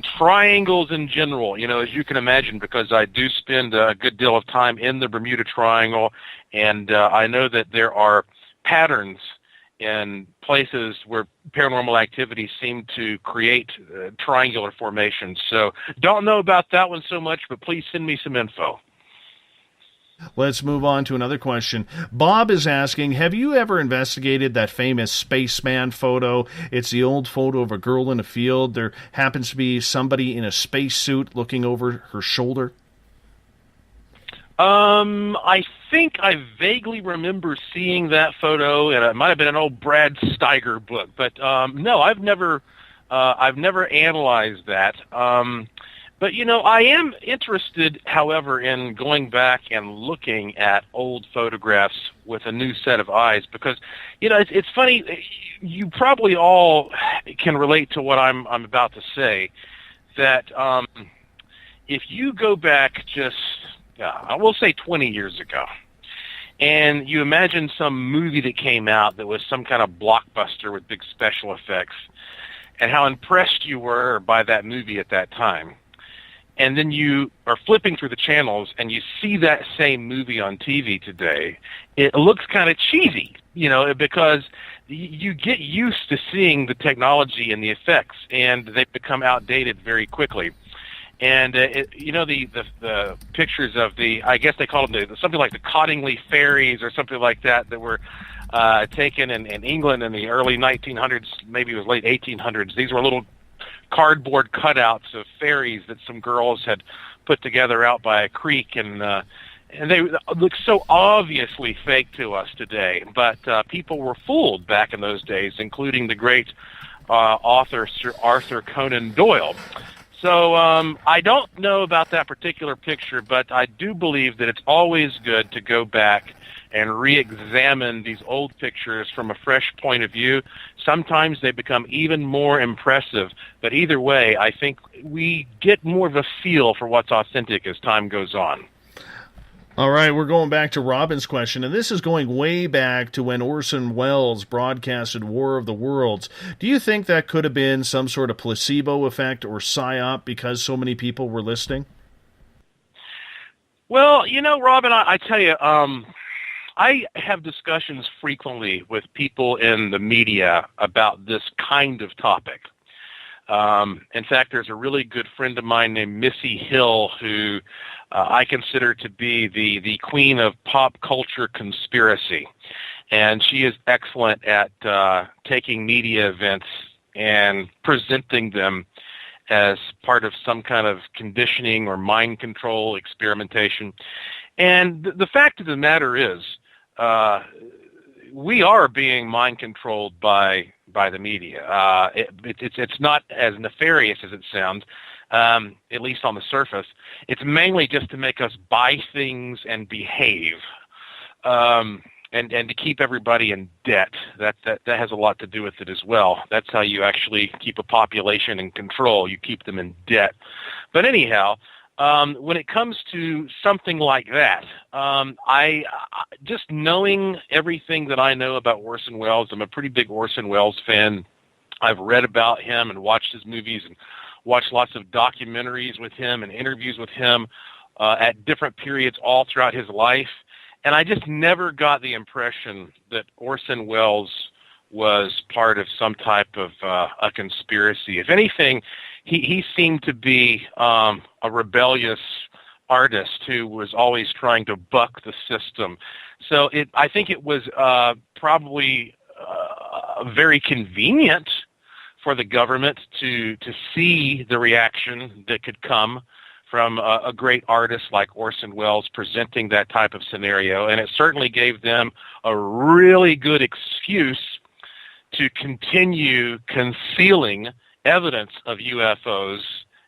triangles in general, as you can imagine, because I do spend a good deal of time in the Bermuda Triangle, and I know that there are patterns in places where paranormal activities seem to create triangular formations. So don't know about that one so much, but please send me some info. Let's move on to another question. Bob is asking, have you ever investigated that famous spaceman photo? It's the old photo of a girl in a field. There happens to be somebody in a spacesuit looking over her shoulder. I think I vaguely remember seeing that photo, and it might have been an old Brad Steiger book. But no, I've never analyzed that. But, I am interested, however, in going back and looking at old photographs with a new set of eyes because, it's funny. You probably all can relate to what I'm about to say, that if you go back just, I will say 20 years ago, and you imagine some movie that came out that was some kind of blockbuster with big special effects, and how impressed you were by that movie at that time. and then you are flipping through the channels and you see that same movie on TV today, it looks kind of cheesy, because you get used to seeing the technology and the effects, and they become outdated very quickly. And the pictures of I guess they call them something like the Cottingley fairies or something like that were taken in England in the early 1900s, maybe it was late 1800s. These were little cardboard cutouts of fairies that some girls had put together out by a creek, and they look so obviously fake to us today. But people were fooled back in those days, including the great author Sir Arthur Conan Doyle. So I don't know about that particular picture, but I do believe that it's always good to go back and re-examine these old pictures from a fresh point of view. Sometimes they become even more impressive, but either way, I think we get more of a feel for what's authentic as time goes on. All right, we're going back to Robin's question, and this is going way back to when Orson Welles broadcasted War of the Worlds. Do you think that could have been some sort of placebo effect or psyop because so many people were listening? Well, Robin, I tell you, I have discussions frequently with people in the media about this kind of topic. In fact, there's a really good friend of mine named Missy Hill who I consider to be the queen of pop culture conspiracy. And she is excellent at taking media events and presenting them as part of some kind of conditioning or mind control experimentation. And the fact of the matter is, we are being mind controlled by the media. It's not as nefarious as it sounds, at least on the surface. It's mainly just to make us buy things and behave, and to keep everybody in debt. That has a lot to do with it as well. That's how you actually keep a population in control. You keep them in debt. But anyhow, when it comes to something like that, I just knowing everything that I know about Orson Welles, I'm a pretty big Orson Welles fan. I've read about him and watched his movies and watched lots of documentaries with him and interviews with him at different periods all throughout his life. And I just never got the impression that Orson Welles was part of some type of a conspiracy. If anything, he seemed to be a rebellious artist who was always trying to buck the system. So I think it was probably very convenient for the government to see the reaction that could come from a great artist like Orson Welles presenting that type of scenario. And it certainly gave them a really good excuse to continue concealing evidence of UFOs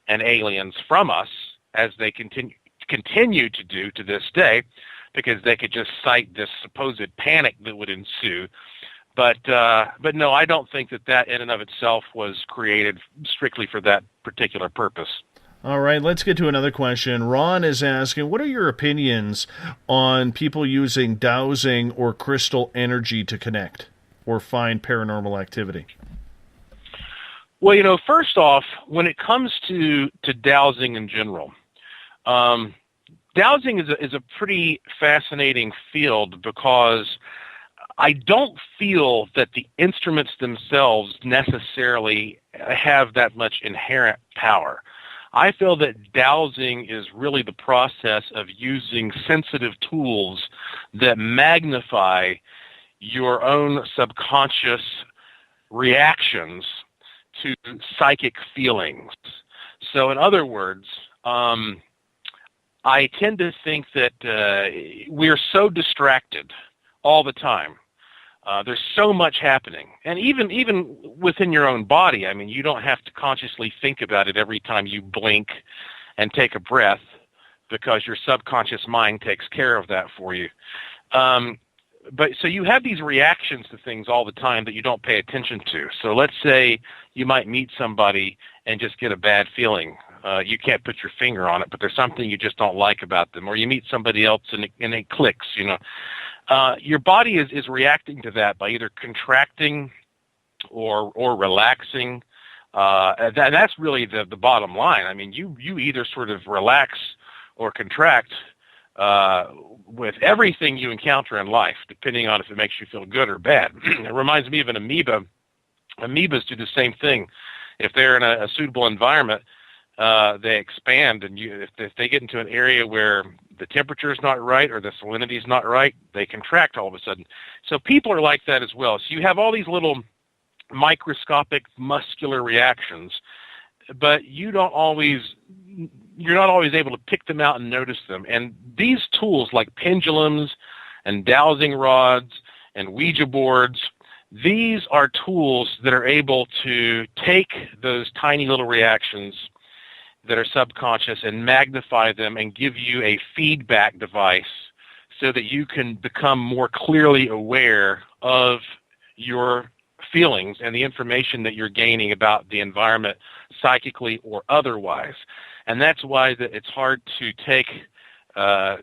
and aliens from us, as they continue to do to this day, because they could just cite this supposed panic that would ensue. But no, I don't think that in and of itself was created strictly for that particular purpose. All right, let's get to another question. Ron is asking, what are your opinions on people using dowsing or crystal energy to connect or find paranormal activity? Well, first off, when it comes to dowsing in general, dowsing is a pretty fascinating field, because I don't feel that the instruments themselves necessarily have that much inherent power. I feel that dowsing is really the process of using sensitive tools that magnify your own subconscious reactions to psychic feelings. So in other words, I tend to think that we're so distracted all the time. There's so much happening. And even within your own body, I mean, you don't have to consciously think about it every time you blink and take a breath, because your subconscious mind takes care of that for you. But so you have these reactions to things all the time that you don't pay attention to. So let's say you might meet somebody and just get a bad feeling. You can't put your finger on it, but there's something you just don't like about them. Or you meet somebody else and it clicks, your body is reacting to that by either contracting or relaxing That's really the bottom line. I mean, you either sort of relax or contract with everything you encounter in life, depending on if it makes you feel good or bad. It reminds me of an amoeba. Amoebas do the same thing. If they're in a suitable environment, they expand, and if they get into an area where the temperature is not right or the salinity is not right, they contract all of a sudden. So people are like that as well. So you have all these little microscopic muscular reactions, but you're not always able to pick them out and notice them. And these tools like pendulums and dowsing rods and Ouija boards, these are tools that are able to take those tiny little reactions that are subconscious and magnify them and give you a feedback device so that you can become more clearly aware of your feelings and the information that you're gaining about the environment psychically or otherwise. And that's why it's hard to take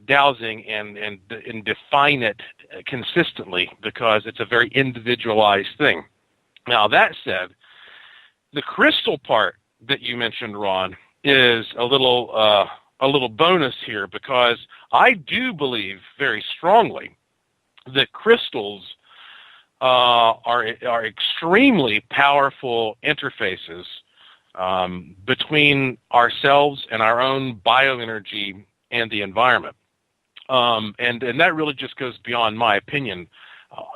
dowsing and define it consistently, because it's a very individualized thing. Now, that said, the crystal part that you mentioned, Ron, is a little bonus here, because I do believe very strongly that crystals are extremely powerful interfaces between ourselves and our own bioenergy and the environment. And that really just goes beyond my opinion.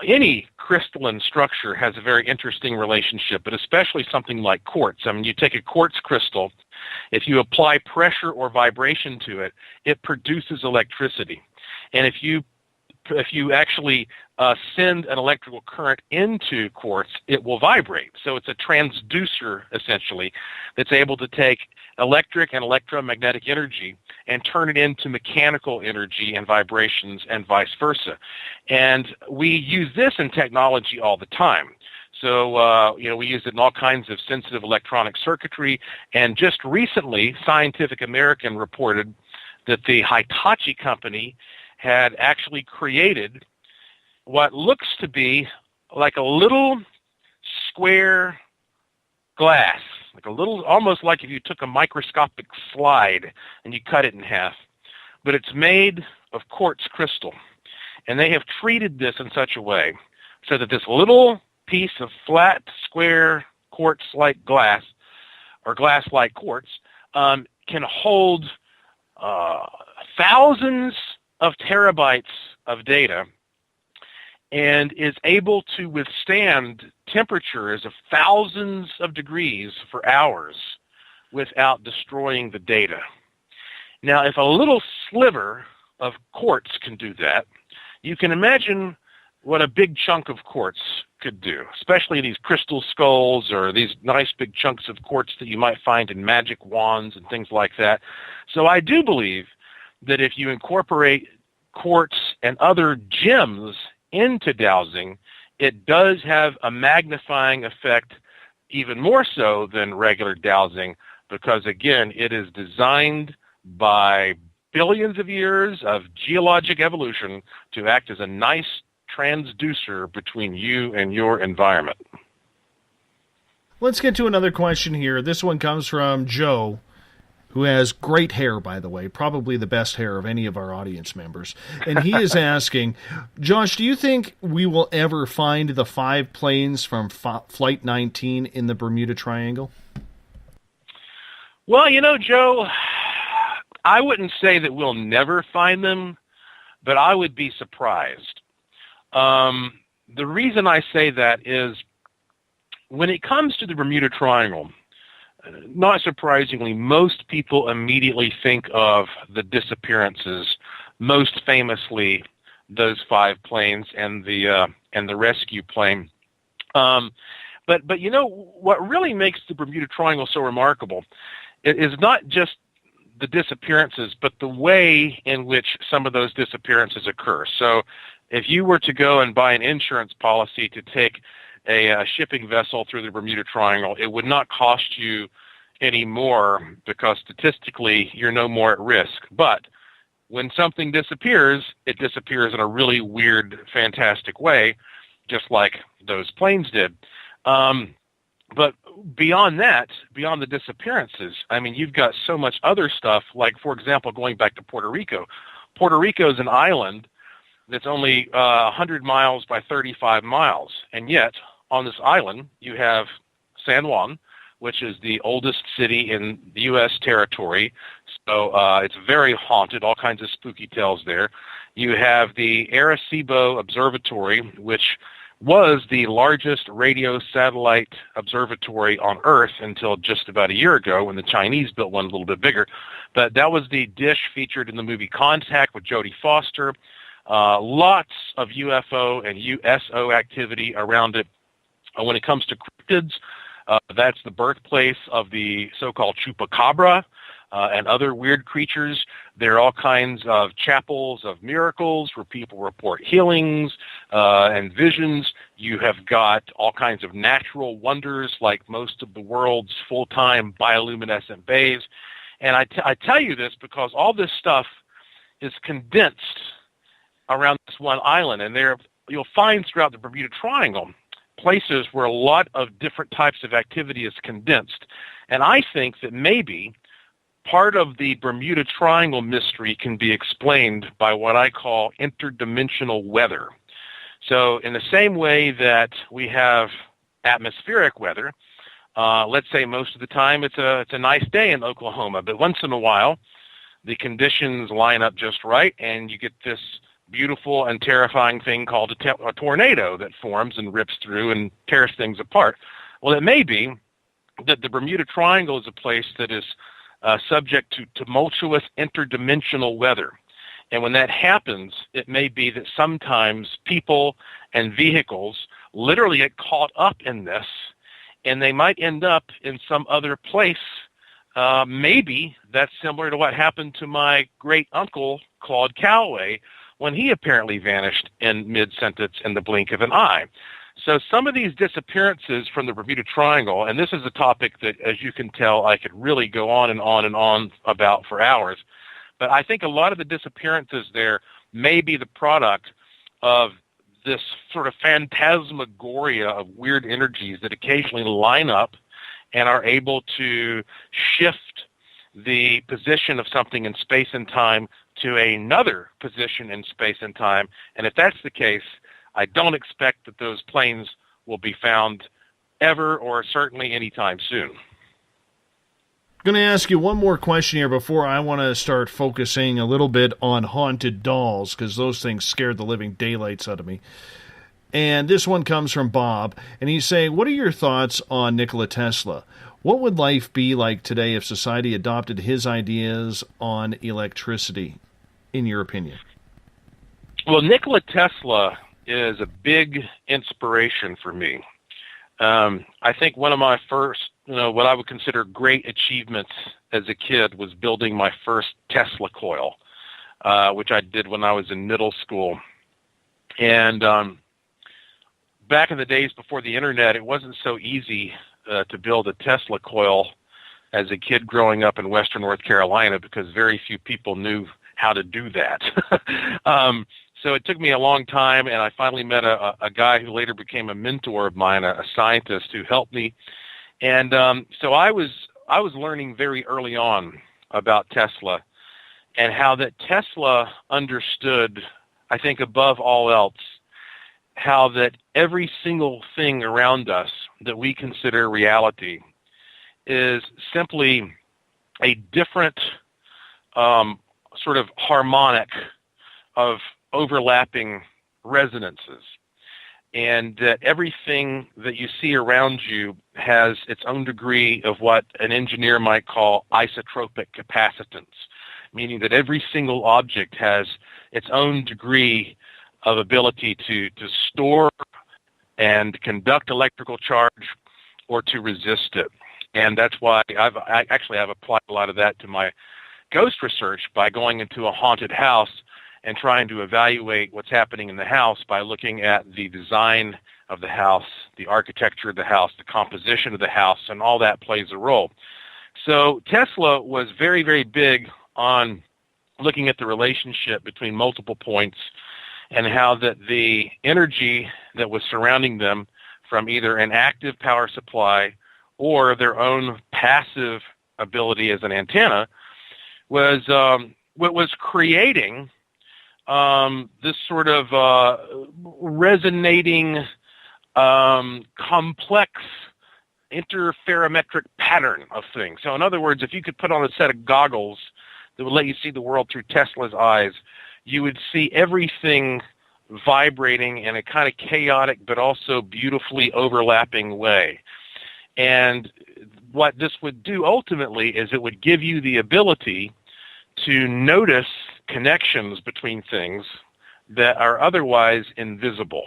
Any crystalline structure has a very interesting relationship, but especially something like quartz. I mean, you take a quartz crystal, if you apply pressure or vibration to it, it produces electricity. And if you actually send an electrical current into quartz, it will vibrate. So it's a transducer, essentially, that's able to take electric and electromagnetic energy and turn it into mechanical energy and vibrations and vice versa. And we use this in technology all the time. So, we use it in all kinds of sensitive electronic circuitry. And just recently, Scientific American reported that the Hitachi company had actually created what looks to be like a little square glass, like a little, almost like if you took a microscopic slide and you cut it in half. But it's made of quartz crystal. And they have treated this in such a way so that this little piece of flat, square, quartz-like glass, or glass-like quartz, can hold thousands of terabytes of data and is able to withstand temperatures of thousands of degrees for hours without destroying the data. Now, if a little sliver of quartz can do that, you can imagine what a big chunk of quartz could do, especially these crystal skulls or these nice big chunks of quartz that you might find in magic wands and things like that. So I do believe that if you incorporate quartz and other gems into dowsing, it does have a magnifying effect, even more so than regular dowsing, because, again, it is designed by billions of years of geologic evolution to act as a nice transducer between you and your environment. Let's get to another question here. This one comes from Joe, who has great hair, by the way, probably the best hair of any of our audience members. And he is asking, Josh, do you think we will ever find the 5 planes from Flight 19 in the Bermuda Triangle? Well, Joe, I wouldn't say that we'll never find them, but I would be surprised. The reason I say that is when it comes to the Bermuda Triangle, not surprisingly, most people immediately think of the disappearances, most famously those 5 planes and the rescue plane. But what really makes the Bermuda Triangle so remarkable is not just the disappearances, but the way in which some of those disappearances occur. So if you were to go and buy an insurance policy to take a shipping vessel through the Bermuda Triangle, it would not cost you any more because statistically you're no more at risk. But when something disappears, it disappears in a really weird, fantastic way, just like those planes did. But beyond that, beyond the disappearances, I mean, you've got so much other stuff, like, for example, going back to Puerto Rico. Puerto Rico is an island that's only 100 miles by 35 miles. And yet, on this island, you have San Juan, which is the oldest city in the U.S. territory. So it's very haunted, all kinds of spooky tales there. You have the Arecibo Observatory, which was the largest radio satellite observatory on Earth until just about a year ago when the Chinese built one a little bit bigger. But that was the dish featured in the movie Contact with Jodie Foster. Lots of UFO and USO activity around it. When it comes to cryptids, that's the birthplace of the so-called chupacabra and other weird creatures. There are all kinds of chapels of miracles where people report healings and visions. You have got all kinds of natural wonders like most of the world's full-time bioluminescent bays. And I tell you this because all this stuff is condensed around this one island. And there you'll find throughout the Bermuda Triangle places where a lot of different types of activity is condensed. And I think that maybe part of the Bermuda Triangle mystery can be explained by what I call interdimensional weather. So in the same way that we have atmospheric weather, let's say most of the time it's a nice day in Oklahoma, but once in a while the conditions line up just right and you get this beautiful and terrifying thing called a tornado that forms and rips through and tears things apart. Well, it may be that the Bermuda Triangle is a place that is subject to tumultuous interdimensional weather. And when that happens, it may be that sometimes people and vehicles literally get caught up in this, and they might end up in some other place. Maybe that's similar to what happened to my great uncle, Claude Calloway, when he apparently vanished in mid-sentence in the blink of an eye. So some of these disappearances from the Bermuda Triangle, and this is a topic that, as you can tell, I could really go on and on and on about for hours, but I think a lot of the disappearances there may be the product of this sort of phantasmagoria of weird energies that occasionally line up and are able to shift the position of something in space and time to another position in space and time. And if that's the case, I don't expect that those planes will be found ever or certainly anytime soon. I'm going to ask you one more question here before I want to start focusing a little bit on haunted dolls, because those things scared the living daylights out of me. And this one comes from Bob, and he's saying, what are your thoughts on Nikola Tesla? What would life be like today if society adopted his ideas on electricity, in your opinion? Well, Nikola Tesla is a big inspiration for me. I think one of my first, what I would consider great achievements as a kid was building my first Tesla coil, which I did when I was in middle school. And back in the days before the internet, it wasn't so easy to build a Tesla coil as a kid growing up in Western North Carolina because very few people knew how to do that. So it took me a long time, and I finally met a guy who later became a mentor of mine, a scientist who helped me. And so I was learning very early on about Tesla and how that Tesla understood, I think above all else, how that every single thing around us that we consider reality is simply a different sort of harmonic of overlapping resonances, and that everything that you see around you has its own degree of what an engineer might call isotropic capacitance, meaning that every single object has its own degree of ability to store and conduct electrical charge or to resist it. And that's why I've applied a lot of that to my ghost research by going into a haunted house and trying to evaluate what's happening in the house by looking at the design of the house, the architecture of the house, the composition of the house, and all that plays a role. So Tesla was very, very big on looking at the relationship between multiple points and how that the energy that was surrounding them from either an active power supply or their own passive ability as an antenna, was what was creating this sort of resonating, complex interferometric pattern of things. So in other words, if you could put on a set of goggles that would let you see the world through Tesla's eyes, you would see everything vibrating in a kind of chaotic but also beautifully overlapping way. And what this would do ultimately is it would give you the ability to notice connections between things that are otherwise invisible.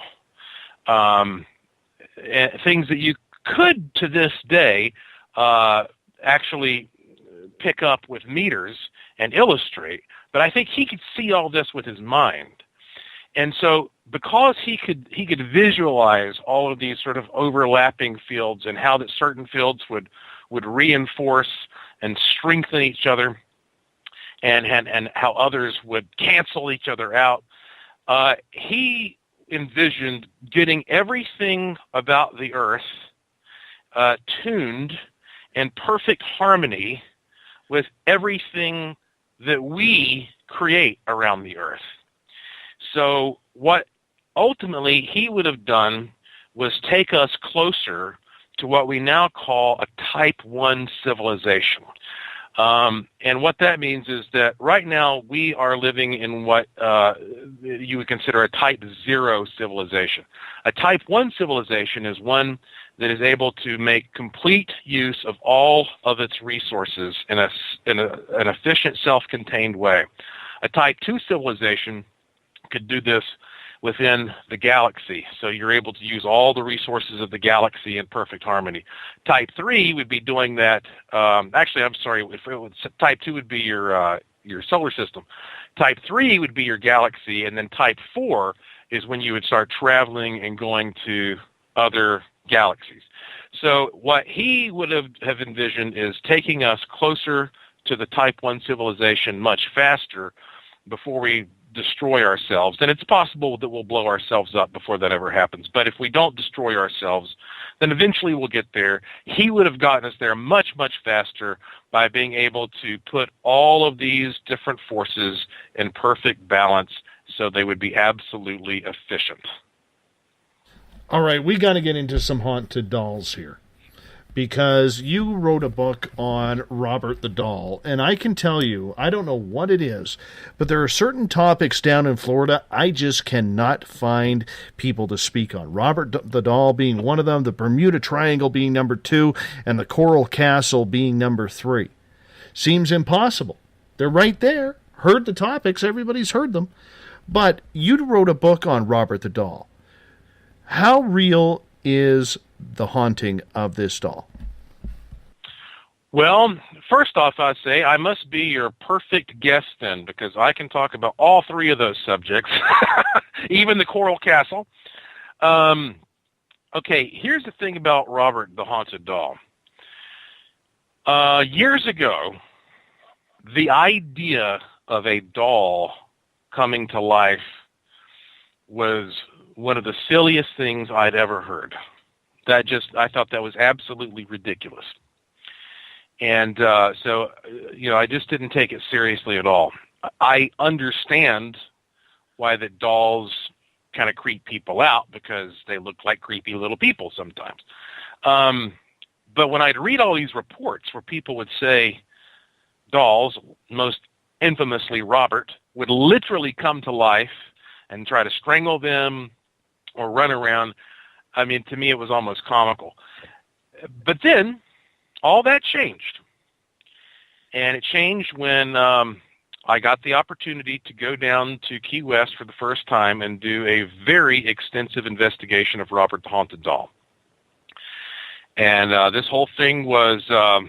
And things that you could, to this day, actually pick up with meters and illustrate, but I think he could see all this with his mind. And so because he could visualize all of these sort of overlapping fields and how that certain fields would reinforce and strengthen each other, and how others would cancel each other out, he envisioned getting everything about the Earth tuned in perfect harmony with everything that we create around the Earth. So what ultimately he would have done was take us closer to what we now call a Type 1 civilization. And what that means is that right now we are living in what you would consider a Type 0 civilization. A Type 1 civilization is one that is able to make complete use of all of its resources in an efficient, self-contained way. A Type 2 civilization could do this within the galaxy, so you're able to use all the resources of the galaxy in perfect harmony. Type 3 would be doing that. Actually, I'm sorry. If it was, Type 2 would be your solar system. Type 3 would be your galaxy, and then Type 4 is when you would start traveling and going to other galaxies. So what he would have envisioned is taking us closer to the Type 1 civilization much faster before we destroy ourselves. And it's possible that we'll blow ourselves up before that ever happens. But if we don't destroy ourselves, then eventually we'll get there. He would have gotten us there much, much faster by being able to put all of these different forces in perfect balance so they would be absolutely efficient. All right, we got to get into some haunted dolls here, because you wrote a book on Robert the Doll, and I can tell you, I don't know what it is, but there are certain topics down in Florida I just cannot find people to speak on. Robert the Doll being one of them, the Bermuda Triangle being number 2, and the Coral Castle being number 3. Seems impossible. They're right there. Heard the topics, everybody's heard them. But you wrote a book on Robert the Doll. How real is the haunting of this doll? Well, first off, I say I must be your perfect guest then, because I can talk about all three of those subjects, even the Coral Castle. Okay, here's the thing about Robert the Haunted Doll. Years ago, the idea of a doll coming to life was one of the silliest things I'd ever heard. I thought that was absolutely ridiculous. And so, I just didn't take it seriously at all. I understand why the dolls kind of creep people out, because they look like creepy little people sometimes. But when I'd read all these reports where people would say dolls, most infamously Robert, would literally come to life and try to strangle them or run around, I mean, to me it was almost comical. But then all that changed. And it changed when I got the opportunity to go down to Key West for the first time and do a very extensive investigation of Robert the Haunted Doll. And this whole thing was, I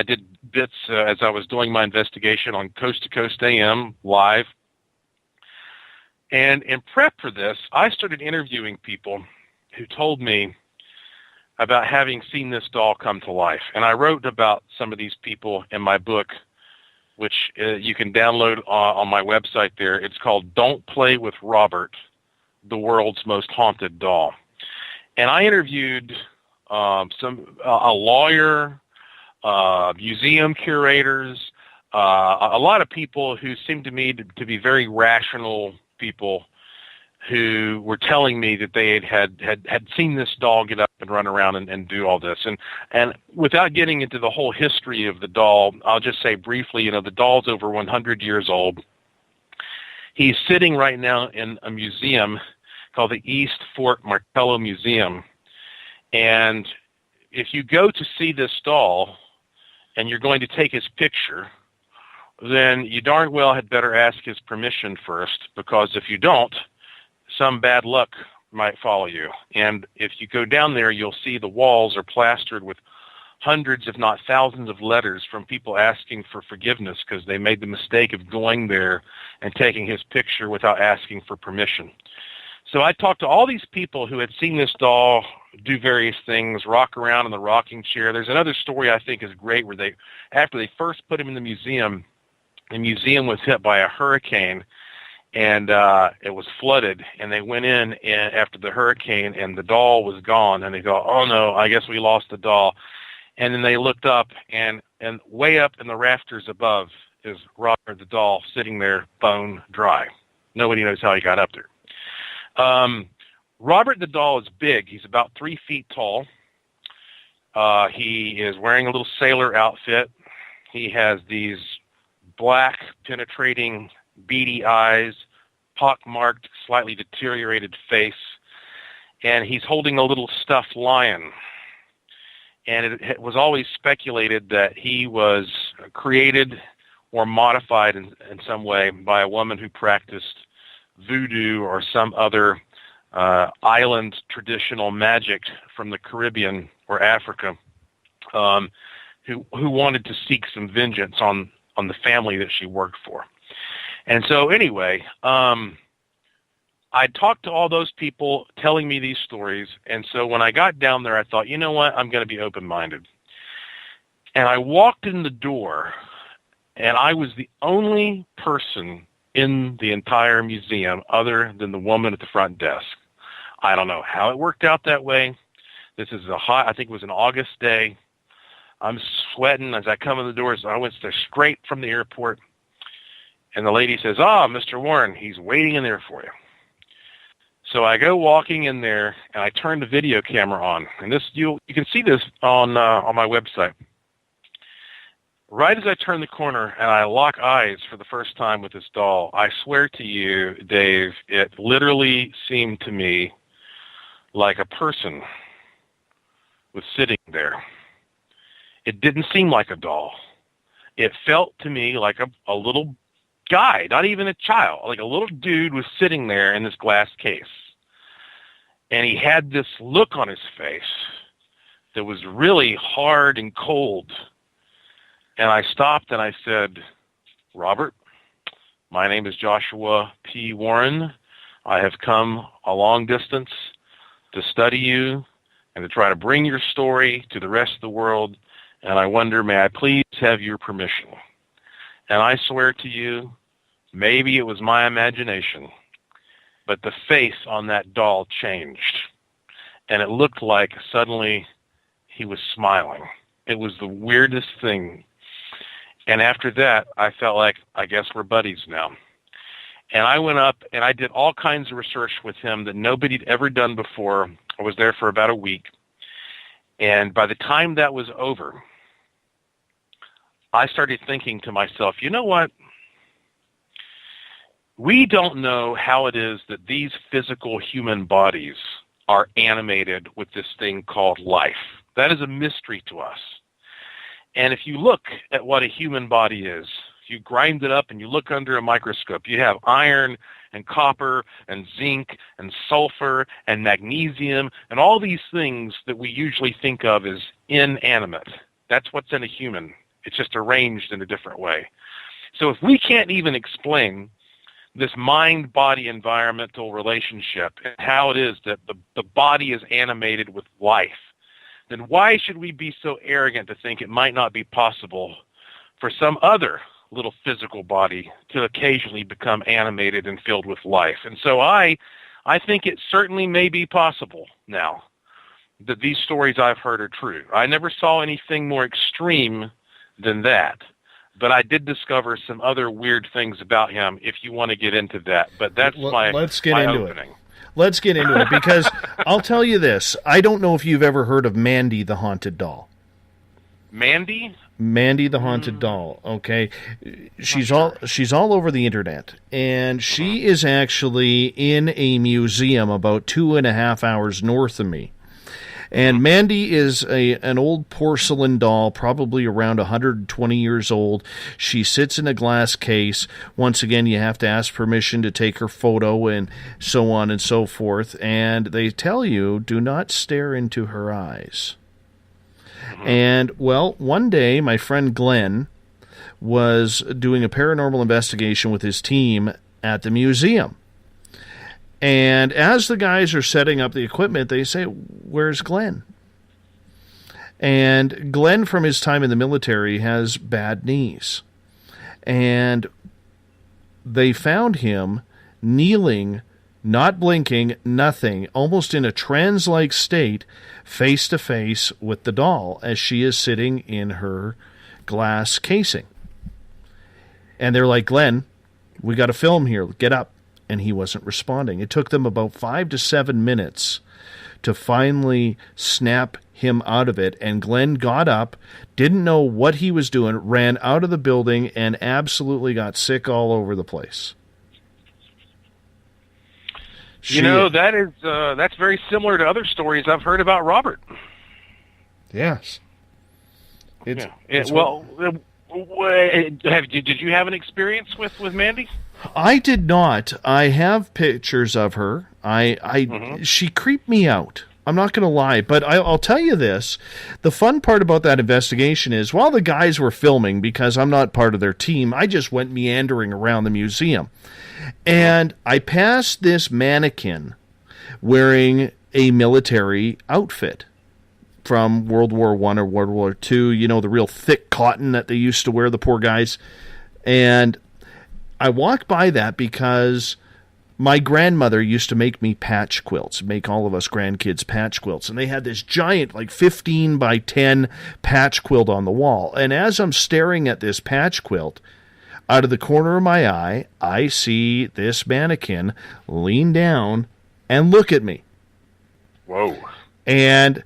did bits as I was doing my investigation on Coast to Coast AM live. And in prep for this, I started interviewing people who told me about having seen this doll come to life. And I wrote about some of these people in my book, which you can download on my website there. It's called Don't Play with Robert, the World's Most Haunted Doll. And I interviewed a lawyer, museum curators, a lot of people who seemed to me to be very rational people who were telling me that they had seen this doll get up and run around and do all this. And without getting into the whole history of the doll, I'll just say briefly, the doll's over 100 years old. He's sitting right now in a museum called the East Fort Martello Museum. And if you go to see this doll and you're going to take his picture, then you darn well had better ask his permission first, because if you don't, some bad luck might follow you. And if you go down there, you'll see the walls are plastered with hundreds, if not thousands, of letters from people asking for forgiveness because they made the mistake of going there and taking his picture without asking for permission. So I talked to all these people who had seen this doll do various things, rock around in the rocking chair. There's another story I think is great where after they first put him in the museum was hit by a hurricane, and it was flooded, and they went in after the hurricane, and the doll was gone, and they go, oh no, I guess we lost the doll. And then they looked up, and way up in the rafters above is Robert the doll sitting there bone dry. Nobody knows how he got up there. Robert the doll is big. He's about 3 feet tall. He is wearing a little sailor outfit. He has these black, penetrating, beady eyes, pock-marked, slightly deteriorated face, and he's holding a little stuffed lion. And it was always speculated that he was created or modified in some way by a woman who practiced voodoo or some other island traditional magic from the Caribbean or Africa, who wanted to seek some vengeance on the family that she worked for. And so anyway, I talked to all those people telling me these stories, and so when I got down there, I thought, you know what, I'm going to be open-minded. And I walked in the door, and I was the only person in the entire museum other than the woman at the front desk. I don't know how it worked out that way. This is I think it was an August day. I'm sweating as I come in the doors. I went there straight from the airport, and the lady says, Mr. Warren, he's waiting in there for you. So I go walking in there, and I turn the video camera on. And this you can see this on my website. Right as I turn the corner and I lock eyes for the first time with this doll, I swear to you, Dave, it literally seemed to me like a person was sitting there. It didn't seem like a doll. It felt to me like a little guy, not even a child, like a little dude was sitting there in this glass case. And he had this look on his face that was really hard and cold. And I stopped and I said, Robert, my name is Joshua P. Warren. I have come a long distance to study you and to try to bring your story to the rest of the world. And I wonder, may I please have your permission? And I swear to you, maybe it was my imagination, but the face on that doll changed. And it looked like suddenly he was smiling. It was the weirdest thing. And after that, I felt like, I guess we're buddies now. And I went up and I did all kinds of research with him that nobody had ever done before. I was there for about a week. And by the time that was over, I started thinking to myself, you know what? We don't know how it is that these physical human bodies are animated with this thing called life. That is a mystery to us. And if you look at what a human body is, if you grind it up and you look under a microscope, you have iron and copper and zinc and sulfur and magnesium and all these things that we usually think of as inanimate. That's what's in a human. It's just arranged in a different way. So if we can't even explain this mind-body environmental relationship and how it is that the body is animated with life, then why should we be so arrogant to think it might not be possible for some other little physical body to occasionally become animated and filled with life? And so I think it certainly may be possible now that these stories I've heard are true. I never saw anything more extreme than that. But I did discover some other weird things about him, if you want to get into that. But that's Let's get my into opening. it. Let's get into it, because I'll tell you this. I don't know if you've ever heard of Mandy the Haunted Doll. Mandy? Mandy the Haunted Doll, okay? She's all over the internet. And she is actually in a museum about 2.5 hours north of me. And Mandy is an old porcelain doll, probably around 120 years old. She sits in a glass case. Once again, you have to ask permission to take her photo and so on and so forth. And they tell you, do not stare into her eyes. And, well, one day, my friend Glenn was doing a paranormal investigation with his team at the museum. And as the guys are setting up the equipment, they say, "Where's Glenn?" And Glenn, from his time in the military, has bad knees. And they found him kneeling, not blinking, nothing, almost in a trance-like state, face to face with the doll as she is sitting in her glass casing. And they're like, "Glenn, we got to film here. Get up." And he wasn't responding. It took them about 5 to 7 minutes to finally snap him out of it. And Glenn got up, didn't know what he was doing, ran out of the building, and absolutely got sick all over the place. That's very similar to other stories I've heard about Robert. Yes. Did you have an experience with Mandy? I did not. I have pictures of her. She creeped me out. I'm not going to lie, but I'll tell you this. The fun part about that investigation is while the guys were filming, because I'm not part of their team, I just went meandering around the museum. And I passed this mannequin wearing a military outfit from World War I or World War II, you know, the real thick cotton that they used to wear, the poor guys. And I walked by that because my grandmother used to make me patch quilts, make all of us grandkids patch quilts. And they had this giant, like 15 by 10 patch quilt on the wall. And as I'm staring at this patch quilt, out of the corner of my eye, I see this mannequin lean down and look at me. Whoa. And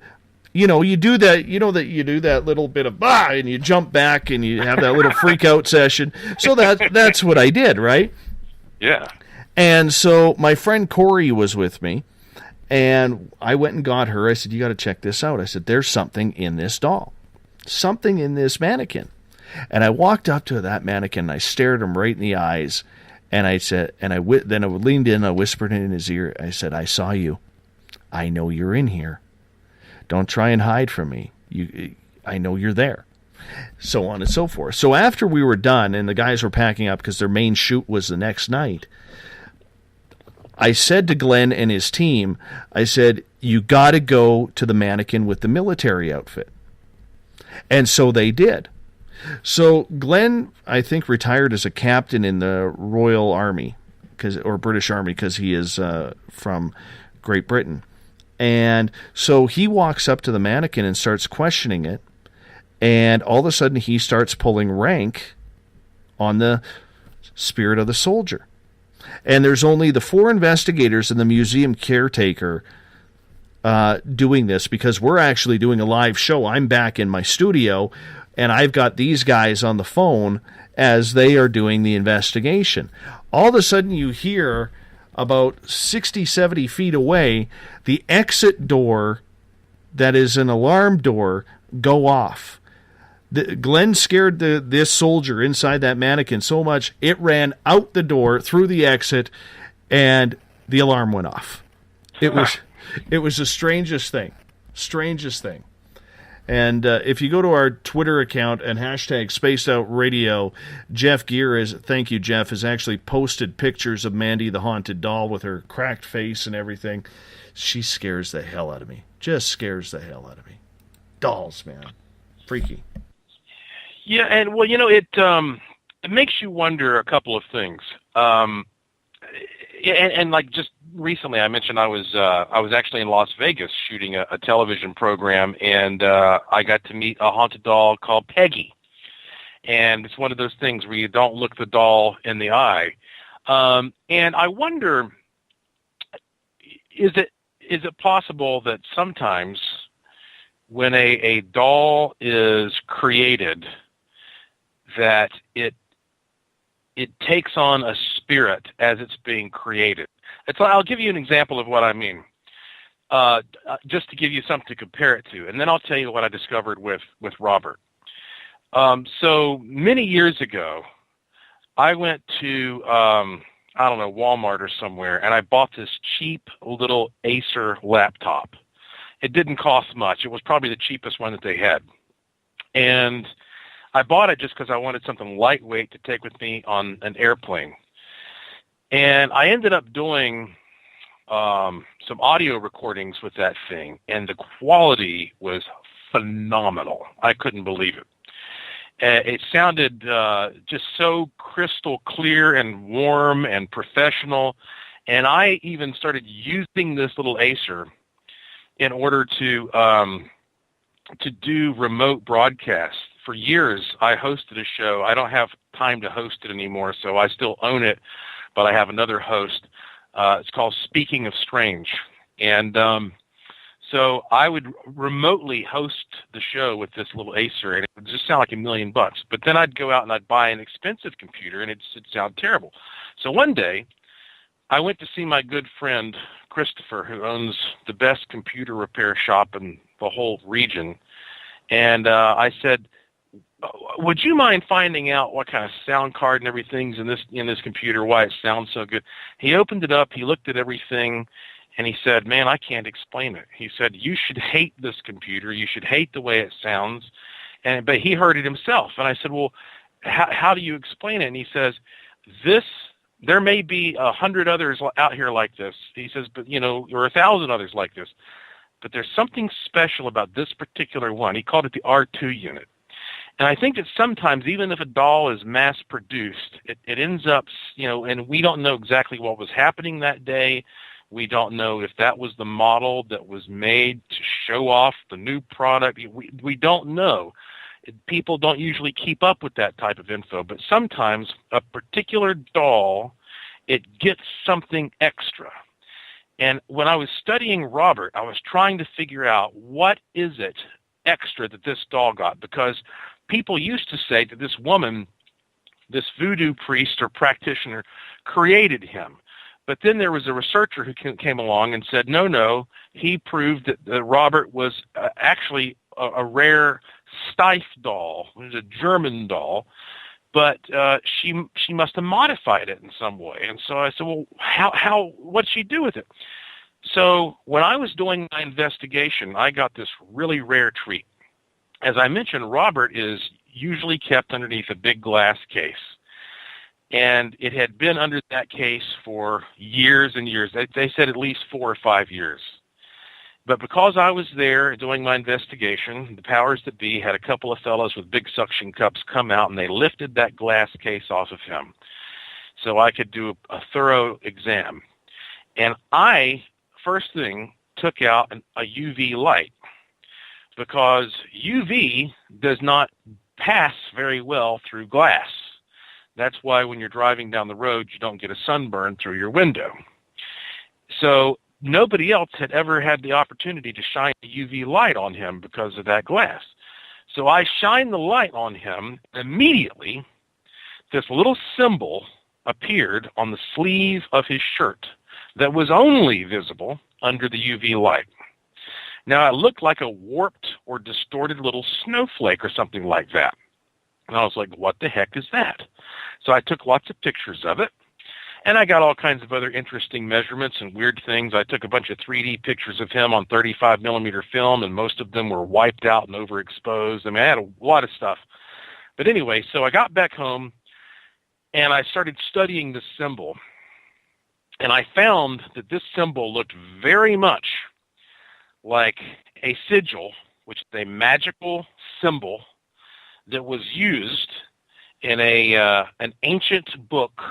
you do that, you do that little bit of and you jump back and you have that little freak out session. So that's what I did, right? Yeah. And so my friend Corey was with me, and I went and got her. I said, "You got to check this out." I said, "There's something in this doll, something in this mannequin." And I walked up to that mannequin, and I stared him right in the eyes, and I said, then I leaned in, I whispered in his ear, I said, "I saw you. I know you're in here. Don't try and hide from me. I know you're there." So on and so forth. So after we were done and the guys were packing up because their main shoot was the next night, I said to Glenn and his team, I said, "You got to go to the mannequin with the military outfit." And so they did. So Glenn, I think, retired as a captain in the Royal Army or British Army because he is from Great Britain. And so he walks up to the mannequin and starts questioning it. And all of a sudden he starts pulling rank on the spirit of the soldier. And there's only the 4 investigators and the museum caretaker doing this because we're actually doing a live show. I'm back in my studio, and I've got these guys on the phone as they are doing the investigation. All of a sudden you hear about 60, 70 feet away, the exit door that is an alarm door go off. Glenn scared this soldier inside that mannequin so much, it ran out the door, through the exit, and the alarm went off. It was the strangest thing. And if you go to our Twitter account and hashtag Spaced Out Radio, Jeff Gear thank you, Jeff, has actually posted pictures of Mandy the Haunted Doll with her cracked face and everything. She scares the hell out of me. Just scares the hell out of me. Dolls, man. Freaky. Yeah, and well, it makes you wonder a couple of things. And like just recently I mentioned I was actually in Las Vegas shooting a television program, and I got to meet a haunted doll called Peggy. And it's one of those things where you don't look the doll in the eye. And I wonder, is it possible that sometimes when a doll is created, that it takes on a spirit as it's being created? I'll give you an example of what I mean, just to give you something to compare it to, and then I'll tell you what I discovered with Robert. So many years ago, I went to, Walmart or somewhere, and I bought this cheap little Acer laptop. It didn't cost much. It was probably the cheapest one that they had. And I bought it just because I wanted something lightweight to take with me on an airplane. And I ended up doing some audio recordings with that thing, and the quality was phenomenal. I couldn't believe it. It sounded just so crystal clear and warm and professional. And I even started using this little Acer in order to do remote broadcasts. For years, I hosted a show. I don't have time to host it anymore, so I still own it, but I have another host. It's called Speaking of Strange. And so I would remotely host the show with this little Acer, and it would just sound like $1 million. But then I'd go out and I'd buy an expensive computer, and it'd sound terrible. So one day, I went to see my good friend Christopher, who owns the best computer repair shop in the whole region, and I said, "Would you mind finding out what kind of sound card and everything's in this computer? Why it sounds so good?" He opened it up. He looked at everything. And he said, "Man, I can't explain it." He said, "You should hate this computer. You should hate the way it sounds." But he heard it himself. And I said, "Well, how do you explain it?" And he says, there may be 100 others out here like this. He says, but or 1,000 others like this. But there's something special about this particular one. He called it the R2 unit. And I think that sometimes, even if a doll is mass-produced, it ends up, and we don't know exactly what was happening that day. We don't know if that was the model that was made to show off the new product. We don't know. People don't usually keep up with that type of info, but sometimes a particular doll, it gets something extra. And when I was studying Robert, I was trying to figure out what is it extra that this doll got, because people used to say that this woman, this voodoo priest or practitioner, created him. But then there was a researcher who came along and said, no, he proved that Robert was actually a rare Steiff doll. It was a German doll, but she must have modified it in some way. And so I said, well, what'd she do with it? So when I was doing my investigation, I got this really rare treat. As I mentioned, Robert is usually kept underneath a big glass case. And it had been under that case for years and years. They said at least 4 or 5 years. But because I was there doing my investigation, the powers that be had a couple of fellows with big suction cups come out, and they lifted that glass case off of him so I could do a thorough exam. And I, first thing, took out a UV light, because UV does not pass very well through glass. That's why when you're driving down the road, you don't get a sunburn through your window. So nobody else had ever had the opportunity to shine a UV light on him because of that glass. So I shined the light on him. Immediately, this little symbol appeared on the sleeve of his shirt that was only visible under the UV light. Now, it looked like a warped or distorted little snowflake or something like that. And I was like, what the heck is that? So I took lots of pictures of it, and I got all kinds of other interesting measurements and weird things. I took a bunch of 3D pictures of him on 35 millimeter film, and most of them were wiped out and overexposed. I mean, I had a lot of stuff. But anyway, so I got back home, and I started studying the symbol. And I found that this symbol looked very much like a sigil, which is a magical symbol that was used in an ancient book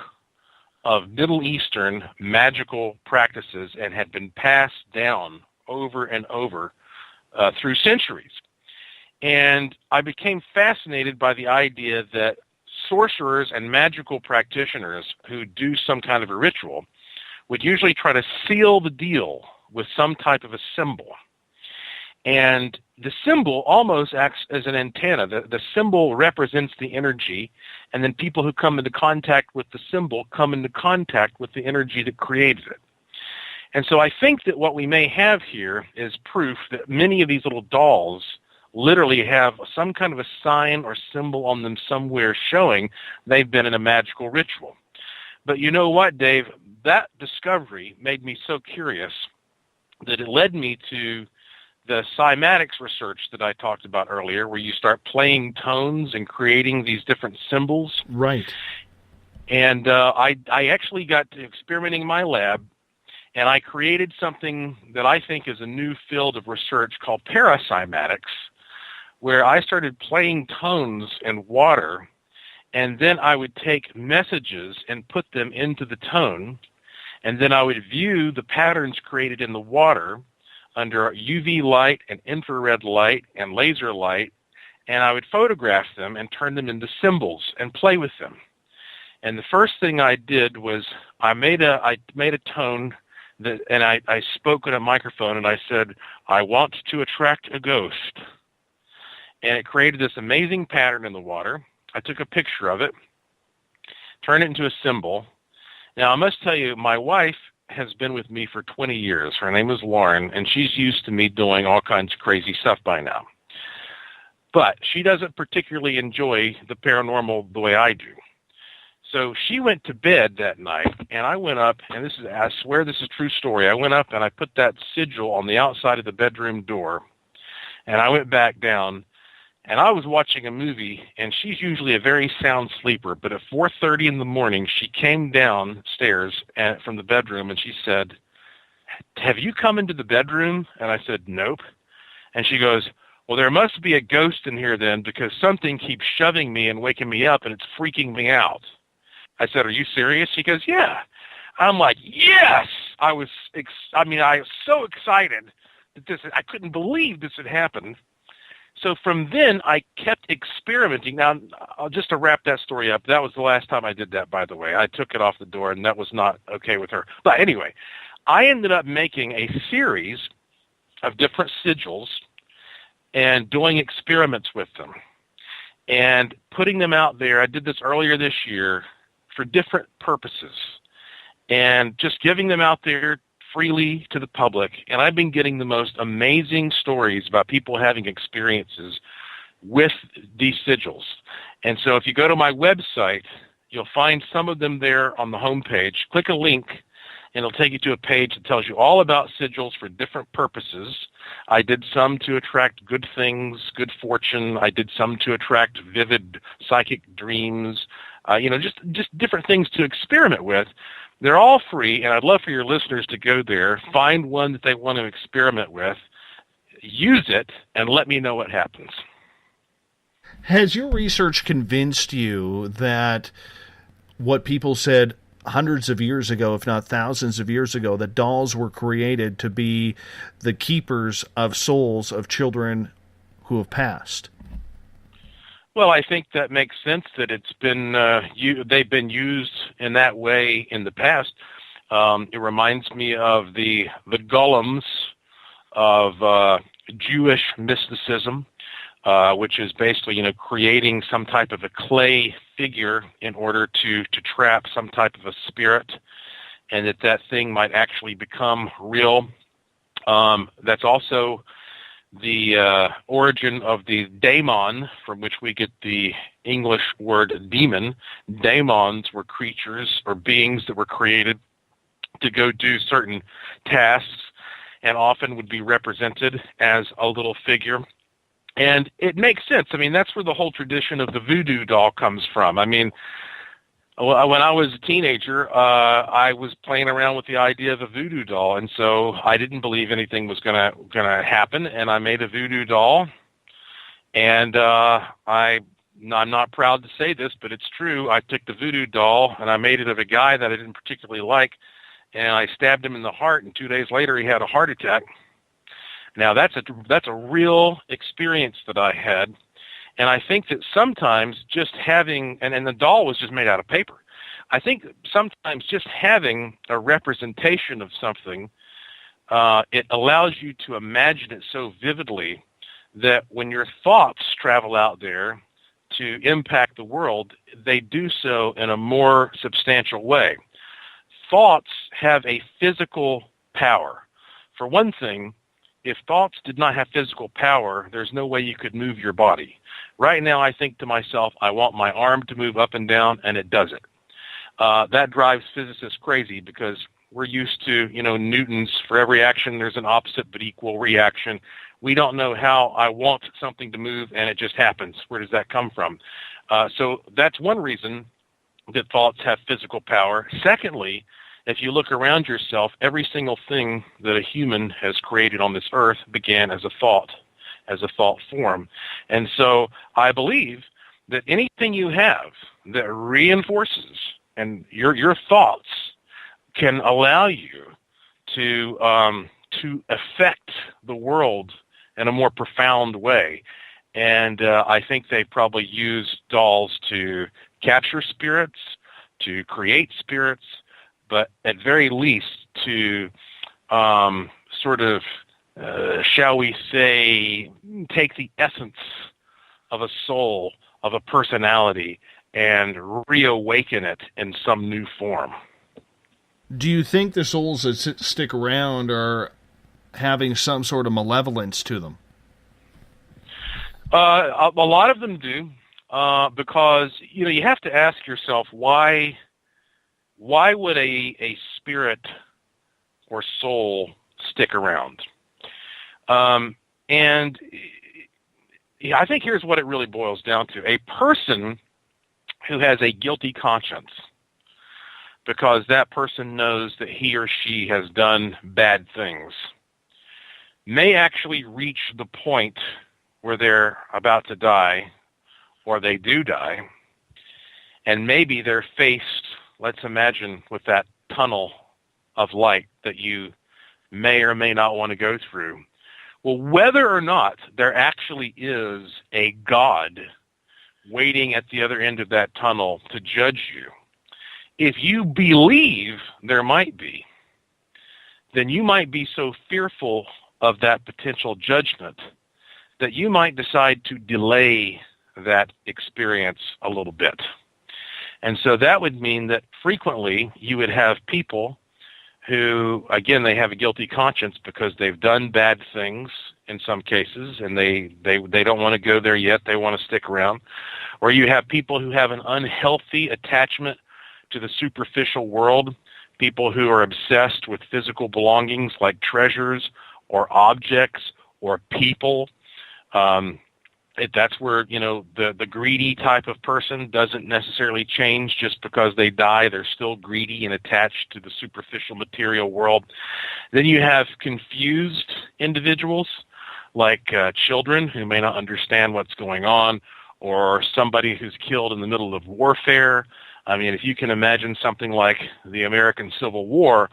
of Middle Eastern magical practices and had been passed down over and over through centuries. And I became fascinated by the idea that sorcerers and magical practitioners who do some kind of a ritual would usually try to seal the deal with some type of a symbol. And the symbol almost acts as an antenna. The symbol represents the energy, and then people who come into contact with the symbol come into contact with the energy that created it. And so I think that what we may have here is proof that many of these little dolls literally have some kind of a sign or symbol on them somewhere showing they've been in a magical ritual. But you know what, Dave? That discovery made me so curious that it led me to the cymatics research that I talked about earlier, where you start playing tones and creating these different symbols. Right. And I actually got to experimenting in my lab, and I created something that I think is a new field of research called paracymatics, where I started playing tones in water, and then I would take messages and put them into the tone, and then I would view the patterns created in the water under UV light and infrared light and laser light, and I would photograph them and turn them into symbols and play with them. And the first thing I did was I made a tone that, and I spoke in a microphone, and I said, "I want to attract a ghost." And it created this amazing pattern in the water. I took a picture of it, turned it into a symbol. Now, I must tell you, my wife has been with me for 20 years. Her name is Lauren, and she's used to me doing all kinds of crazy stuff by now. But she doesn't particularly enjoy the paranormal the way I do. So she went to bed that night, and I went up, and I swear this is a true story. I went up and I put that sigil on the outside of the bedroom door, and I went back down, and I was watching a movie, and she's usually a very sound sleeper, but at 4:30 in the morning, she came downstairs from the bedroom, and she said, "Have you come into the bedroom?" And I said, "Nope." And she goes, "Well, there must be a ghost in here then, because something keeps shoving me and waking me up, and it's freaking me out." I said, "Are you serious?" She goes, "Yeah." I'm like, yes! I was so excited that I couldn't believe this had happened. So from then, I kept experimenting. Now, just to wrap that story up, that was the last time I did that, by the way. I took it off the door, and that was not okay with her. But anyway, I ended up making a series of different sigils and doing experiments with them and putting them out there. I did this earlier this year for different purposes and just giving them out there freely to the public, and I've been getting the most amazing stories about people having experiences with these sigils. And so if you go to my website, you'll find some of them there on the homepage. Click a link, and it'll take you to a page that tells you all about sigils for different purposes. I did some to attract good things, good fortune. I did some to attract vivid psychic dreams, just different things to experiment with. They're all free, and I'd love for your listeners to go there, find one that they want to experiment with, use it, and let me know what happens. Has your research convinced you that what people said hundreds of years ago, if not thousands of years ago, that dolls were created to be the keepers of souls of children who have passed? Well, I think that makes sense that it's been they've been used in that way in the past. It reminds me of the golems of Jewish mysticism, which is basically creating some type of a clay figure in order to trap some type of a spirit, and that thing might actually become real. That's also the origin of the daemon, from which we get the English word demon. Daemons were creatures or beings that were created to go do certain tasks and often would be represented as a little figure. And it makes sense. I mean, that's where the whole tradition of the voodoo doll comes from. I mean, when I was a teenager, I was playing around with the idea of a voodoo doll, and so I didn't believe anything was gonna happen, and I made a voodoo doll, and I I'm not proud to say this, but it's true. I took the voodoo doll and I made it of a guy that I didn't particularly like, and I stabbed him in the heart, and 2 days later he had a heart attack. Now that's a real experience that I had, and I think that sometimes just having, and the doll was just made out of paper. I think sometimes just having a representation of something, it allows you to imagine it so vividly that when your thoughts travel out there to impact the world, they do so in a more substantial way. Thoughts have a physical power. For one thing, if thoughts did not have physical power, there's no way you could move your body. Right now, I think to myself, I want my arm to move up and down, and it does it. That drives physicists crazy because we're used to, Newton's, for every action there's an opposite but equal reaction. We don't know how I want something to move and it just happens. Where does that come from? So that's one reason that thoughts have physical power. Secondly, if you look around yourself, every single thing that a human has created on this earth began as a thought form. And so I believe that anything you have that reinforces, and your thoughts can allow you to affect the world in a more profound way. And I think they probably use dolls to capture spirits, to create spirits, but at very least to shall we say, take the essence of a soul, of a personality, and reawaken it in some new form. Do you think the souls that stick around are having some sort of malevolence to them? A lot of them do, because you have to ask yourself why would a spirit or soul stick around? And I think here's what it really boils down to: a person who has a guilty conscience because that person knows that he or she has done bad things may actually reach the point where they're about to die, or they do die, and maybe they're faced, let's imagine, with that tunnel of light that you may or may not want to go through. Well, whether or not there actually is a God waiting at the other end of that tunnel to judge you, if you believe there might be, then you might be so fearful of that potential judgment that you might decide to delay that experience a little bit. And so that would mean that frequently you would have people who, again, they have a guilty conscience because they've done bad things in some cases, and they don't want to go there yet. They want to stick around. Or you have people who have an unhealthy attachment to the superficial world, people who are obsessed with physical belongings like treasures or objects or people. That's where, the greedy type of person doesn't necessarily change just because they die. They're still greedy and attached to the superficial material world. Then you have confused individuals like children who may not understand what's going on, or somebody who's killed in the middle of warfare. I mean, if you can imagine something like the American Civil War,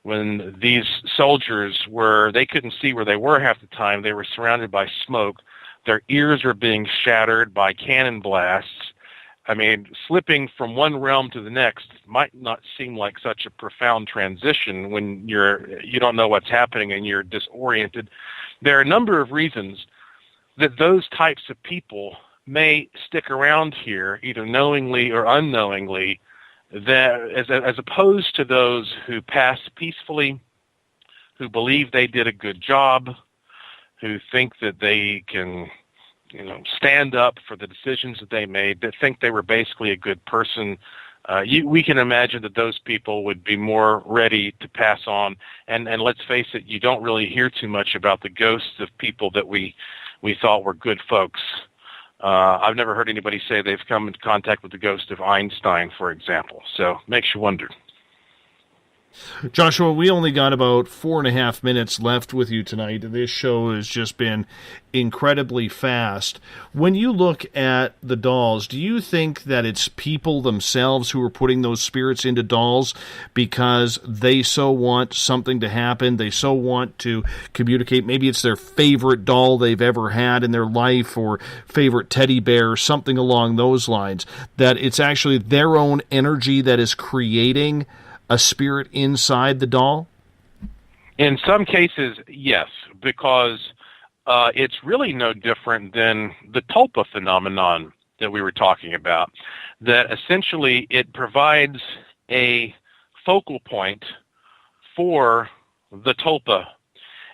when these soldiers they couldn't see where they were half the time. They were surrounded by smoke. Their ears are being shattered by cannon blasts. I mean, slipping from one realm to the next might not seem like such a profound transition when you don't know what's happening and you're disoriented. There are a number of reasons that those types of people may stick around here, either knowingly or unknowingly, that as opposed to those who pass peacefully, who believe they did a good job, who think that they can, stand up for the decisions that they made, that think they were basically a good person. We can imagine that those people would be more ready to pass on. And let's face it, you don't really hear too much about the ghosts of people that we thought were good folks. I've never heard anybody say they've come into contact with the ghost of Einstein, for example. So makes you wonder. Joshua, we only got about 4.5 minutes left with you tonight. This show has just been incredibly fast. When you look at the dolls, do you think that it's people themselves who are putting those spirits into dolls because they so want something to happen, they so want to communicate? Maybe it's their favorite doll they've ever had in their life, or favorite teddy bear, or something along those lines, that it's actually their own energy that is creating a spirit inside the doll? In some cases, yes, because it's really no different than the tulpa phenomenon that we were talking about, that essentially it provides a focal point for the tulpa.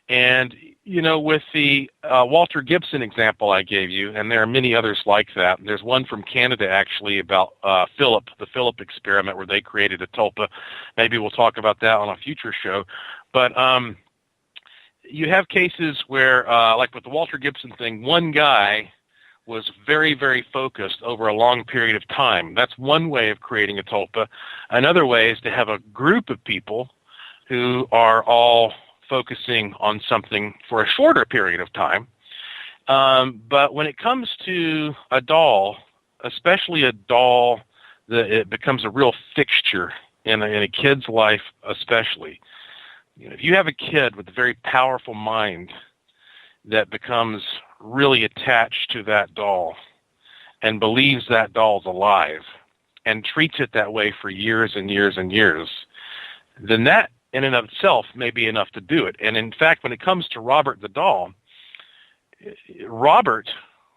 And, you know, with the Walter Gibson example I gave you, and there are many others like that. There's one from Canada, actually, about Fylth, the Fylth experiment, where they created a tulpa. Maybe we'll talk about that on a future show. But you have cases where, like with the Walter Gibson thing, one guy was very, very focused over a long period of time. That's one way of creating a tulpa. Another way is to have a group of people who are all focusing on something for a shorter period of time. But when it comes to a doll, especially a doll that it becomes a real fixture in a kid's life, especially. You know, if you have a kid with a very powerful mind that becomes really attached to that doll and believes that doll's alive and treats it that way for years and years and years, then that in and of itself may be enough to do it. And in fact, when it comes to Robert the doll, Robert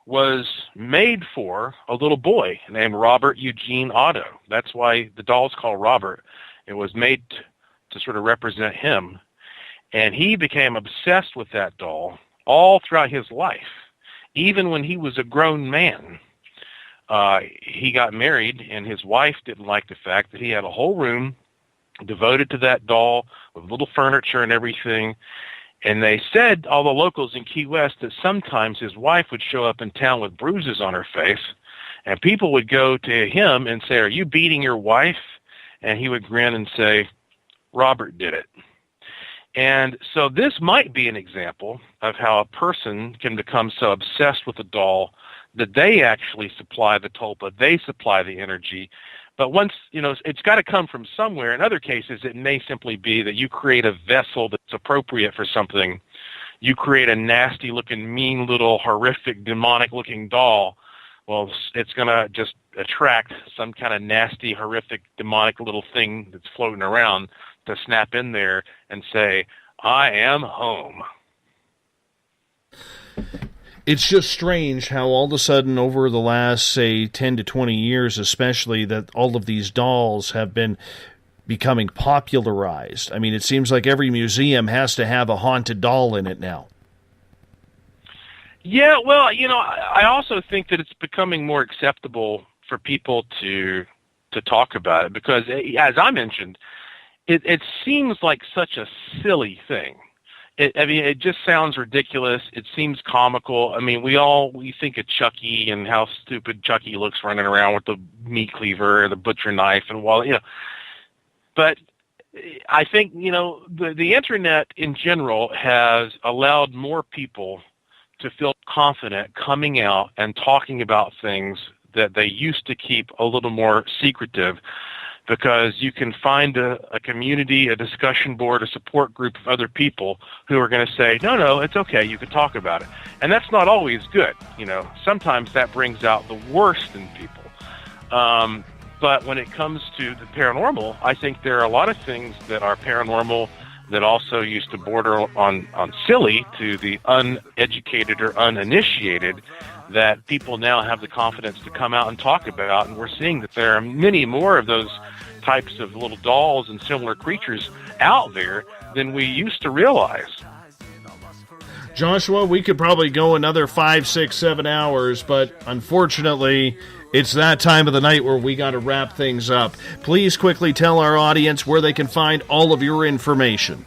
was made for a little boy named Robert Eugene Otto. That's why the doll's called Robert. It was made to sort of represent him. And he became obsessed with that doll all throughout his life. Even when he was a grown man, he got married, and his wife didn't like the fact that he had a whole room devoted to that doll with little furniture and everything. And they said, all the locals in Key West, that sometimes his wife would show up in town with bruises on her face, and people would go to him and say, "Are you beating your wife?" And he would grin and say, "Robert did it." And so this might be an example of how a person can become so obsessed with a doll that they actually supply the tulpa, they supply the energy. But once, you know, it's got to come from somewhere. In other cases, it may simply be that you create a vessel that's appropriate for something. You create a nasty-looking, mean little, horrific, demonic-looking doll. Well, it's going to just attract some kind of nasty, horrific, demonic little thing that's floating around to snap in there and say, "I am home." It's just strange how all of a sudden over the last, say, 10 to 20 years especially, that all of these dolls have been becoming popularized. I mean, it seems like every museum has to have a haunted doll in it now. Yeah, well, you know, I also think that it's becoming more acceptable for people to talk about it because, as I mentioned, it seems like such a silly thing. I mean, it just sounds ridiculous. It seems comical. I mean, we think of Chucky and how stupid Chucky looks running around with the meat cleaver or the butcher knife and you know. But I think, you know, the internet in general has allowed more people to feel confident coming out and talking about things that they used to keep a little more secretive, because you can find a community, a discussion board, a support group of other people who are going to say, no, it's okay, you can talk about it. And that's not always good. You know, sometimes that brings out the worst in people. But when it comes to the paranormal, I think there are a lot of things that are paranormal that also used to border on silly to the uneducated or uninitiated, that people now have the confidence to come out and talk about. And we're seeing that there are many more of those types of little dolls and similar creatures out there than we used to realize. Joshua, we could probably go another 5, 6, 7 hours, but unfortunately, it's that time of the night where we got to wrap things up. Please quickly tell our audience where they can find all of your information.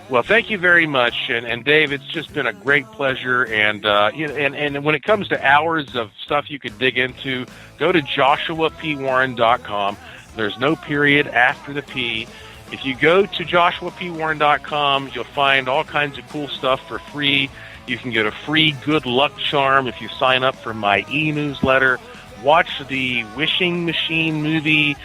Well, thank you very much, and Dave, it's just been a great pleasure. And and when it comes to hours of stuff you could dig into, go to joshuapwarren.com. There's no period after the P, If you go to joshuapwarren.com, you'll find all kinds of cool stuff for free. You can get a free good luck charm if you sign up for my e-newsletter. Watch the Wishing Machine movie.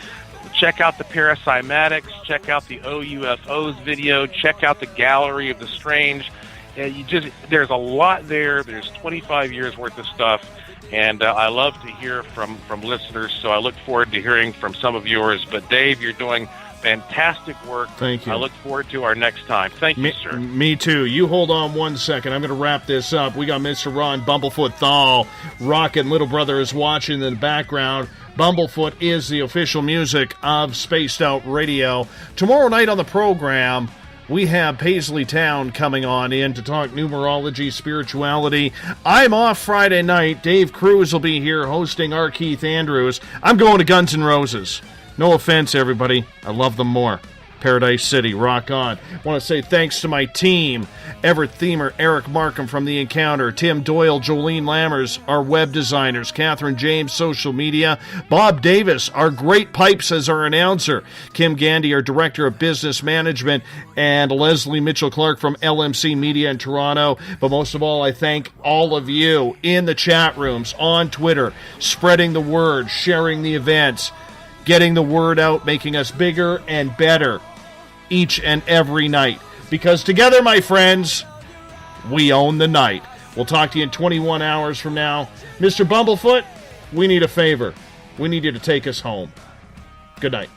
Check out the Paracymatics. Check out the OUFOs video. Check out the Gallery of the Strange. There's a lot there. There's 25 years worth of stuff. And I love to hear from listeners, so I look forward to hearing from some of yours. But, Dave, you're doing fantastic work. Thank you. I look forward to our next time. Thank you, sir. Me too. You hold on one second. I'm going to wrap this up. We got Mr. Ron Bumblefoot THAL rocking. Little brother is watching in the background. Bumblefoot is the official music of Spaced Out Radio. Tomorrow night on the program, we have Paisley Town coming on in to talk numerology, spirituality. I'm off Friday night. Dave Cruz will be here hosting our Keith Andrews. I'm going to Guns N' Roses. No offense, everybody. I love them more. Paradise City, rock on. I want to say thanks to my team, Everett Themer, Eric Markham from The Encounter, Tim Doyle, Jolene Lammers, our web designers, Catherine James, social media, Bob Davis, our great pipes as our announcer, Kim Gandy, our director of business management, and Leslie Mitchell-Clark from LMC Media in Toronto. But most of all, I thank all of you in the chat rooms, on Twitter, spreading the word, sharing the events, getting the word out, making us bigger and better each and every night. Because together, my friends, we own the night. We'll talk to you in 21 hours from now. Mr. Bumblefoot, we need a favor. We need you to take us home. Good night.